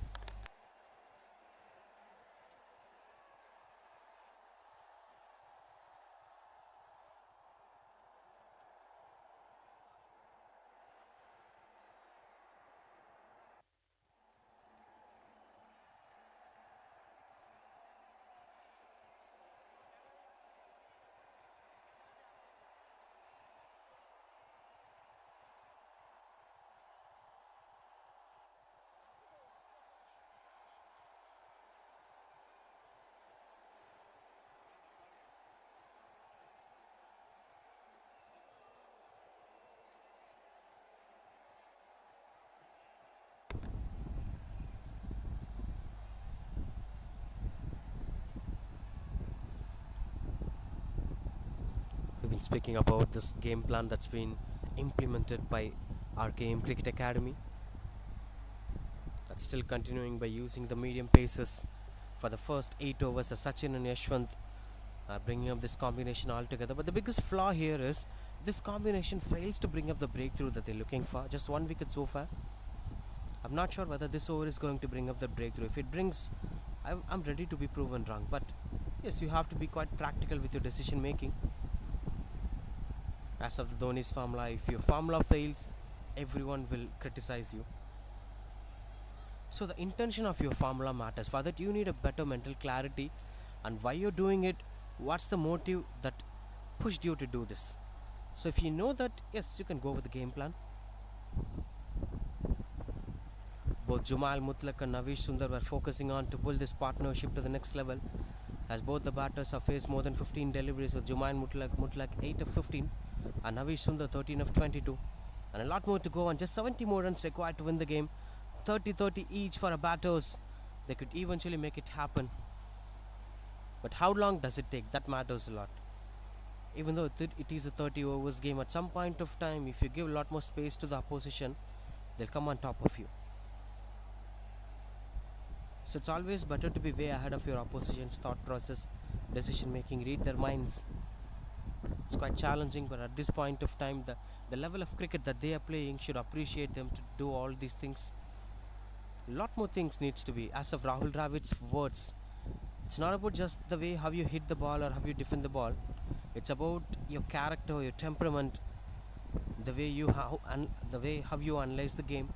We've been speaking about this game plan that's been implemented by RKM Cricket Academy. That's still continuing by using the medium paces for the first 8 overs as Sachin and Yashwant are bringing up this combination altogether. But the biggest flaw here is this combination fails to bring up the breakthrough that they're looking for. Just 1 wicket so far. I'm not sure whether this over is going to bring up the breakthrough. If it brings, I'm ready to be proven wrong. But yes, you have to be quite practical with your decision making. As of the Dhoni's formula, if your formula fails, everyone will criticize you. So the intention of your formula matters. For that you need a better mental clarity and why you're doing it, what's the motive that pushed you to do this. So if you know that, yes, you can go with the game plan. Both Jumal Mutlaq and Navish Sundar were focusing on to pull this partnership to the next level, as both the batters have faced more than 15 deliveries, with Jumal Mutlaq 8 of 15 and Navish Sundar 13 of 22, and a lot more to go on. Just 70 more runs required to win the game. 30-30 each for our batters. They could eventually make it happen, but how long does it take? That matters a lot. Even though it is a 30 overs game, at some point of time, if you give a lot more space to the opposition, they'll come on top of you. So it's always better to be way ahead of your opposition's thought process, decision making, read their minds. It's quite challenging, but at this point of time, the level of cricket that they are playing should appreciate them to do all these things. A lot more things needs to be. As of Rahul Dravid's words, it's not about just the way how you hit the ball or how you defend the ball. It's about your character, your temperament, the way how you analyze the game.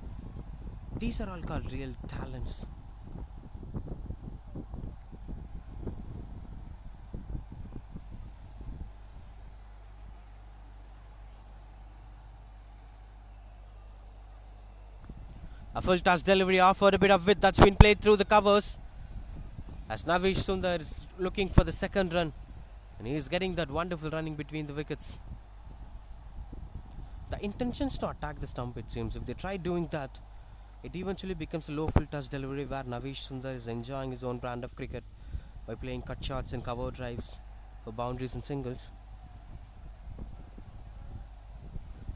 These are all called real talents. A full toss delivery offered a bit of width that's been played through the covers. as Navish Sundar is looking for the second run, and he is getting that wonderful running between the wickets. The intention is to attack the stump, it seems. If they try doing that, it eventually becomes a low full touch delivery where Navish Sundar is enjoying his own brand of cricket by playing cut shots and cover drives for boundaries and singles.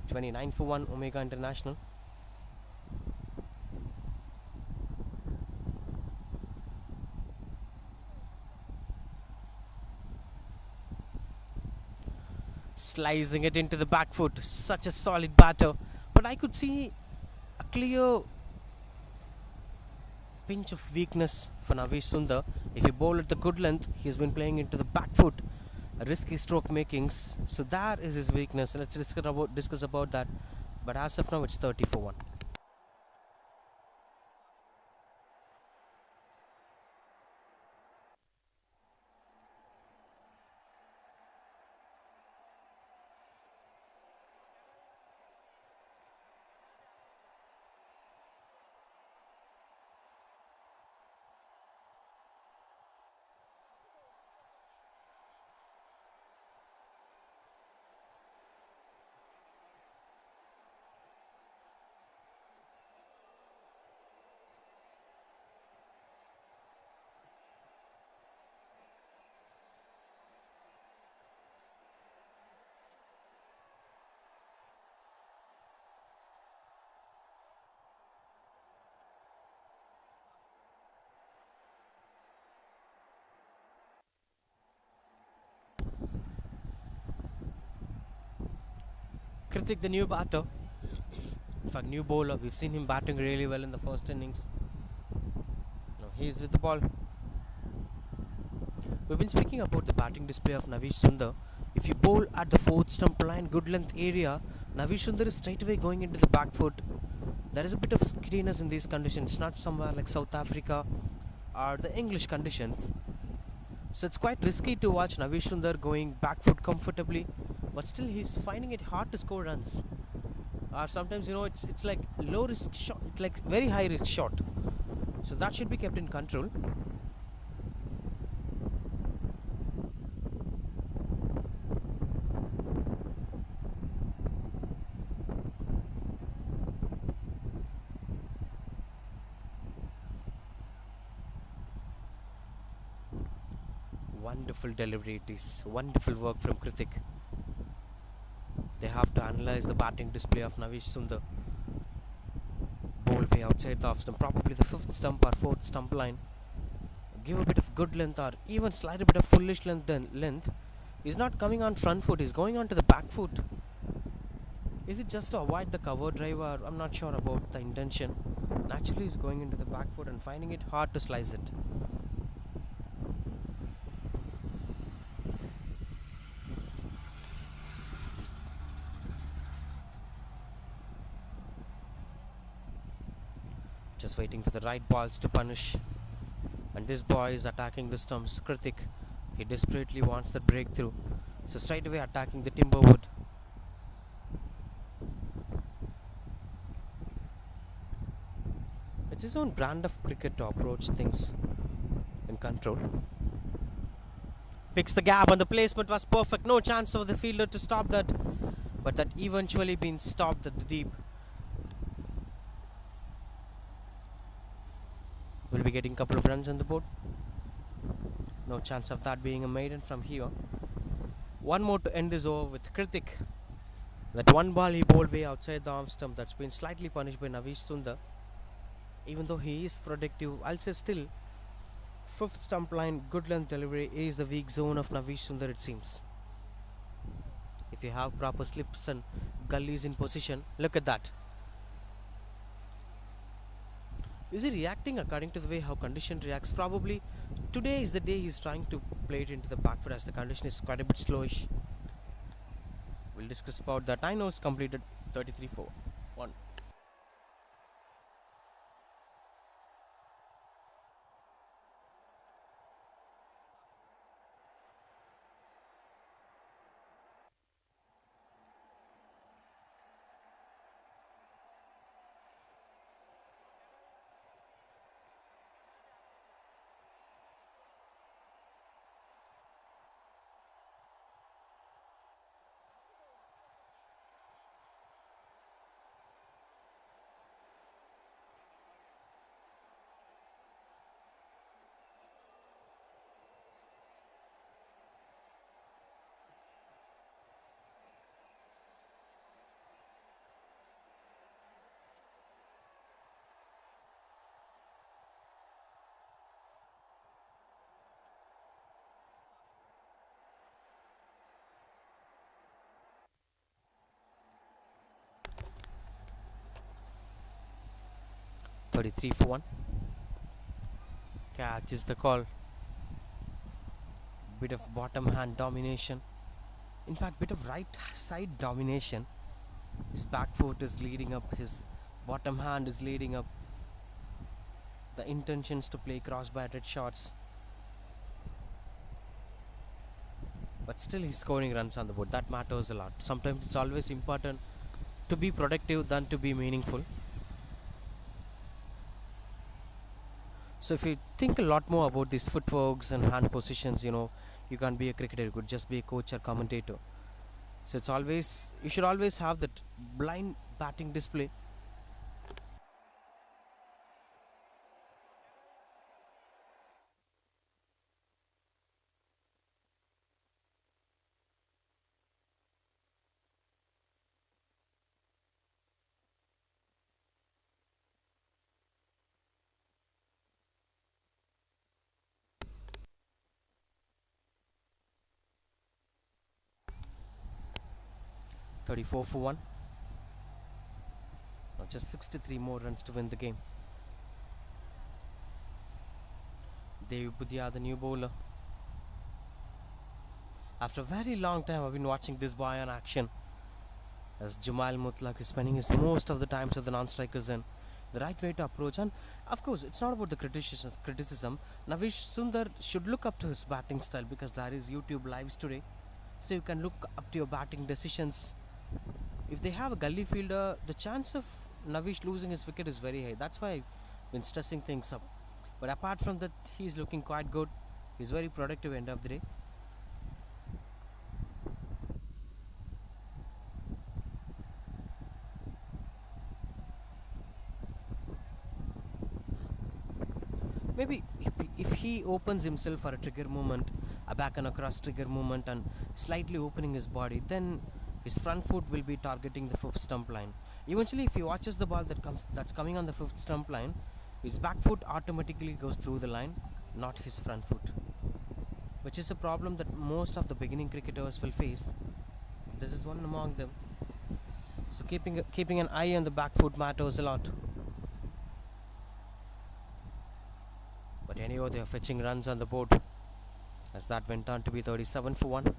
29 for 1 Omega International. Slicing it into the back foot, such a solid batter. But I could see a clear pinch of weakness for Navish Sundar. If you bowl at the good length, he has been playing into the back foot, risky stroke makings. So that is his weakness. Let's discuss about that. But as of now, it's 30 for 1. Kritik, the new batter, in fact, new bowler. We've seen him batting really well in the first innings. Now he is with the ball. We've been speaking about the batting display of Navish Sundar. If you bowl at the fourth stump line, good length area, Navish Sundar is straight away going into the back foot. There is a bit of skittiness in these conditions, not somewhere like South Africa or the English conditions. So it's quite risky to watch Navish Sundar going back foot comfortably, but still he's finding it hard to score runs. Or sometimes it's like low risk shot, it's like very high risk shot. So that should be kept in control. Wonderful delivery it is. Wonderful work from Kritik. They have to analyze the batting display of Navish Sundar. Bowl way outside the off stump, probably the fifth stump or fourth stump line. Give a bit of good length or even slight a bit of foolish length. He's not coming on front foot, he's going on to the back foot. Is it just to avoid the cover drive, or I'm not sure about the intention. Naturally he's going into the back foot and finding it hard to slice it. Just waiting for the right balls to punish. And this boy is attacking the stumps. Kritik, he desperately wants the breakthrough. So straight away attacking the timber wood. It's his own brand of cricket to approach things in control. Picks the gap and the placement was perfect. No chance for the fielder to stop that. But that eventually been stopped at the deep. Will be getting a couple of runs on the board. No chance of that being a maiden from here. One more to end this over with Kritik. That one ball he bowled way outside the arm stump, that's been slightly punished by Navish Sundar. Even though he is productive, I'll say still, fifth stump line, good length delivery is the weak zone of Navish Sundar, it seems. If you have proper slips and gullies in position, look at that. Is he reacting according to the way how condition reacts? Probably today is the day he's trying to play it into the back foot as the condition is quite a bit slowish. We'll discuss about that. I know it's completed 33 for 1. 33 for 1. Catch is the call. Bit of bottom hand domination. In fact, bit of right side domination. His back foot is leading up. His bottom hand is leading up. The intentions to play cross-batted shots. But still he's scoring runs on the board. That matters a lot. Sometimes it's always important to be productive than to be meaningful. So if you think a lot more about these footworks and hand positions, you can't be a cricketer. You could just be a coach or commentator. So you should always have that blind batting display. .34 for 1. Now just 63 more runs to win the game. Dev Budhia, the new bowler. After a very long time, I've been watching this boy on action. As Jumal Mutlaq is spending his most of the times at the non-strikers end. The right way to approach, and of course it's not about the criticism. Navish Sundar should look up to his batting style, because there is YouTube lives today, so you can look up to your batting decisions. If they have a gully fielder, the chance of Navish losing his wicket is very high. That's why I've been stressing things up. But apart from that, he's looking quite good. He's very productive end of the day. Maybe if he opens himself for a trigger movement, a back and across trigger movement, and slightly opening his body, then his front foot will be targeting the 5th stump line. Eventually, if he watches the ball that's coming on the 5th stump line, his back foot automatically goes through the line, not his front foot, which is a problem that most of the beginning cricketers will face. This is one among them. So keeping an eye on the back foot matters a lot. But anyhow, they are fetching runs on the board, as that went on to be 37 for 1.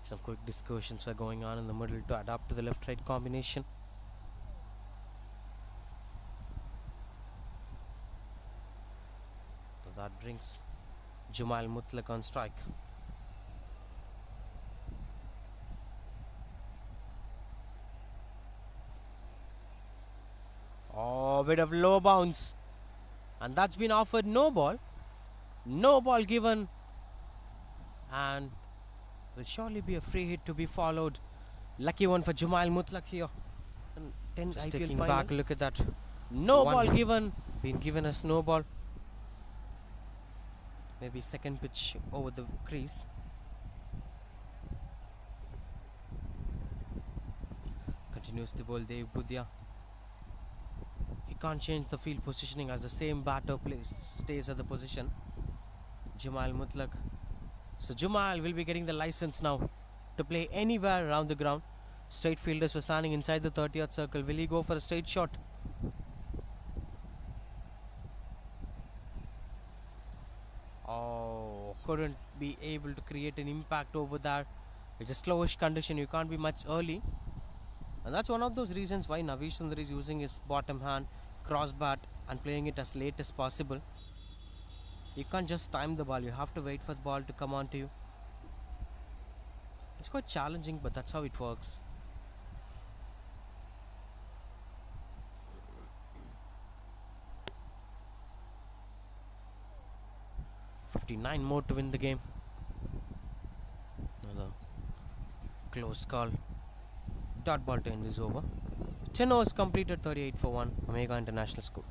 Some quick discussions were going on in the middle to adapt to the left-right combination. So that brings Jumal Mutlaq on strike. Oh, bit of low bounce, and that's been offered no ball. No ball given, and will surely be a free hit to be followed. Lucky one for Jumal Mutlaq here. And 10 just IPL taking final. Back, look at that. No ball given. Been given a snowball. Maybe second pitch over the crease. Continues to bowl Dev Budhia. He can't change the field positioning, as the same batter stays at the position. Jumal Mutlaq. So Jumal will be getting the license now to play anywhere around the ground. Straight fielders were standing inside the 30th circle. Will he go for a straight shot? Oh, couldn't be able to create an impact over there. It's a slowish condition. You can't be much early. And that's one of those reasons why Navish Sundar is using his bottom hand, cross bat, and playing it as late as possible. You can't just time the ball. You have to wait for the ball to come on to you. It's quite challenging, but that's how it works. .59 more to win the game. Another close call. Dot ball to end this over. 10 overs completed, 38 for 1. Omega International score.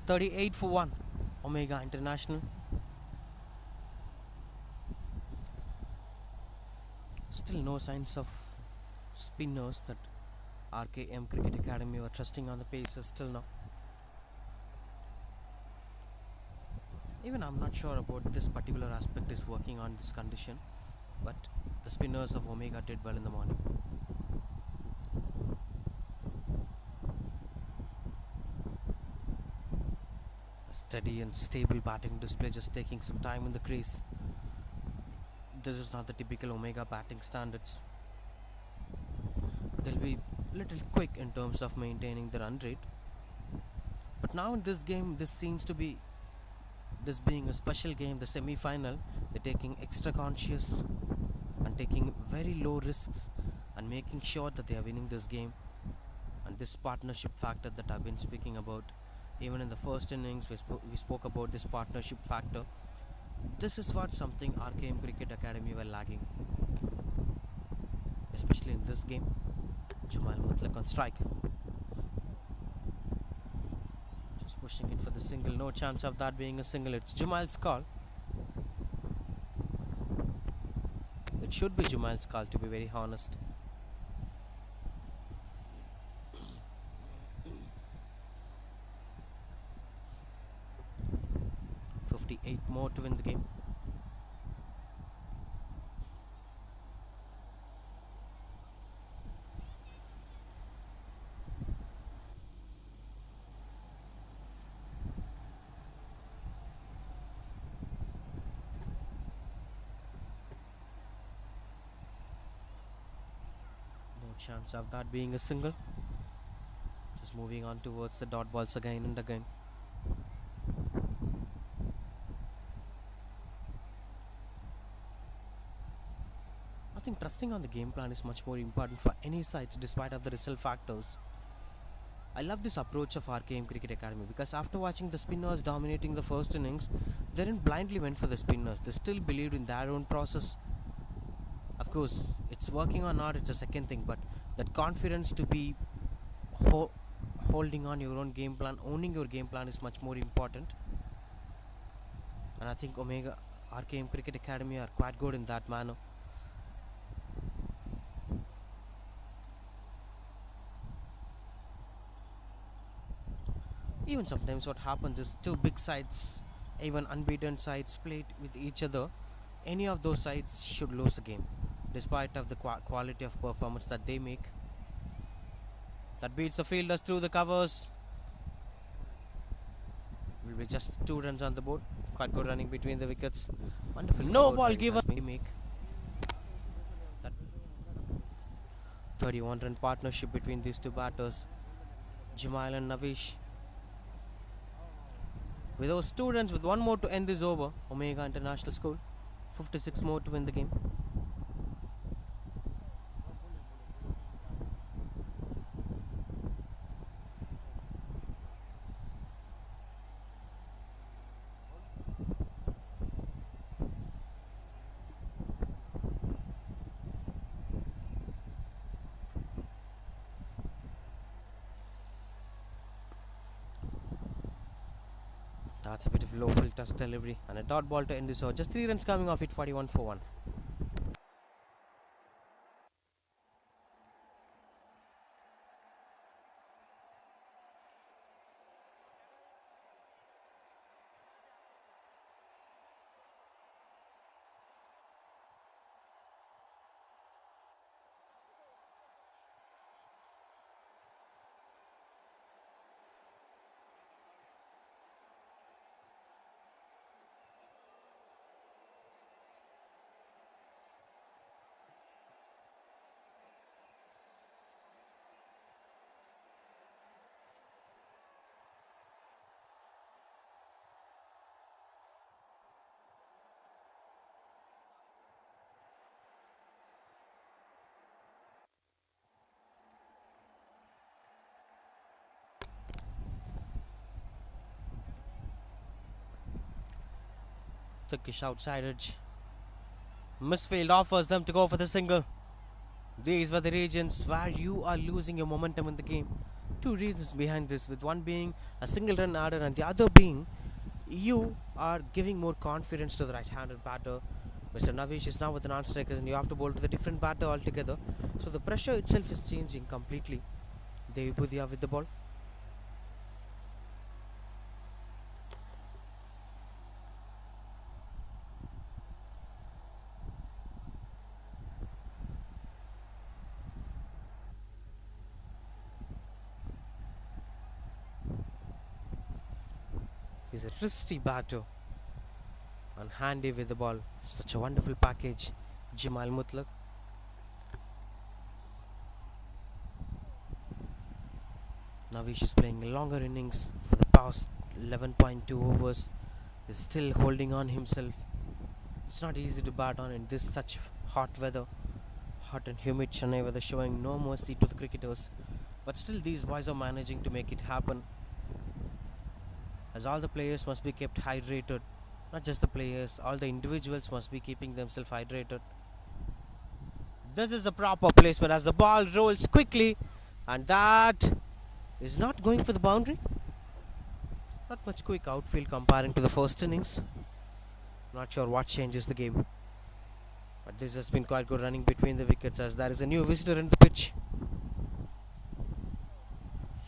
38 for 1. Omega International. Still no signs of spinners that RKM Cricket Academy were trusting on the paces till now. Even I'm not sure about this particular aspect is working on this condition, but the spinners of Omega did well in the morning. A steady and stable batting display, just taking some time in the crease. This is not the typical Omega batting standards. They'll be little quick in terms of maintaining the run rate, but now in this game, this seems to be, this being a special game, the semi-final, they're taking extra conscious and taking very low risks and making sure that they are winning this game. And this partnership factor that I've been speaking about, even in the first innings we spoke about this partnership factor. This is what something RKM Cricket Academy were lagging, especially in this game. Jumail Mutlaq on strike, just pushing it for the single. No chance of that being a single. It's Jumail's call. It should be Jumail's call, to be very honest. $58 more to win the game. No chance of that being a single. Just moving on towards the dot balls again and again. I think trusting on the game plan is much more important for any sides, despite of the result factors. I love this approach of RKM Cricket Academy, because after watching the spinners dominating the first innings, they didn't blindly went for the spinners. They still believed in their own process. Of course, it's working or not, it's a second thing, but that confidence to be holding on your own game plan, owning your game plan is much more important. And I think Omega RKM Cricket Academy are quite good in that manner. Even sometimes what happens is two big sides, even unbeaten sides, play with each other. Any of those sides should lose the game, despite of the quality of performance that they make. That beats the fielders through the covers. Will be just 2 runs on the board. Quite good running between the wickets. Wonderful. No ball given. Make that 31 run partnership between these two batters, Jumail and Navish. With those 2 runs, with 1 more to end this over, Omega International score 56 more to win the game. That's a bit of low field touch delivery and a dot ball to end this over. Just 3 runs coming off it, 41 for 1. Turkish outside edge. Misfield offers them to go for the single. These were the regions where you are losing your momentum in the game. two reasons behind this, with one being a single run adder and the other being you are giving more confidence to the right-handed batter. Mr. Navish is now with the non-strikers and you have to bowl to the different batter altogether. So the pressure itself is changing completely. Devi Budhia with the ball. He's a wristy batter and handy with the ball. Such a wonderful package, Jamal Mutlaq. Navish is playing longer innings for the past 11.2 overs. Is still holding on himself. It's not easy to bat on in this such hot weather. Hot and humid Chennai weather showing no mercy to the cricketers. But still these boys are managing to make it happen. As all the players must be kept hydrated. Not just the players, all the individuals must be keeping themselves hydrated. This is the proper placement as the ball rolls quickly, and that is not going for the boundary. Not much quick outfield comparing to the first innings. Not sure what changes the game. But this has been quite good running between the wickets as there is a new visitor in the pitch.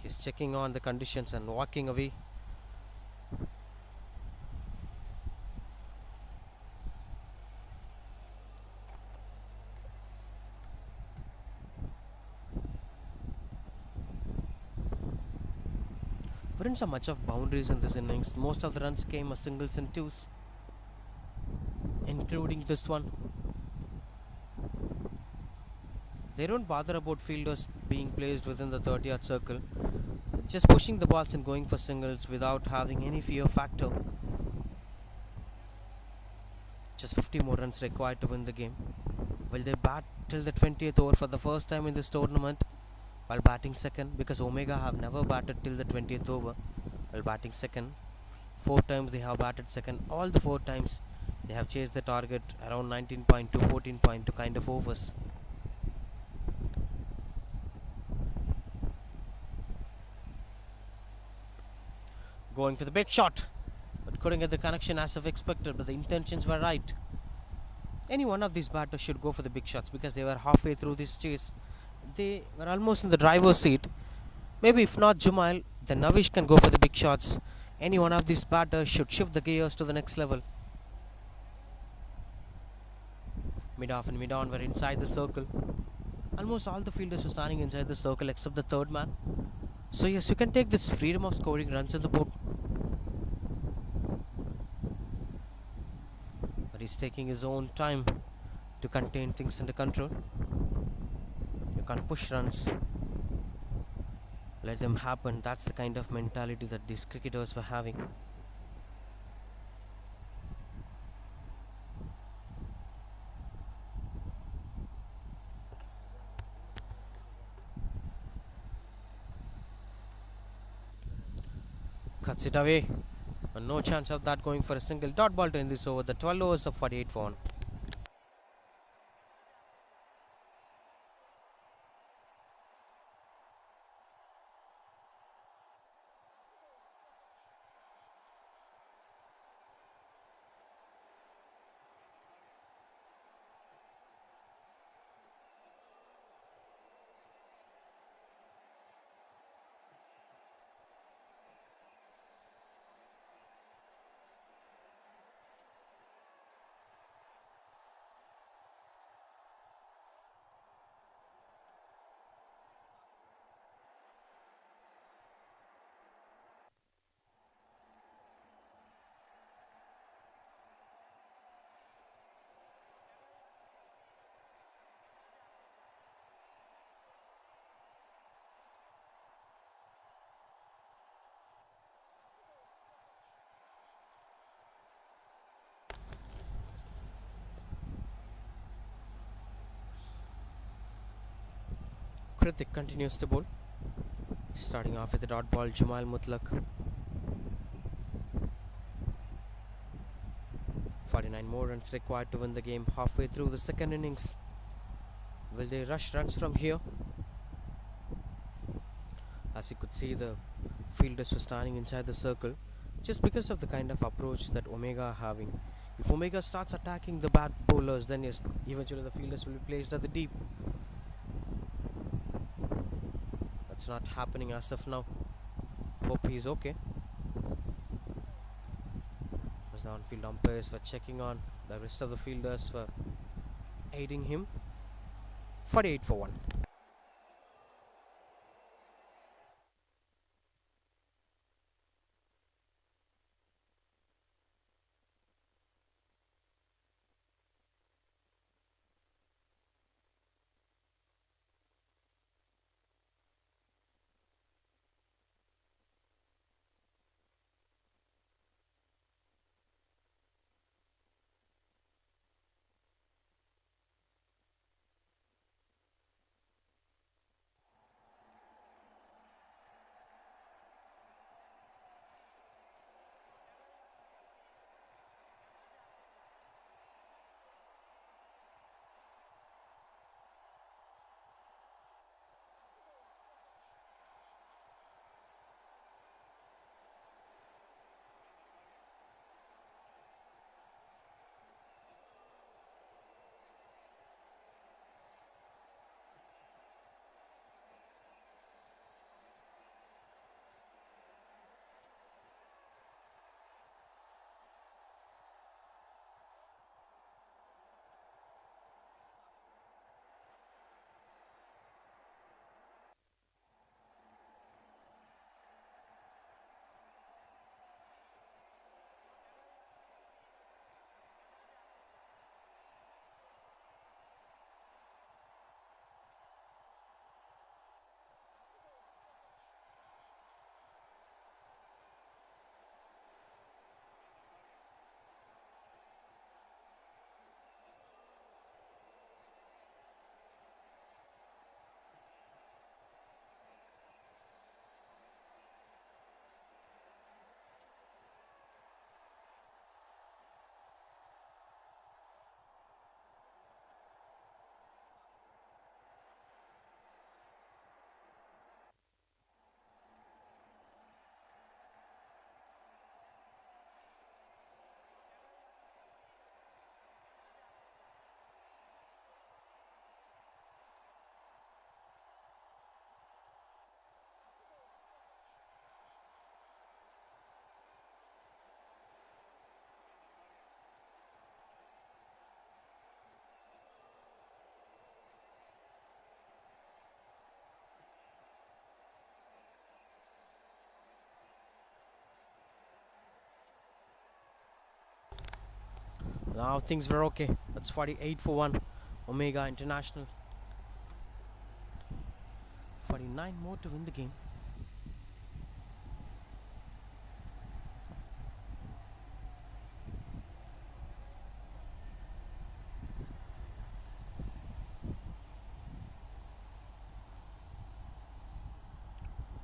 He's checking on the conditions and walking away. Weren't so much of boundaries in this innings. Most of the runs came as singles and twos, including this one. They don't bother about fielders being placed within the 30-yard circle, just pushing the balls and going for singles without having any fear factor. Just 50 more runs required to win the game. Will they bat till the 20th over for the first time in this tournament while batting second? Because Omega have never batted till the 20th over while batting second. 4 times they have batted second. All the 4 times they have chased the target around 19.2, 14.2 kind of overs. Going for the big shot, but couldn't get the connection as of expected, but the intentions were right. Any one of these batters should go for the big shots because they were halfway through this chase. They were almost in the driver's seat. Maybe if not Jumail, then Navish can go for the big shots. Any one of these batters should shift the gears to the next level. Mid-off and mid-on were inside the circle. Almost all the fielders were standing inside the circle except the third man. So yes, you can take this freedom of scoring runs in the board. But he's taking his own time to contain things under control. You can't push runs. Let them happen. That's the kind of mentality that these cricketers were having. Cuts it away. And no chance of that going for a single. Dot ball to end this over. The 12 overs of 48 for 1. Kritik continues to bowl. Starting off with the dot ball, Jamal Mutlaq. 49 more runs required to win the game halfway through the second innings. Will they rush runs from here? As you could see, the fielders were standing inside the circle just because of the kind of approach that Omega are having. If Omega starts attacking the bat bowlers, then yes, eventually the fielders will be placed at the deep. That's not happening as of now. Hope he's okay. As the on-field umpires were checking on the rest of the fielders for aiding him. 48 for 1. Now things were okay. That's 48 for 1. Omega International. 49 more to win the game.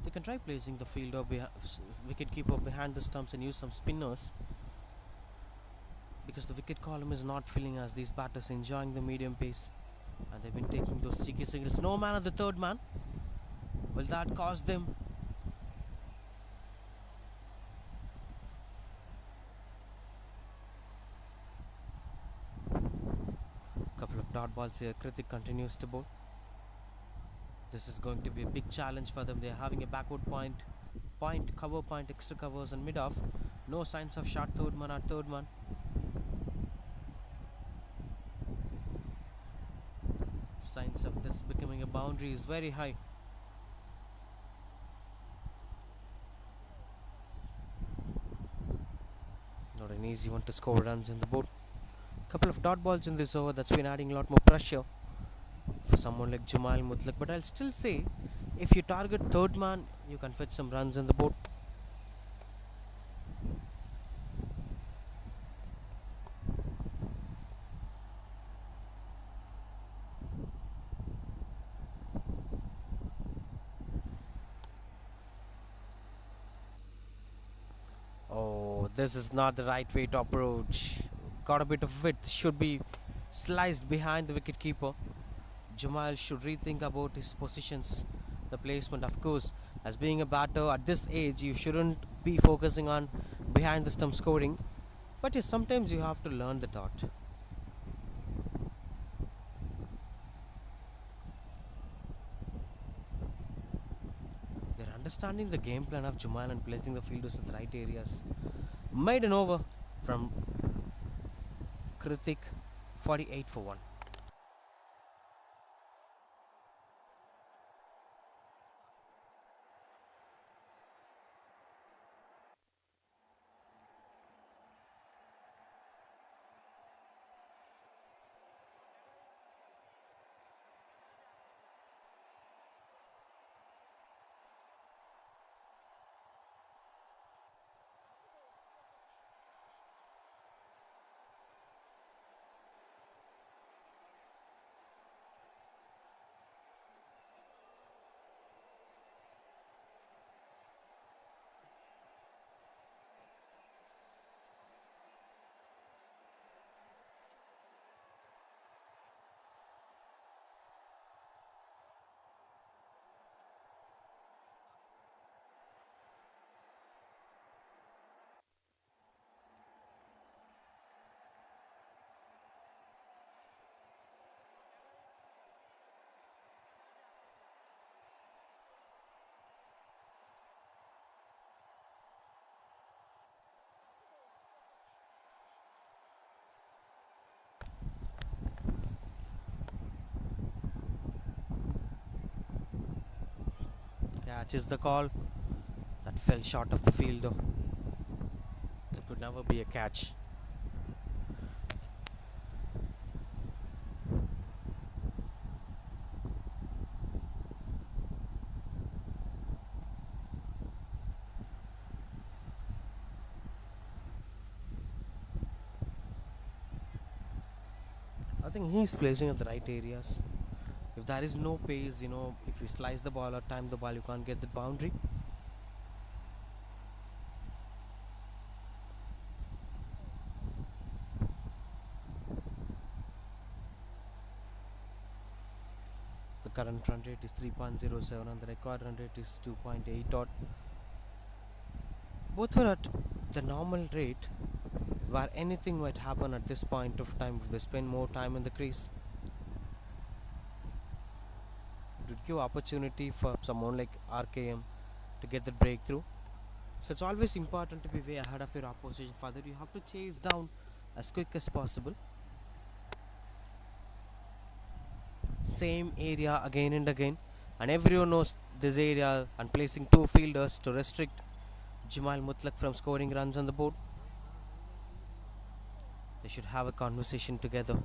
They can try placing the fielder wicket-keeper behind the stumps and use some spinners, because the wicket column is not filling as these batters enjoying the medium pace, and they've been taking those cheeky singles. No man at the third man. Will that cost them? Couple of dot balls here. Kritik continues to bowl. This is going to be a big challenge for them. They're having a backward point, cover point, extra covers and mid-off. No signs of short third man at third man. Signs of this becoming a boundary is very high. Not an easy one to score runs in the board. Couple of dot balls in this over, that's been adding a lot more pressure for someone like Jumail Mutlaq. But I'll still say, if you target third man, you can fit some runs in the board. Oh, this is not the right way to approach. Got a bit of width, should be sliced behind the wicket keeper. Jumail should rethink about his positions, the placement. Of course, As being a batter at this age, you shouldn't be focusing on behind the stump scoring, but yes, sometimes you have to learn the art. They're understanding the game plan of Jumal and placing the fielders in the right areas. Made an over from Kritik, 48 for 1. Catch is the call. That fell short of the fielder. It could never be a catch. I think he's placing at the right areas. If there is no pace, if you slice the ball or time the ball, you can't get the boundary. The current run rate is 3.07 and the record run rate is 2.8 odd. Both were at the normal rate, where anything might happen at this point of time if they spend more time in the crease. It would give opportunity for someone like RKM to get the breakthrough. So it's always important to be way ahead of your opposition. Further, you have to chase down as quick as possible. Same area again and again, and everyone knows this area, and placing two fielders to restrict Jamal Mutlaq from scoring runs on the board. They should have a conversation together.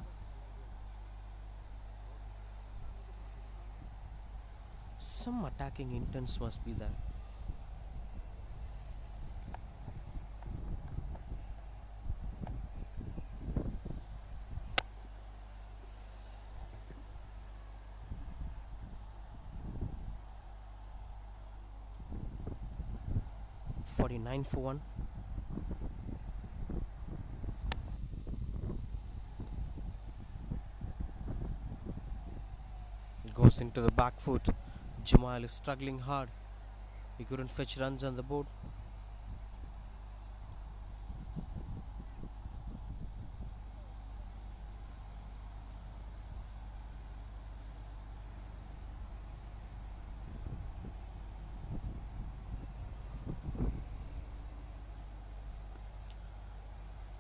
Some attacking intents must be there. .49 for 1. Goes into the back foot. Jamal is struggling hard. He couldn't fetch runs on the board.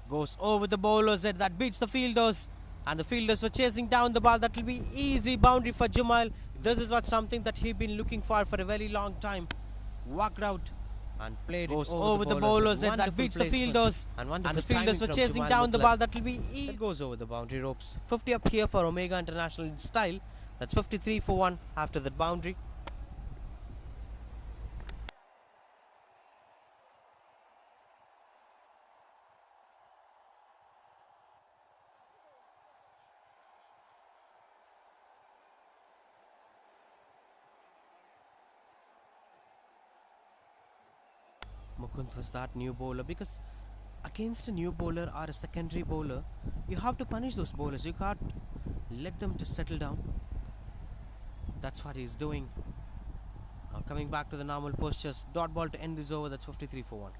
Goes over the bowlers that beats the fielders, and the fielders were chasing down the ball. That will be easy boundary for Jamal. This is what something that he'd been looking for a very long time. Walked out and played goes over the bowlers that beats the fielders, and the fielders were chasing down the ball. That will be easy. It goes over the boundary ropes. 50 up here for Omega International in style. That's 53 for 1 after that boundary. Mukund was that new bowler, because against a new bowler or a secondary bowler, you have to punish those bowlers. You can't let them to settle down. That's what he's doing. Now coming back to the normal postures. Dot ball to end this over. That's 53 for 1.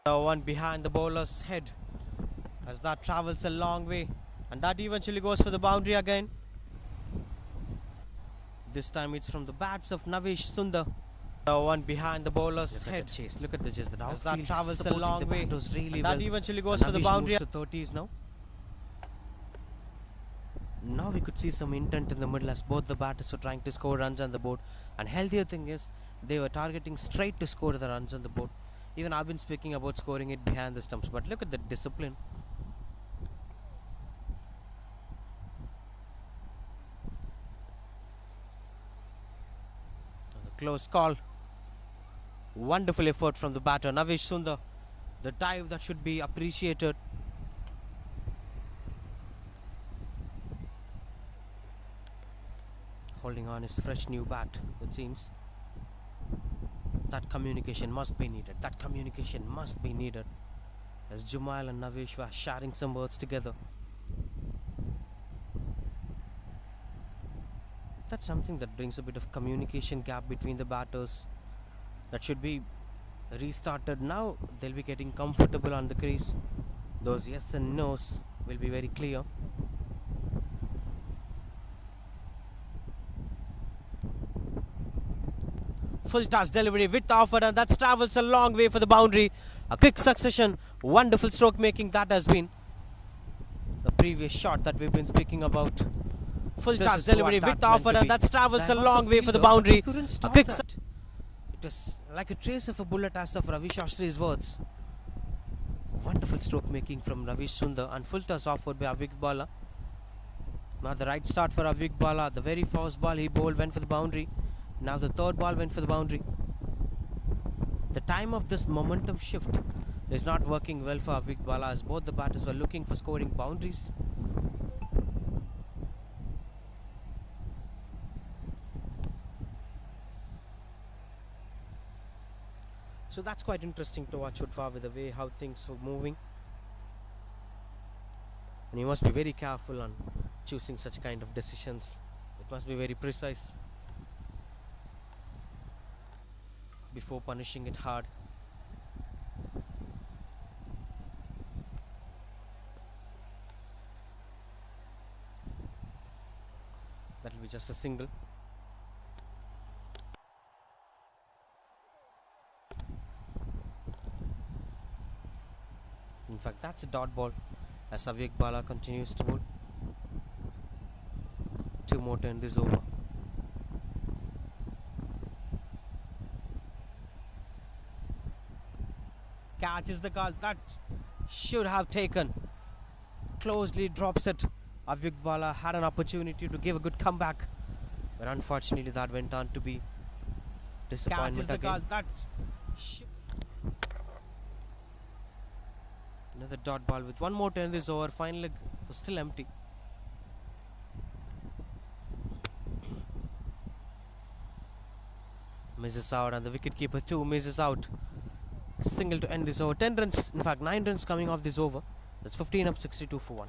One behind the bowler's head as that travels a long way, and that eventually goes for the boundary again. This time it's from the bats of Navish Sundar. One behind the bowler's head. Chase. Look at the chase. As that travels a long way, really and that eventually goes for the boundary. To 30s now. Now we could see some intent in the middle as both the batters were trying to score runs on the board. And healthier thing is they were targeting straight to score the runs on the board. Even I've been speaking about scoring it behind the stumps, but look at the discipline. Close call. Wonderful effort from the batter Navish Sundar. The dive that should be appreciated. Holding on his fresh new bat, it seems. That communication must be needed. That communication must be needed. As Jumail and Navish were sharing some words together. That's something that brings a bit of communication gap between the batters. That should be restarted. Now they'll be getting comfortable on the crease. Those yes and no's will be very clear. Full toss delivery with the offer, and that travels a long way for the boundary. A quick succession, wonderful stroke making that has been. The previous shot that we've been speaking about. Full toss delivery with the offer, and that travels a long way for the boundary. A quick it was like a trace of a bullet, as of Ravi Shastri's words. Wonderful stroke making from Ravish Sundar, and full toss offered by Avik Bala. Now the right start for Avik Bala. The very first ball he bowled went for the boundary. Now the third ball went for the boundary. The time of this momentum shift is not working well for Avik Bala, as both the batters were looking for scoring boundaries. So that's quite interesting to watch Udva with the way how things were moving. And you must be very careful on choosing such kind of decisions. It must be very precise before punishing it hard. That will be just a single. In fact, that's a dot ball as Avik Bala continues to bowl. 2 more to end this over. Catches the call. That should have taken. Closely drops it. Avik Bala had an opportunity to give a good comeback, but unfortunately that went on to be disappointment. Catches the call. That another dot ball with 1 more to end this over. Final leg was still empty. Misses out, and the wicketkeeper too misses out. Single to end this over. 10 runs, in fact 9 runs coming off this over. That's 15 up, 62 for 1.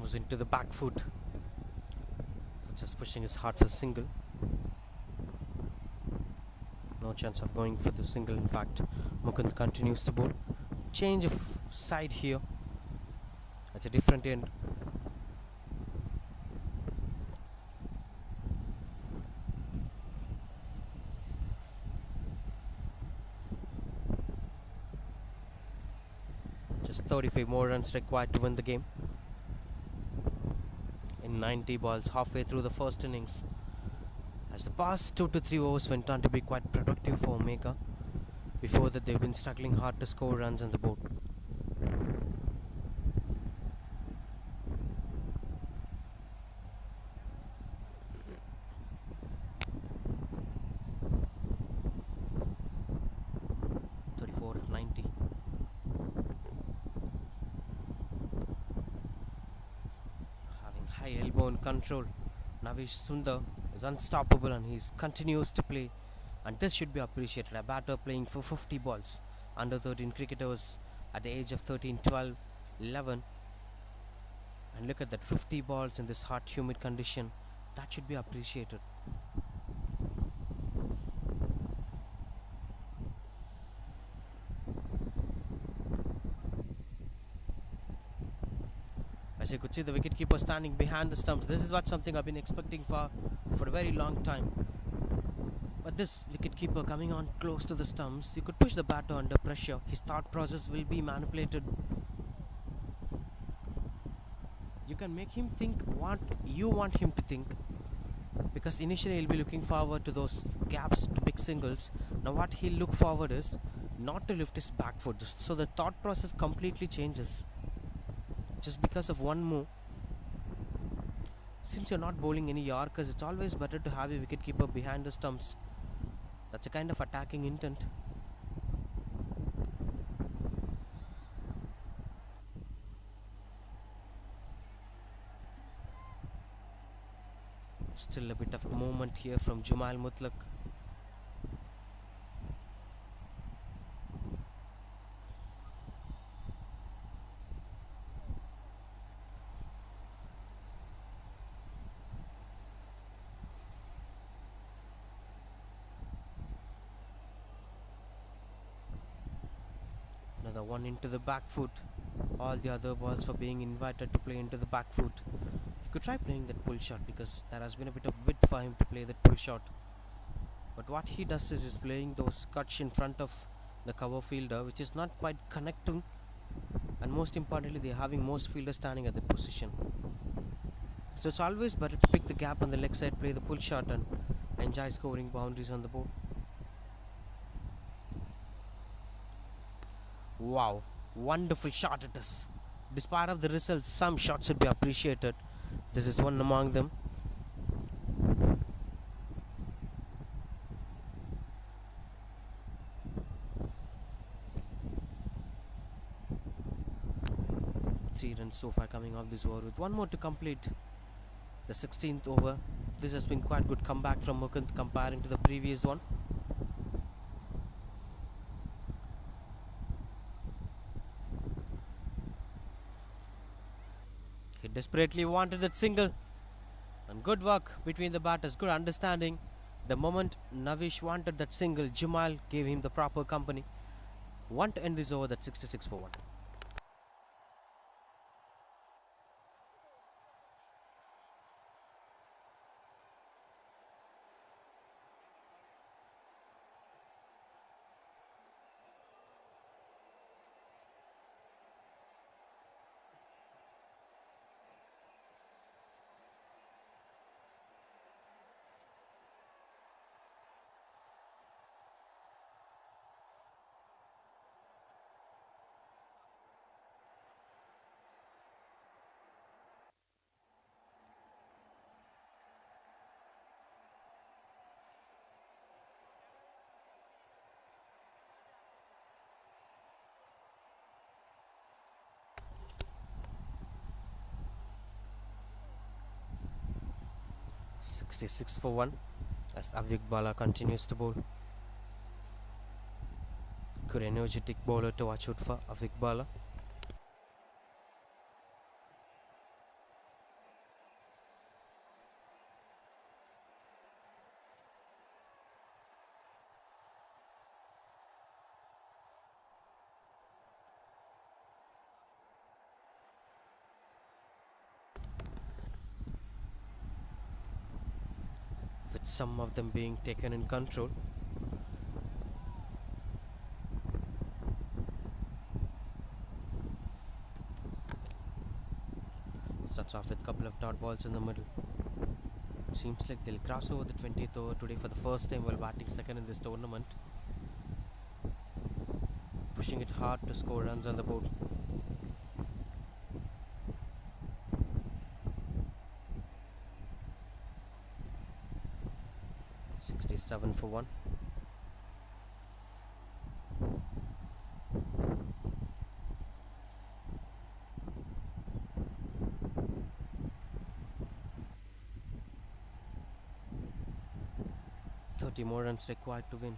Comes into the back foot. Just pushing his hard for single. No chance of going for the single. In fact, Mukund continues to bowl. Change of side here. That's a different end. Just 35 more runs required to win the game. In 90 balls, halfway through the first innings. As the past 2 to 3 overs went on to be quite productive for Omega. Before that, they've been struggling hard to score runs on the board. High elbow and control. Navish Sundar is unstoppable and he continues to play, and this should be appreciated. A batter playing for 50 balls, under 13 cricketers at the age of 13, 12, 11, and look at that, 50 balls in this hot humid condition. That should be appreciated. As you could see, the wicketkeeper standing behind the stumps. This is what something I've been expecting for a very long time. But this wicketkeeper coming on close to the stumps, you could push the batter under pressure. His thought process will be manipulated. You can make him think what you want him to think, because initially he'll be looking forward to those gaps to big singles. Now what he'll look forward is not to lift his back foot. So the thought process completely changes. Just because of one move. Since you're not bowling any Yorkers, it's always better to have a wicketkeeper behind the stumps. That's a kind of attacking intent. Still a bit of movement here from Jumail Mutlaq. Another one into the back foot. All the other balls for being invited to play into the back foot. He could try playing that pull shot, because there has been a bit of width for him to play that pull shot. But what he does is he's playing those cuts in front of the cover fielder, which is not quite connecting. And most importantly, they're having most fielders standing at the position. So it's always better to pick the gap on the leg side, play the pull shot, and enjoy scoring boundaries on the board. Wow, wonderful shot it is. Despite of the results, some shots should be appreciated. This is one among them. Three runs so far coming off this over, with one more to complete the 16th over. This has been quite good comeback from Mukund comparing to the previous one. He desperately wanted that single, and good work between the batters, good understanding. The moment Navish wanted that single, Jumail gave him the proper company. One to end this over, that's 66 for 1. "66 for 1" as Avik Bala continues to bowl. Good energetic bowler to watch out for, Avik Bala. with some of them being taken in control. Starts off with a couple of dot balls in the middle. Seems like they'll cross over the 20th over today for the first time while batting second in this tournament. Pushing it hard to score runs on the board. .67 for one. More runs required to win.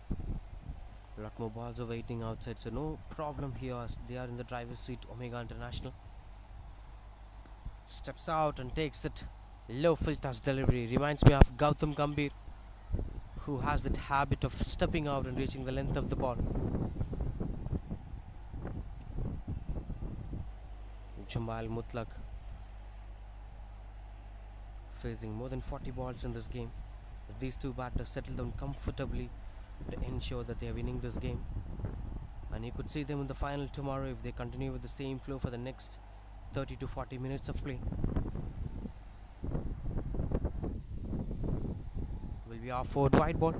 A lot more balls are waiting outside, so no problem here as they are in the driver's seat. Omega International steps out and takes that low full toss delivery. Reminds me of Gautam Gambhir, who has that habit of stepping out and reaching the length of the ball. Jumal Mutlaq facing more than 40 balls in this game, as these two batters settle down comfortably to ensure that they are winning this game. And you could see them in the final tomorrow if they continue with the same flow for the next 30 to 40 minutes of play. Will be our forward wide ball.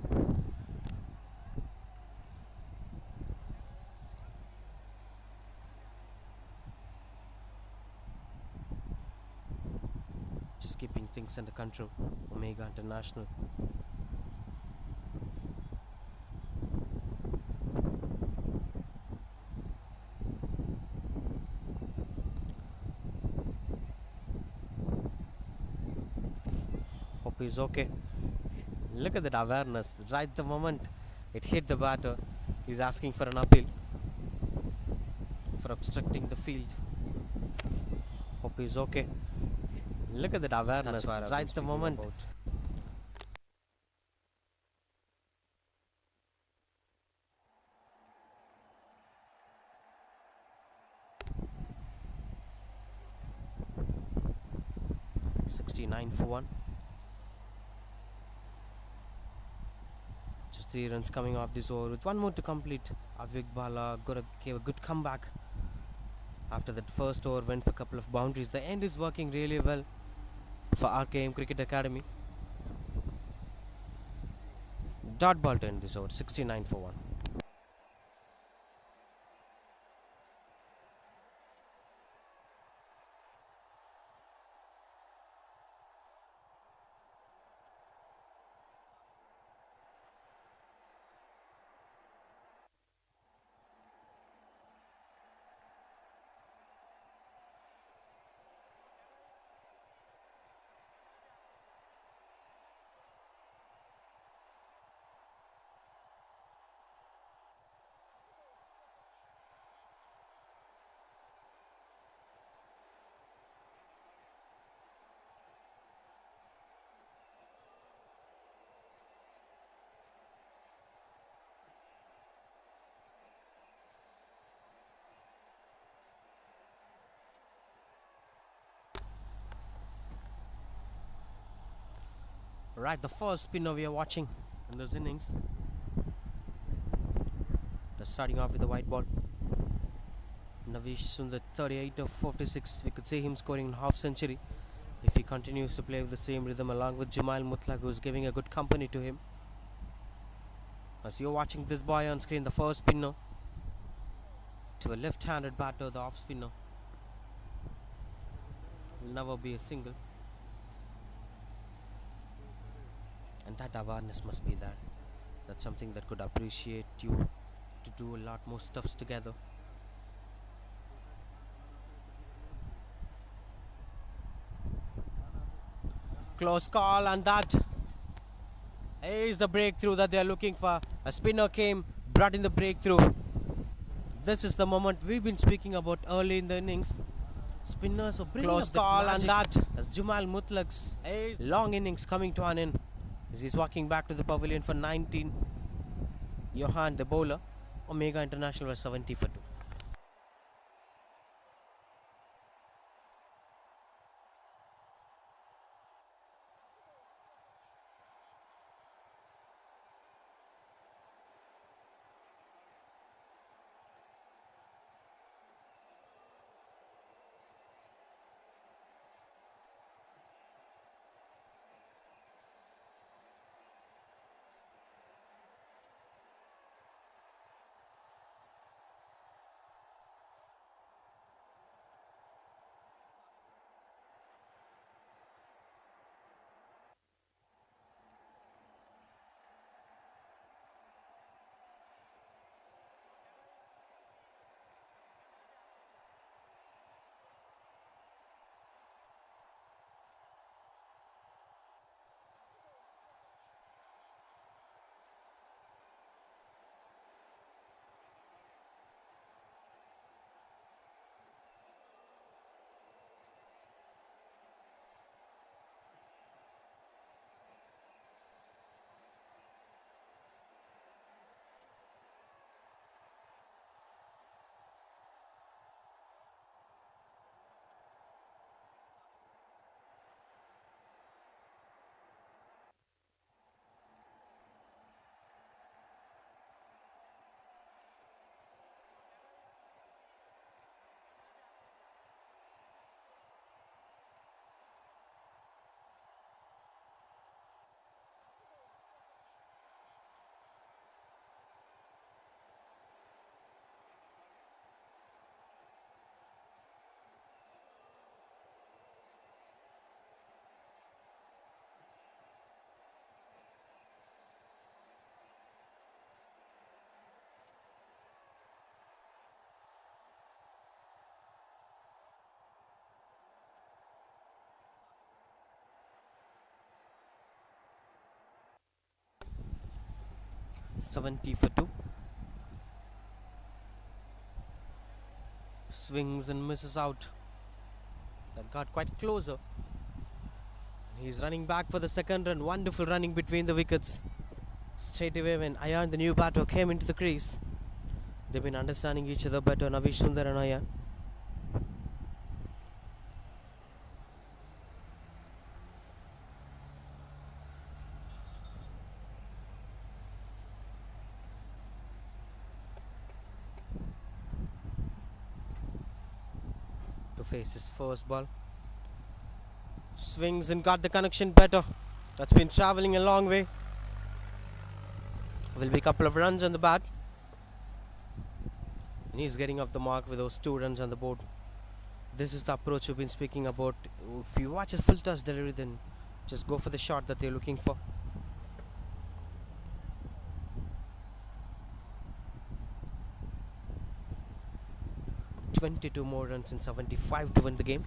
Just keeping things under control. Omega International. Hope he's okay. Look at that awareness. Right the moment it hit the batter, he's asking for an appeal for obstructing the field. Hope he's okay. Look at that awareness. Right the moment. 69 for one. Just 3 runs coming off this over with 1 more to complete. Avik Bala gave a good comeback after that first over, went for a couple of boundaries. The end is working really well for RKM Cricket Academy. Dot ball to end this over. 69 for one. Right, the first spinner we are watching in this innings. They're starting off with the white ball. Navish Sundar, 38 of 46. We could see him scoring a half century if he continues to play with the same rhythm, along with Jumal Mutlaq, who is giving a good company to him. As you're watching this boy on screen, the first spinner to a left-handed batter, the off spinner will never be a single. And that awareness must be there. That's something that could appreciate you to do a lot more stuffs together. Close call, and that is the breakthrough that they are looking for. A spinner came, brought in the breakthrough. This is the moment we've been speaking about early in the innings. Spinners are bringing close call, and that as Jumal Mutlaq's long innings coming to an end. As he's walking back to the pavilion for 19. Johan, the bowler. Omega International was 70 for 2. 70 for 2. Swings and misses out. That got quite closer. He's running back for the second run. Wonderful running between the wickets. Straight away when Ayan, the new batter, came into the crease, they've been understanding each other better, Navish Sundar and Ayan. To face his first ball. Swings and got the connection better. That's been travelling a long way. Will be a couple of runs on the bat. And he's getting off the mark with those 2 runs on the board. This is the approach we've been speaking about. If you watch his full toss delivery, then just go for the shot that they're looking for. "22 more runs in 75 to win the game."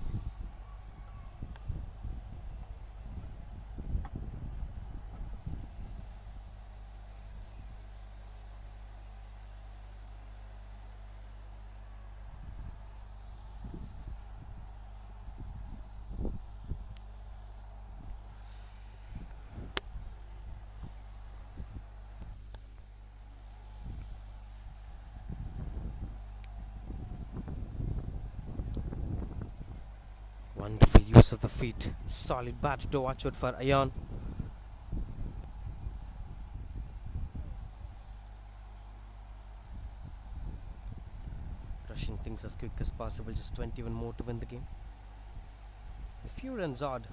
Wonderful use of the feet. Solid bat to watch out for Ayan. Rushing things as quick as possible. Just 21 more to win the game. A few runs odd.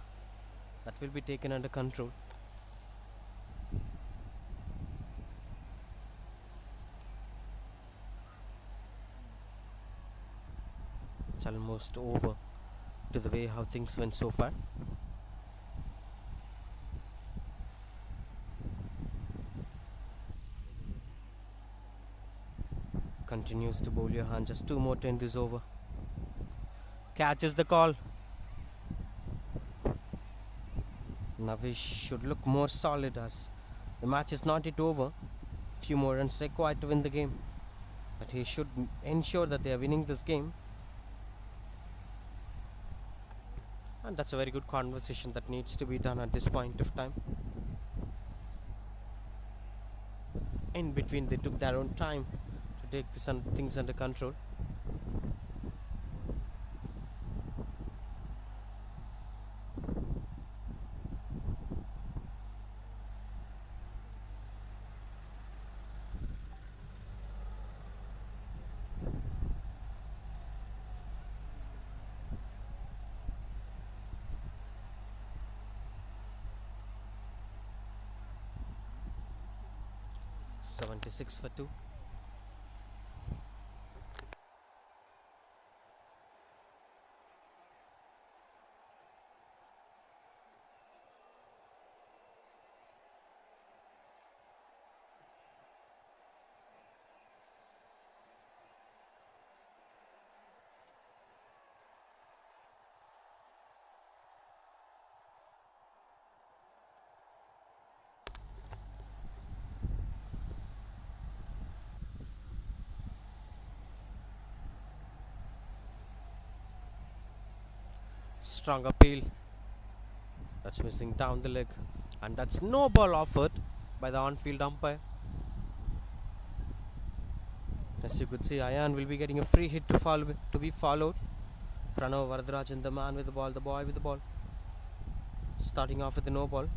That will be taken under control. It's almost over to the way how things went so far. Continues to bowl your hand. Just 2 more to end this over. Catches the call. Navish should look more solid as the match is not yet over. Few more runs required to win the game, but he should ensure that they are winning this game. And that's a very good conversation that needs to be done at this point of time. In between, they took their own time to take things under control. "76 for 2. Strong appeal. That's missing down the leg. And that's no ball offered by the on-field umpire. As you could see, Ayan will be getting a free hit to be followed. Pranav Varadarajan, the man with the ball, the boy with the ball. Starting off with the no ball.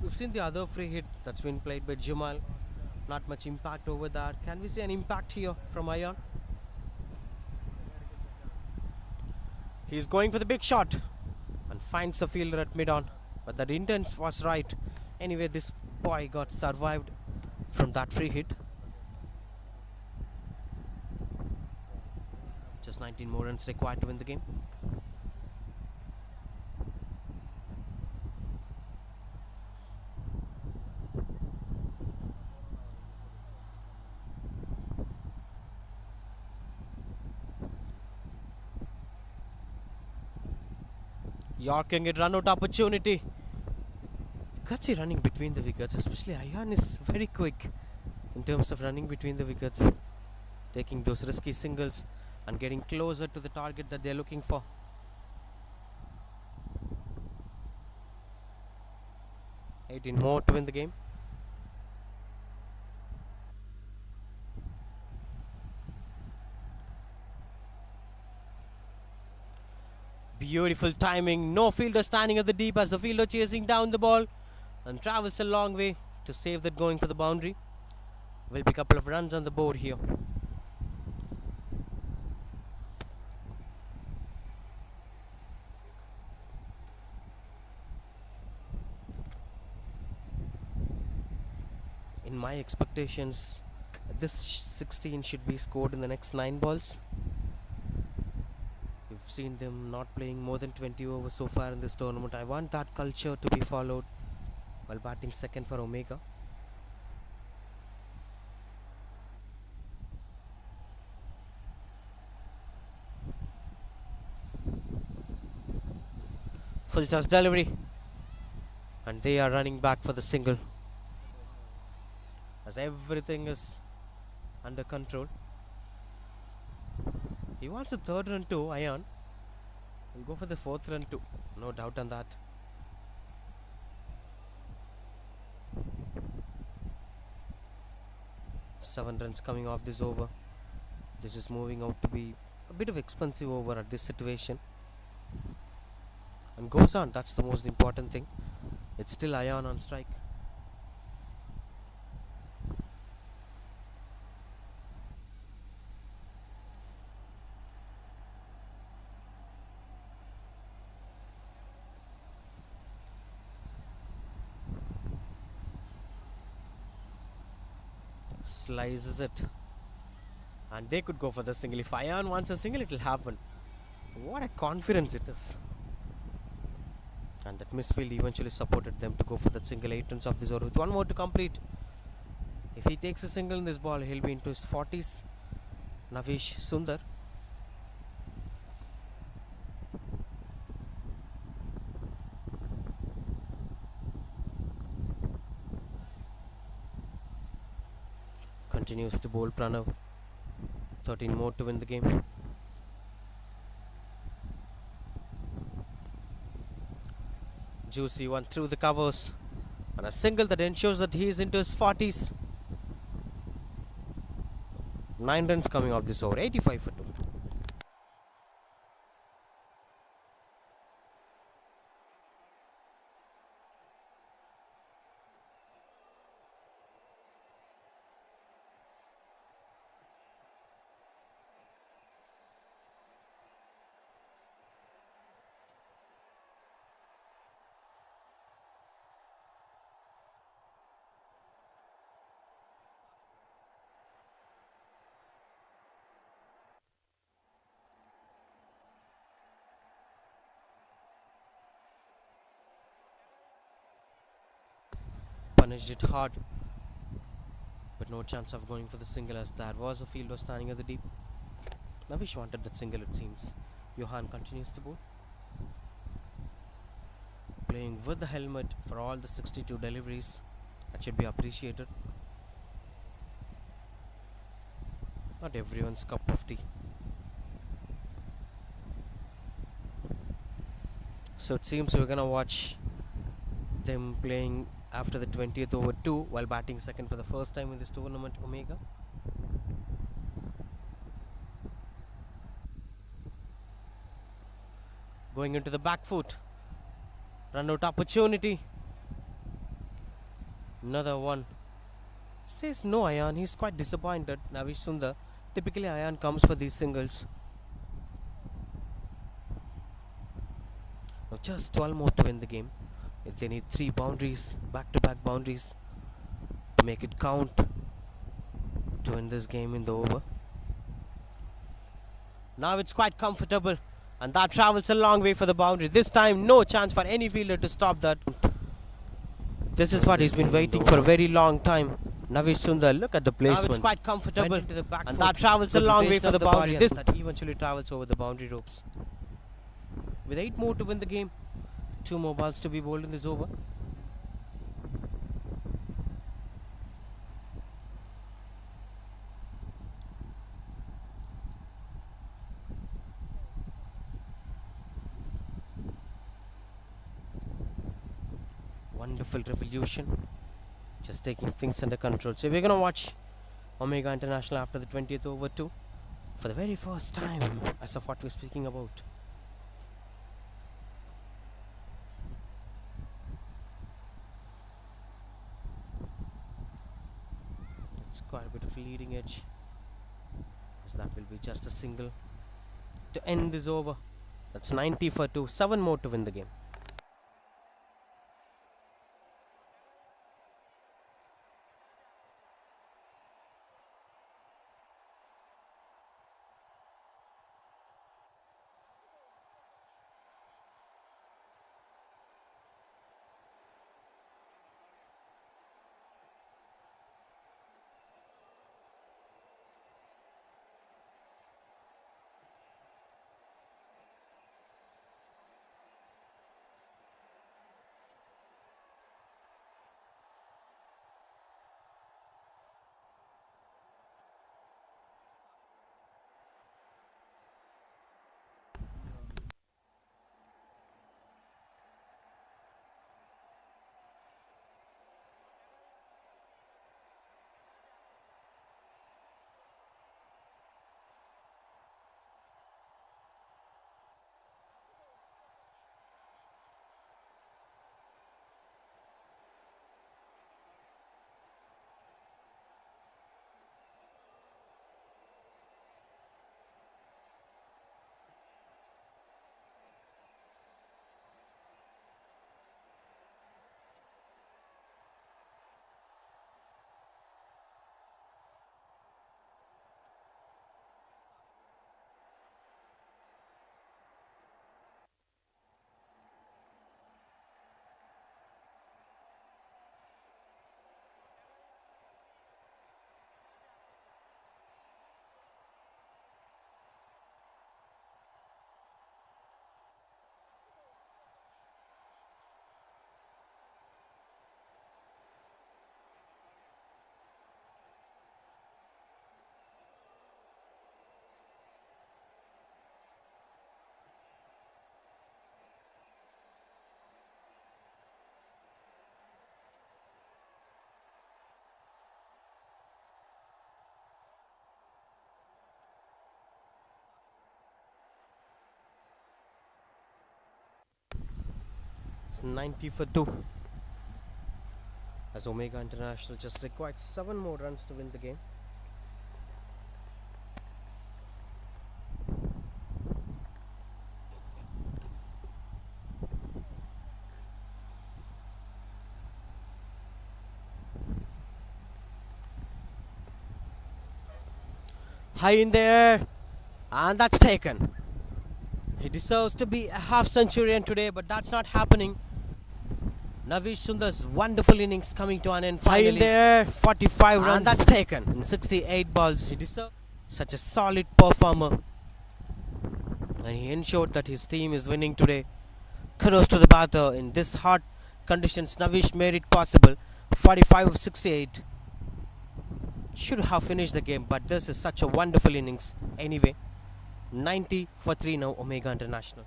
We've seen the other free hit that's been played by Jumal. Not much impact over that. Can we see an impact here from Ayan? He's going for the big shot and finds the fielder at mid-on, but the intent was right. Anyway, this boy got survived from that free hit. Just 19 more runs required to win the game. Yorking it, run out opportunity. Gutsy running between the wickets, especially Ayan is very quick in terms of running between the wickets, taking those risky singles and getting closer to the target that they're looking for. $18 more to win the game. Beautiful timing, no fielder standing at the deep as the fielder chasing down the ball and travels a long way to save that going for the boundary. Will be a couple of runs on the board here. In my expectations, this 16 should be scored in the next 9 balls. We've seen them not playing more than 20 overs so far in this tournament. I want that culture to be followed while batting second for Omega. Full toss delivery, and they are running back for the single as everything is under control. He wants a third run too, Ayan. We'll go for the fourth run too, no doubt on that. Seven runs coming off this over. This is moving out to be a bit of expensive over at this situation. And goes on, that's the most important thing. It's still Ayan on strike. Slices it, and they could go for the single. If Ayan wants a single, it will happen. What a confidence it is. And that misfield eventually supported them to go for that single. 8 runs off this over with 1 more to complete. If he takes a single in this ball, he'll be into his 40s. Navish Sundar. Continues to bowl Pranav. 13 more to win the game. Juicy one through the covers, and a single that ensures that he is into his 40s. 9 runs coming off this over. 85 for 2. Punished it hard, but no chance of going for the single as there was a fielder standing at the deep. Navish wanted that single, it seems. Johan continues to bowl, playing with the helmet for all the 62 deliveries. That should be appreciated. Not everyone's cup of tea. So it seems we're gonna watch them playing after the 20th over 2 while batting second for the first time in this tournament, Omega. Going into the back foot. Run out opportunity. Another one. Says no, Ayan. He's quite disappointed. Navish Sundar. Typically Ayan comes for these singles. Now just 12 more to win the game. If they need 3 boundaries, back-to-back boundaries, to make it count to win this game in the over. Now it's quite comfortable, and that travels a long way for the boundary. This time no chance for any fielder to stop that. This is what he's been waiting for a very long time. Navish Sundar, look at the placement. Now it's quite comfortable, and that travels a long way for the boundary. This that eventually travels over the boundary ropes. With 8 more to win the game. 2 more balls to be bowled in this over. wonderful revolution. Just taking things under control. So we're gonna watch Omega International after the 20th over 2 for the very first time as of what we're speaking about. It's quite a bit of leading edge, so that will be just a single to end this over. That's 90 for 2, 7 more to win the game. It's 90 for 2, as Omega International just required 7 more runs to win the game. High in there, and that's taken. He deserves to be a half centurion today, but that's not happening. Navish Sundar's wonderful innings coming to an end finally. High in there, 45 runs, and that's taken in 68 balls. He deserves such a solid performer, and he ensured that his team is winning today. Kudos to the batter. In this hot conditions, Navish made it possible. 45 of 68. Should have finished the game, but this is such a wonderful innings anyway. 90 for 3 now, Omega International.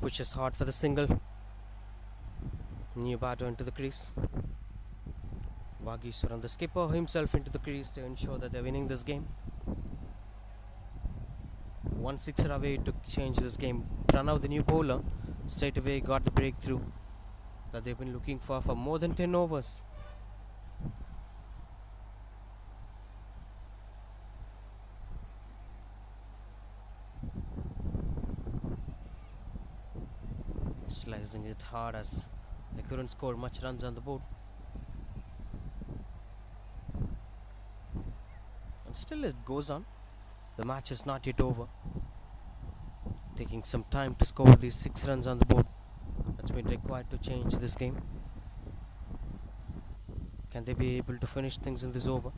Pushes hard for the single. New batter into the crease. Vagiswaran, the skipper himself, into the crease to ensure that they're winning this game. one sixer away to change this game. Pranav, the new bowler, straight away got the breakthrough that they've been looking for more than 10 overs. Slicing it hard as they couldn't score much runs on the board. And still it goes on. The match is not yet over. Taking some time to score these 6 runs on the board. That's been required to change this game. Can they be able to finish things in this over?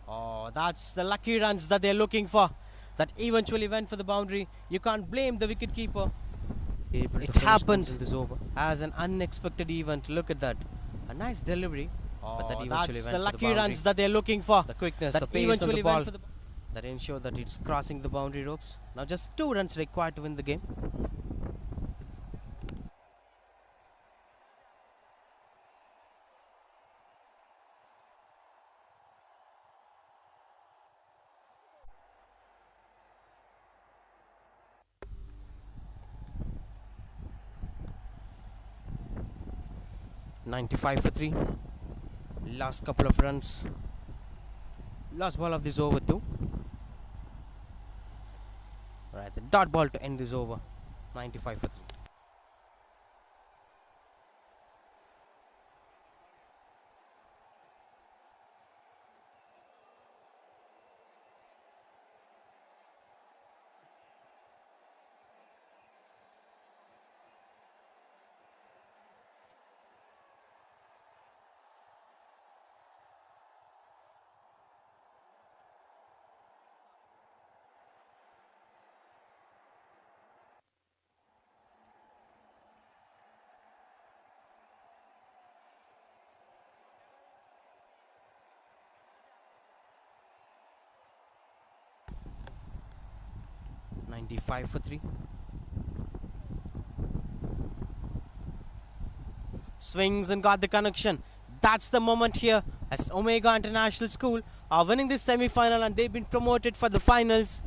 Oh, that's the lucky runs that they're looking for. That eventually went for the boundary. You can't blame the wicketkeeper. It happened in this over as an unexpected event. Look at that. A nice delivery. But that eventually went the lucky runs that they're looking for. The quickness, the pace of the ball. That ensure that it's crossing the boundary ropes. Now just 2 runs required to win the game. .95 for 3. Last couple of runs. Last ball of this over too. Right, the dot ball to end this over. 95 for 3. .95 for 3. Swings and got the connection. That's the moment here as Omega International School are winning this semi-final and they've been promoted for the finals.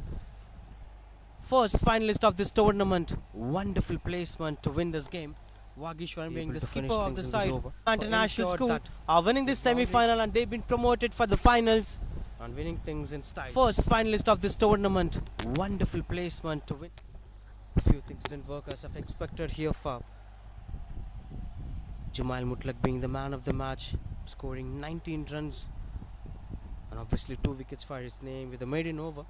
First finalist of this tournament. Wonderful placement to win this game. Wagishwaran being the skipper of the side. International School are winning this semi-final and they've been promoted for the finals. And winning things in style. First finalist of this tournament. Wonderful placement to win. A few things didn't work as I've expected here for Jumail Mutlaq being the man of the match, scoring 19 runs and obviously 2 wickets for his name with a maiden over.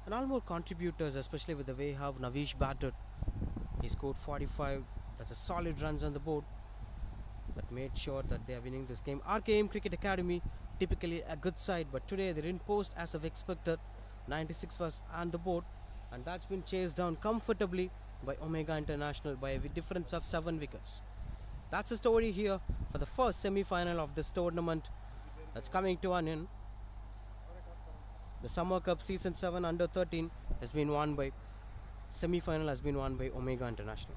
And all more contributors, especially with the way how Navish batted. He scored 45. That's a solid runs on the board that made sure that they are winning this game. RKM Cricket Academy, typically a good side, but today they didn't post as of expected. 96 was on the board, and that's been chased down comfortably by Omega International by a difference of 7 wickets. That's the story here for the first semi-final of this tournament that's coming to an end. The Summer Cup Season 7 Under 13 has been won by semi-final has been won by Omega International.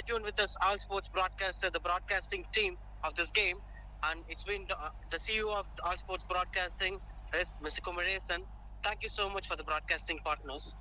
tuned with us, All Sports Broadcaster, the broadcasting team of this game. And it's been the CEO of All Sports Broadcasting is Mr. Kumaresan. Thank you so much for the broadcasting partners.